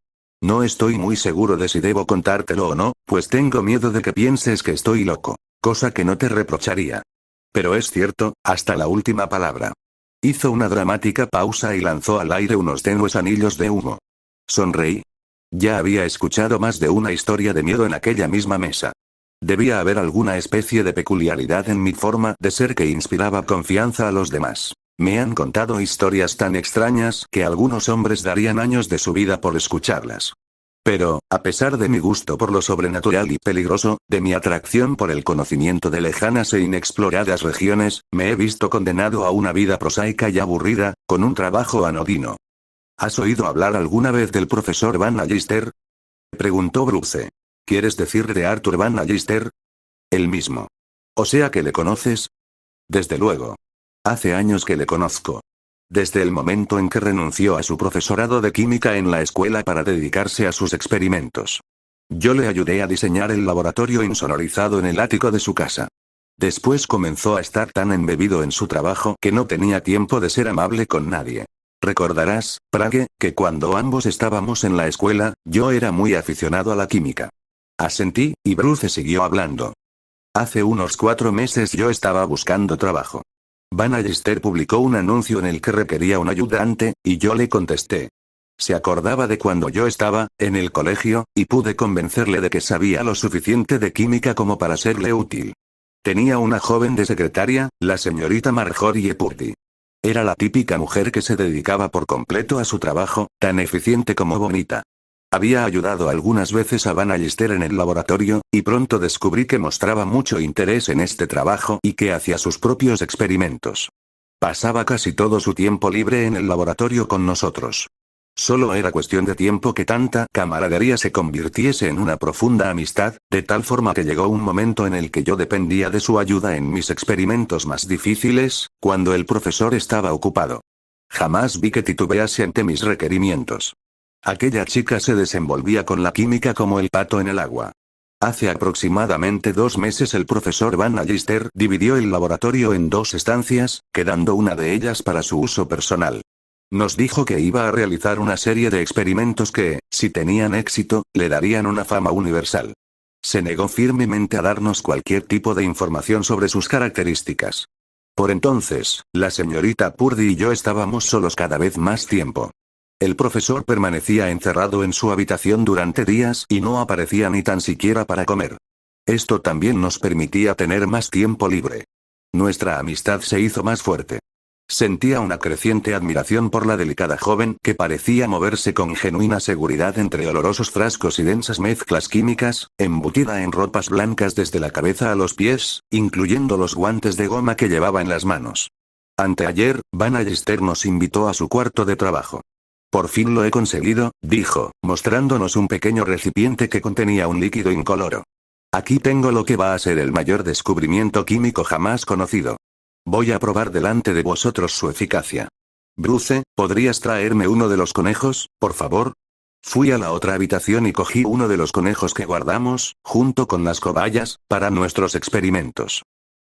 No estoy muy seguro de si debo contártelo o no, pues tengo miedo de que pienses que estoy loco, cosa que no te reprocharía. Pero es cierto, hasta la última palabra. Hizo una dramática pausa y lanzó al aire unos tenues anillos de humo. Sonreí. Ya había escuchado más de una historia de miedo en aquella misma mesa. Debía haber alguna especie de peculiaridad en mi forma de ser que inspiraba confianza a los demás. Me han contado historias tan extrañas que algunos hombres darían años de su vida por escucharlas. Pero, a pesar de mi gusto por lo sobrenatural y peligroso, de mi atracción por el conocimiento de lejanas e inexploradas regiones, me he visto condenado a una vida prosaica y aburrida, con un trabajo anodino. ¿Has oído hablar alguna vez del profesor Van Allister? Preguntó Bruce. ¿Quieres decir de Arthur Van Allister? El mismo. O sea que le conoces. Desde luego. Hace años que le conozco. Desde el momento en que renunció a su profesorado de química en la escuela para dedicarse a sus experimentos. Yo le ayudé a diseñar el laboratorio insonorizado en el ático de su casa. Después comenzó a estar tan embebido en su trabajo que no tenía tiempo de ser amable con nadie. Recordarás, Prague, que cuando ambos estábamos en la escuela, yo era muy aficionado a la química. Asentí, y Bruce siguió hablando. Hace unos 4 meses yo estaba buscando trabajo. Van Allister publicó un anuncio en el que requería un ayudante, y yo le contesté. Se acordaba de cuando yo estaba, en el colegio, y pude convencerle de que sabía lo suficiente de química como para serle útil. Tenía una joven de secretaria, la señorita Marjorie Purdy. Era la típica mujer que se dedicaba por completo a su trabajo, tan eficiente como bonita. Había ayudado algunas veces a Van Allister en el laboratorio, y pronto descubrí que mostraba mucho interés en este trabajo y que hacía sus propios experimentos. Pasaba casi todo su tiempo libre en el laboratorio con nosotros. Solo era cuestión de tiempo que tanta camaradería se convirtiese en una profunda amistad, de tal forma que llegó un momento en el que yo dependía de su ayuda en mis experimentos más difíciles, cuando el profesor estaba ocupado. Jamás vi que titubease ante mis requerimientos. Aquella chica se desenvolvía con la química como el pato en el agua. Hace aproximadamente 2 meses el profesor Van Allister dividió el laboratorio en 2 estancias, quedando una de ellas para su uso personal. Nos dijo que iba a realizar una serie de experimentos que, si tenían éxito, le darían una fama universal. Se negó firmemente a darnos cualquier tipo de información sobre sus características. Por entonces, la señorita Purdy y yo estábamos solos cada vez más tiempo. El profesor permanecía encerrado en su habitación durante días y no aparecía ni tan siquiera para comer. Esto también nos permitía tener más tiempo libre. Nuestra amistad se hizo más fuerte. Sentía una creciente admiración por la delicada joven que parecía moverse con genuina seguridad entre olorosos frascos y densas mezclas químicas, embutida en ropas blancas desde la cabeza a los pies, incluyendo los guantes de goma que llevaba en las manos. Anteayer, Van Allister nos invitó a su cuarto de trabajo. Por fin lo he conseguido, dijo, mostrándonos un pequeño recipiente que contenía un líquido incoloro. Aquí tengo lo que va a ser el mayor descubrimiento químico jamás conocido. Voy a probar delante de vosotros su eficacia. Bruce, ¿podrías traerme uno de los conejos, por favor? Fui a la otra habitación y cogí uno de los conejos que guardamos, junto con las cobayas, para nuestros experimentos.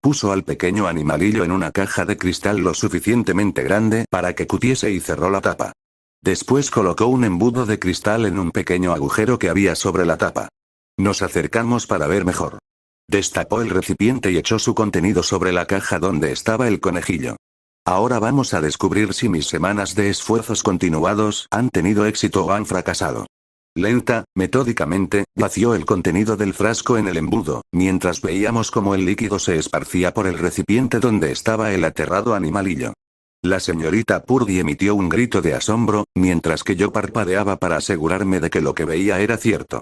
Puso al pequeño animalillo en una caja de cristal lo suficientemente grande para que cutiese y cerró la tapa. Después colocó un embudo de cristal en un pequeño agujero que había sobre la tapa. Nos acercamos para ver mejor. Destapó el recipiente y echó su contenido sobre la caja donde estaba el conejillo. Ahora vamos a descubrir si mis semanas de esfuerzos continuados han tenido éxito o han fracasado. Lenta, metódicamente, vació el contenido del frasco en el embudo, mientras veíamos cómo el líquido se esparcía por el recipiente donde estaba el aterrado animalillo. La señorita Purdy emitió un grito de asombro, mientras que yo parpadeaba para asegurarme de que lo que veía era cierto.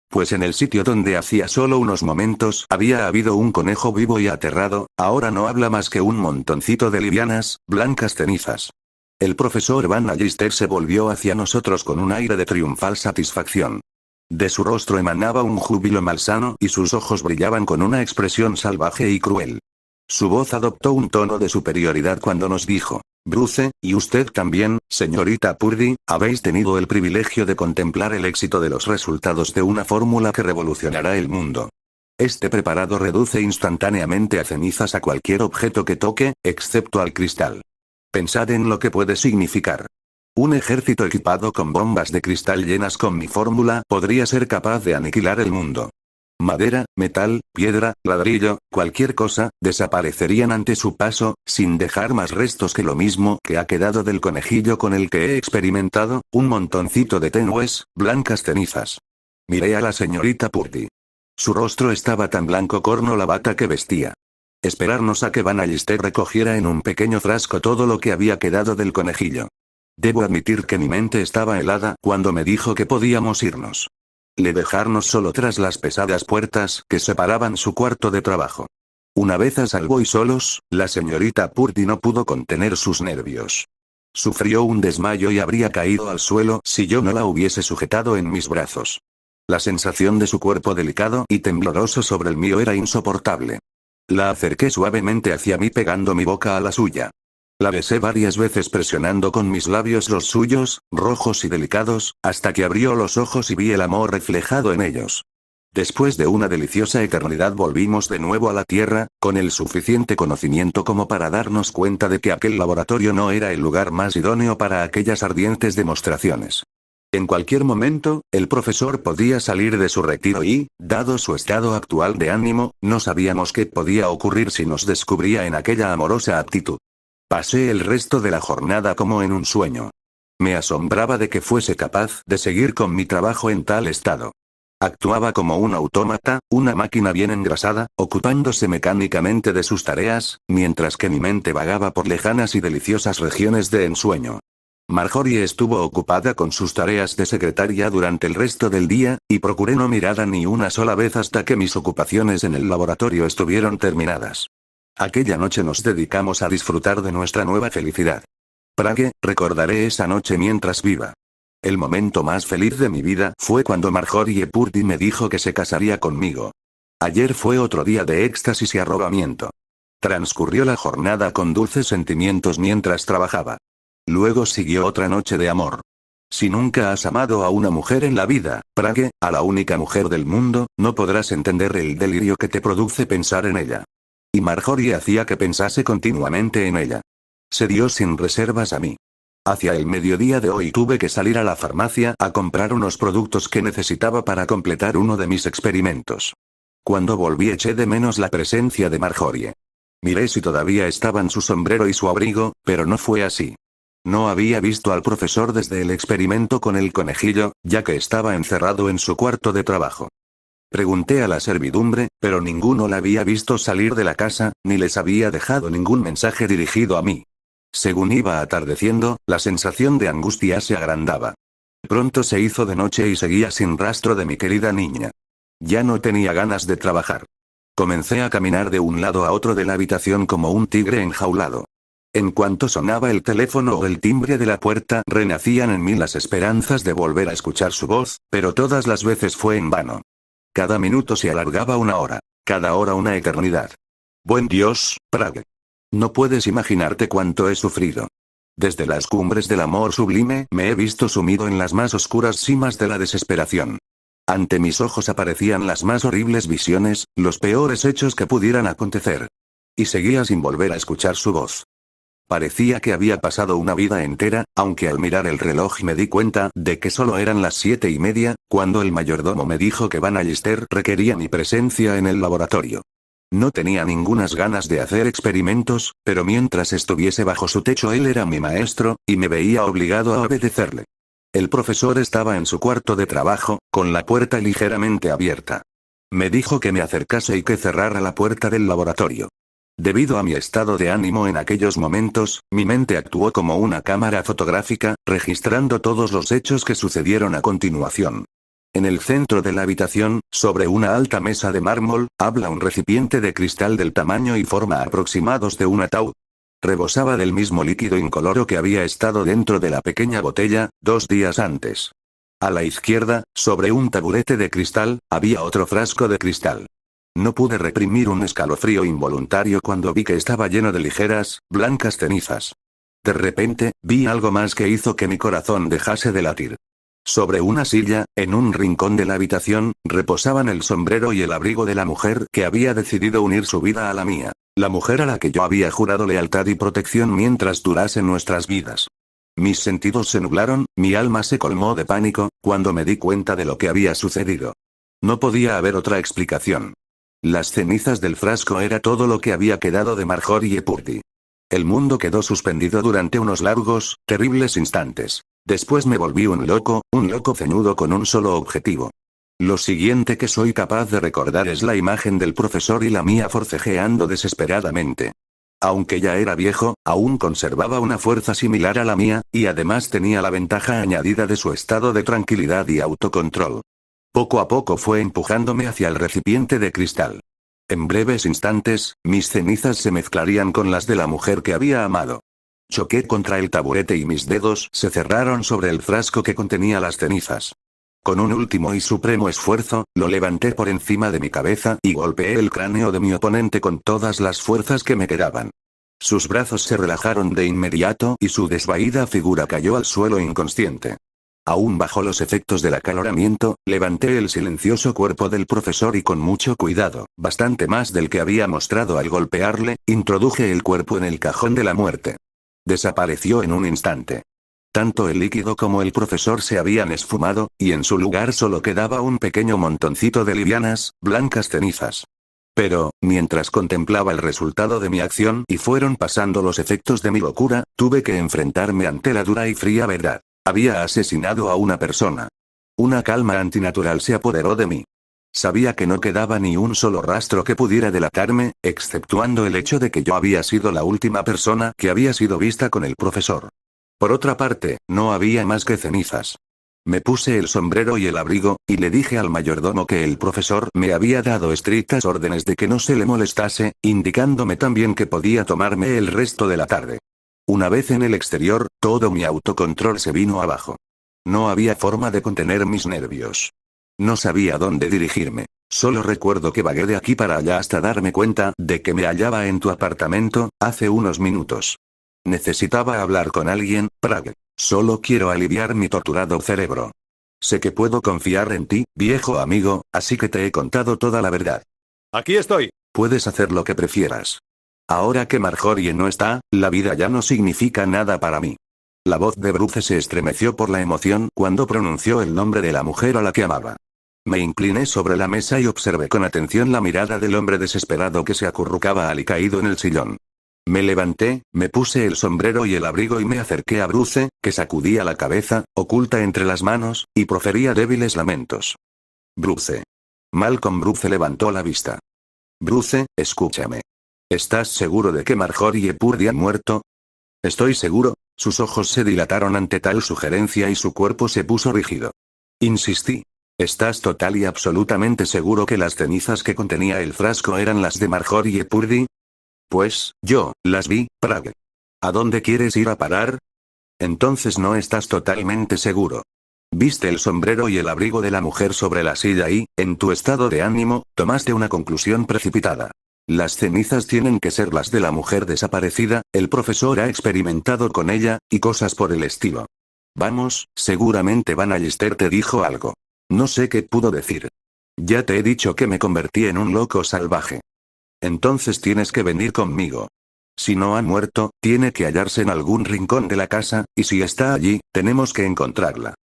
Pues en el sitio donde hacía solo unos momentos había habido un conejo vivo y aterrado, ahora no habla más que un montoncito de livianas, blancas cenizas. El profesor Van Allister se volvió hacia nosotros con un aire de triunfal satisfacción. De su rostro emanaba un júbilo malsano y sus ojos brillaban con una expresión salvaje y cruel. Su voz adoptó un tono de superioridad cuando nos dijo: Bruce, y usted también, señorita Purdy, habéis tenido el privilegio de contemplar el éxito de los resultados de una fórmula que revolucionará el mundo. Este preparado reduce instantáneamente a cenizas a cualquier objeto que toque, excepto al cristal. Pensad en lo que puede significar. Un ejército equipado con bombas de cristal llenas con mi fórmula podría ser capaz de aniquilar el mundo. Madera, metal, piedra, ladrillo, cualquier cosa, desaparecerían ante su paso, sin dejar más restos que lo mismo que ha quedado del conejillo con el que he experimentado, un montoncito de tenues, blancas cenizas. Miré a la señorita Purdy. Su rostro estaba tan blanco como la bata que vestía. Esperarnos a que Van Allister recogiera en un pequeño frasco todo lo que había quedado del conejillo. Debo admitir que mi mente estaba helada cuando me dijo que podíamos irnos. Le dejarnos solo tras las pesadas puertas que separaban su cuarto de trabajo. Una vez a salvo y solos, la señorita Purdy no pudo contener sus nervios. Sufrió un desmayo y habría caído al suelo si yo no la hubiese sujetado en mis brazos. La sensación de su cuerpo delicado y tembloroso sobre el mío era insoportable. La acerqué suavemente hacia mí pegando mi boca a la suya. La besé varias veces presionando con mis labios los suyos, rojos y delicados, hasta que abrió los ojos y vi el amor reflejado en ellos. Después de una deliciosa eternidad volvimos de nuevo a la Tierra, con el suficiente conocimiento como para darnos cuenta de que aquel laboratorio no era el lugar más idóneo para aquellas ardientes demostraciones. En cualquier momento, el profesor podía salir de su retiro y, dado su estado actual de ánimo, no sabíamos qué podía ocurrir si nos descubría en aquella amorosa actitud. Pasé el resto de la jornada como en un sueño. Me asombraba de que fuese capaz de seguir con mi trabajo en tal estado. Actuaba como un autómata, una máquina bien engrasada, ocupándose mecánicamente de sus tareas, mientras que mi mente vagaba por lejanas y deliciosas regiones de ensueño. Marjorie estuvo ocupada con sus tareas de secretaria durante el resto del día, y procuré no mirarla ni una sola vez hasta que mis ocupaciones en el laboratorio estuvieron terminadas. Aquella noche nos dedicamos a disfrutar de nuestra nueva felicidad. Prague, recordaré esa noche mientras viva. El momento más feliz de mi vida fue cuando Marjorie Purdy me dijo que se casaría conmigo. Ayer fue otro día de éxtasis y arrobamiento. Transcurrió la jornada con dulces sentimientos mientras trabajaba. Luego siguió otra noche de amor. Si nunca has amado a una mujer en la vida, Prague, a la única mujer del mundo, no podrás entender el delirio que te produce pensar en ella. Y Marjorie hacía que pensase continuamente en ella. Se dio sin reservas a mí. Hacia el mediodía de hoy tuve que salir a la farmacia a comprar unos productos que necesitaba para completar uno de mis experimentos. Cuando volví eché de menos la presencia de Marjorie. Miré si todavía estaban su sombrero y su abrigo, pero no fue así. No había visto al profesor desde el experimento con el conejillo, ya que estaba encerrado en su cuarto de trabajo. Pregunté a la servidumbre, pero ninguno la había visto salir de la casa, ni les había dejado ningún mensaje dirigido a mí. Según iba atardeciendo, la sensación de angustia se agrandaba. Pronto se hizo de noche y seguía sin rastro de mi querida niña. Ya no tenía ganas de trabajar. Comencé a caminar de un lado a otro de la habitación como un tigre enjaulado. En cuanto sonaba el teléfono o el timbre de la puerta, renacían en mí las esperanzas de volver a escuchar su voz, pero todas las veces fue en vano. Cada minuto se alargaba una hora, cada hora una eternidad. Buen Dios, Prague. No puedes imaginarte cuánto he sufrido. Desde las cumbres del amor sublime me he visto sumido en las más oscuras cimas de la desesperación. Ante mis ojos aparecían las más horribles visiones, los peores hechos que pudieran acontecer. Y seguía sin volver a escuchar su voz. Parecía que había pasado una vida entera, aunque al mirar el reloj me di cuenta de que solo eran las 7:30, cuando el mayordomo me dijo que Van Allister requería mi presencia en el laboratorio. No tenía ningunas ganas de hacer experimentos, pero mientras estuviese bajo su techo él era mi maestro, y me veía obligado a obedecerle. El profesor estaba en su cuarto de trabajo, con la puerta ligeramente abierta. Me dijo que me acercase y que cerrara la puerta del laboratorio. Debido a mi estado de ánimo en aquellos momentos, mi mente actuó como una cámara fotográfica, registrando todos los hechos que sucedieron a continuación. En el centro de la habitación, sobre una alta mesa de mármol, habla un recipiente de cristal del tamaño y forma aproximados de un ataúd. Rebosaba del mismo líquido incoloro que había estado dentro de la pequeña botella, 2 días antes. A la izquierda, sobre un taburete de cristal, había otro frasco de cristal. No pude reprimir un escalofrío involuntario cuando vi que estaba lleno de ligeras, blancas cenizas. De repente, vi algo más que hizo que mi corazón dejase de latir. Sobre una silla, en un rincón de la habitación, reposaban el sombrero y el abrigo de la mujer que había decidido unir su vida a la mía. La mujer a la que yo había jurado lealtad y protección mientras durasen nuestras vidas. Mis sentidos se nublaron, mi alma se colmó de pánico, cuando me di cuenta de lo que había sucedido. No podía haber otra explicación. Las cenizas del frasco era todo lo que había quedado de Marjorie Purdy. El mundo quedó suspendido durante unos largos, terribles instantes. Después me volví un loco ceñudo con un solo objetivo. Lo siguiente que soy capaz de recordar es la imagen del profesor y la mía forcejeando desesperadamente. Aunque ya era viejo, aún conservaba una fuerza similar a la mía, y además tenía la ventaja añadida de su estado de tranquilidad y autocontrol. Poco a poco fue empujándome hacia el recipiente de cristal. En breves instantes, mis cenizas se mezclarían con las de la mujer que había amado. Choqué contra el taburete y mis dedos se cerraron sobre el frasco que contenía las cenizas. Con un último y supremo esfuerzo, lo levanté por encima de mi cabeza y golpeé el cráneo de mi oponente con todas las fuerzas que me quedaban. Sus brazos se relajaron de inmediato y su desvaída figura cayó al suelo inconsciente. Aún bajo los efectos del acaloramiento, levanté el silencioso cuerpo del profesor y con mucho cuidado, bastante más del que había mostrado al golpearle, introduje el cuerpo en el cajón de la muerte. Desapareció en un instante. Tanto el líquido como el profesor se habían esfumado, y en su lugar solo quedaba un pequeño montoncito de livianas, blancas cenizas. Pero, mientras contemplaba el resultado de mi acción y fueron pasando los efectos de mi locura, tuve que enfrentarme ante la dura y fría verdad. Había asesinado a una persona. Una calma antinatural se apoderó de mí. Sabía que no quedaba ni un solo rastro que pudiera delatarme, exceptuando el hecho de que yo había sido la última persona que había sido vista con el profesor. Por otra parte, no había más que cenizas. Me puse el sombrero y el abrigo, y le dije al mayordomo que el profesor me había dado estrictas órdenes de que no se le molestase, indicándome también que podía tomarme el resto de la tarde. Una vez en el exterior, todo mi autocontrol se vino abajo. No había forma de contener mis nervios. No sabía dónde dirigirme. Solo recuerdo que vagué de aquí para allá hasta darme cuenta de que me hallaba en tu apartamento, hace unos minutos. Necesitaba hablar con alguien, Prague. Solo quiero aliviar mi torturado cerebro. Sé que puedo confiar en ti, viejo amigo, así que te he contado toda la verdad. Aquí estoy. Puedes hacer lo que prefieras. Ahora que Marjorie no está, la vida ya no significa nada para mí. La voz de Bruce se estremeció por la emoción cuando pronunció el nombre de la mujer a la que amaba. Me incliné sobre la mesa y observé con atención la mirada del hombre desesperado que se acurrucaba alicaído en el sillón. Me levanté, me puse el sombrero y el abrigo y me acerqué a Bruce, que sacudía la cabeza, oculta entre las manos, y profería débiles lamentos. Bruce. Malcolm Bruce levantó la vista. Bruce, escúchame. ¿Estás seguro de que Marjorie Purdy ha muerto? Estoy seguro. Sus ojos se dilataron ante tal sugerencia y su cuerpo se puso rígido. Insistí. ¿Estás total y absolutamente seguro que las cenizas que contenía el frasco eran las de Marjorie Purdy? Pues, yo, las vi, Prague. ¿A dónde quieres ir a parar? Entonces no estás totalmente seguro. Viste el sombrero y el abrigo de la mujer sobre la silla y, en tu estado de ánimo, tomaste una conclusión precipitada. Las cenizas tienen que ser las de la mujer desaparecida, el profesor ha experimentado con ella, y cosas por el estilo. Vamos, seguramente Van Allister te dijo algo. No sé qué pudo decir. Ya te he dicho que me convertí en un loco salvaje. Entonces tienes que venir conmigo. Si no ha muerto, tiene que hallarse en algún rincón de la casa, y si está allí, tenemos que encontrarla.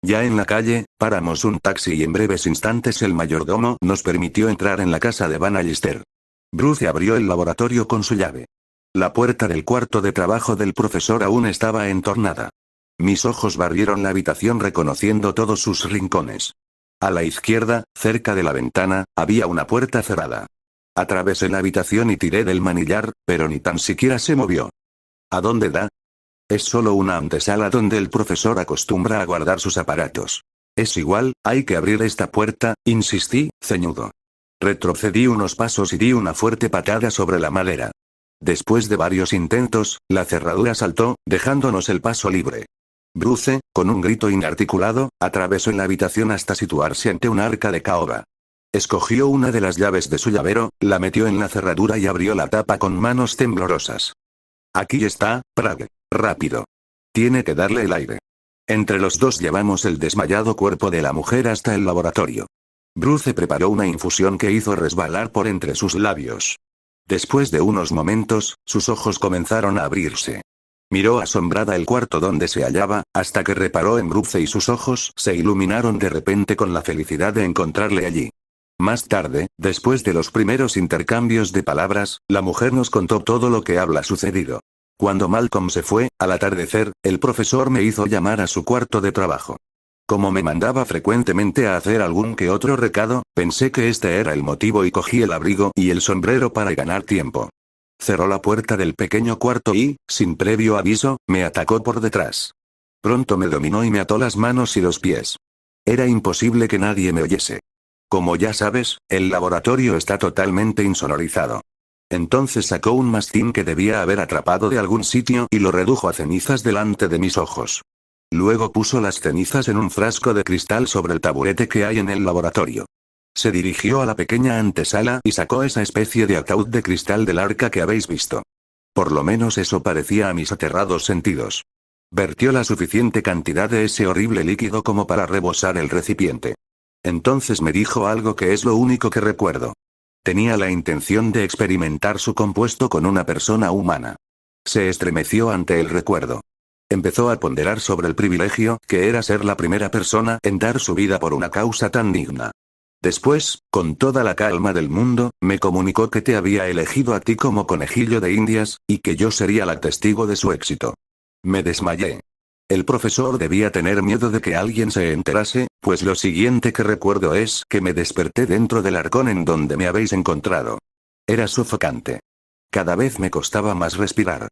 Ya en la calle, paramos un taxi y en breves instantes el mayordomo nos permitió entrar en la casa de Van Allister. Bruce abrió el laboratorio con su llave. La puerta del cuarto de trabajo del profesor aún estaba entornada. Mis ojos barrieron la habitación reconociendo todos sus rincones. A la izquierda, cerca de la ventana, había una puerta cerrada. Atravesé la habitación y tiré del manillar, pero ni tan siquiera se movió. ¿A dónde da? Es solo una antesala donde el profesor acostumbra a guardar sus aparatos. Es igual, hay que abrir esta puerta, insistí, ceñudo. Retrocedí unos pasos y di una fuerte patada sobre la madera. Después de varios intentos, la cerradura saltó, dejándonos el paso libre. Bruce, con un grito inarticulado, atravesó la habitación hasta situarse ante un arca de caoba. Escogió una de las llaves de su llavero, la metió en la cerradura y abrió la tapa con manos temblorosas. Aquí está, Prague. Rápido. Tiene que darle el aire. Entre los dos llevamos el desmayado cuerpo de la mujer hasta el laboratorio. Bruce preparó una infusión que hizo resbalar por entre sus labios. Después de unos momentos, sus ojos comenzaron a abrirse. Miró asombrada el cuarto donde se hallaba, hasta que reparó en Bruce y sus ojos se iluminaron de repente con la felicidad de encontrarle allí. Más tarde, después de los primeros intercambios de palabras, la mujer nos contó todo lo que había sucedido. Cuando Malcolm se fue, al atardecer, el profesor me hizo llamar a su cuarto de trabajo. Como me mandaba frecuentemente a hacer algún que otro recado, pensé que este era el motivo y cogí el abrigo y el sombrero para ganar tiempo. Cerró la puerta del pequeño cuarto y, sin previo aviso, me atacó por detrás. Pronto me dominó y me ató las manos y los pies. Era imposible que nadie me oyese. Como ya sabes, el laboratorio está totalmente insonorizado. Entonces sacó un mastín que debía haber atrapado de algún sitio y lo redujo a cenizas delante de mis ojos. Luego puso las cenizas en un frasco de cristal sobre el taburete que hay en el laboratorio. Se dirigió a la pequeña antesala y sacó esa especie de ataúd de cristal del arca que habéis visto. Por lo menos eso parecía a mis aterrados sentidos. Vertió la suficiente cantidad de ese horrible líquido como para rebosar el recipiente. Entonces me dijo algo que es lo único que recuerdo. Tenía la intención de experimentar su compuesto con una persona humana. Se estremeció ante el recuerdo. Empezó a ponderar sobre el privilegio que era ser la primera persona en dar su vida por una causa tan digna. Después, con toda la calma del mundo, me comunicó que te había elegido a ti como conejillo de Indias, y que yo sería la testigo de su éxito. Me desmayé. El profesor debía tener miedo de que alguien se enterase, pues lo siguiente que recuerdo es que me desperté dentro del arcón en donde me habéis encontrado. Era sofocante. Cada vez me costaba más respirar.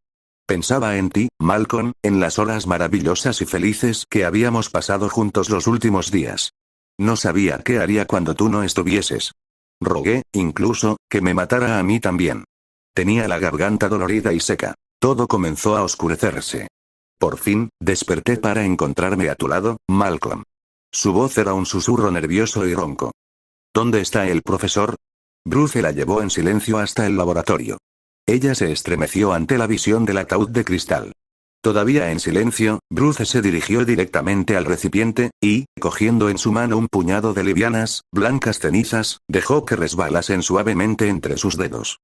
Pensaba en ti, Malcolm, en las horas maravillosas y felices que habíamos pasado juntos los últimos días. No sabía qué haría cuando tú no estuvieses. Rogué, incluso, que me matara a mí también. Tenía la garganta dolorida y seca. Todo comenzó a oscurecerse. Por fin, desperté para encontrarme a tu lado, Malcolm. Su voz era un susurro nervioso y ronco. ¿Dónde está el profesor? Bruce la llevó en silencio hasta el laboratorio. Ella se estremeció ante la visión del ataúd de cristal. Todavía en silencio, Bruce se dirigió directamente al recipiente, y, cogiendo en su mano un puñado de livianas, blancas cenizas, dejó que resbalasen suavemente entre sus dedos.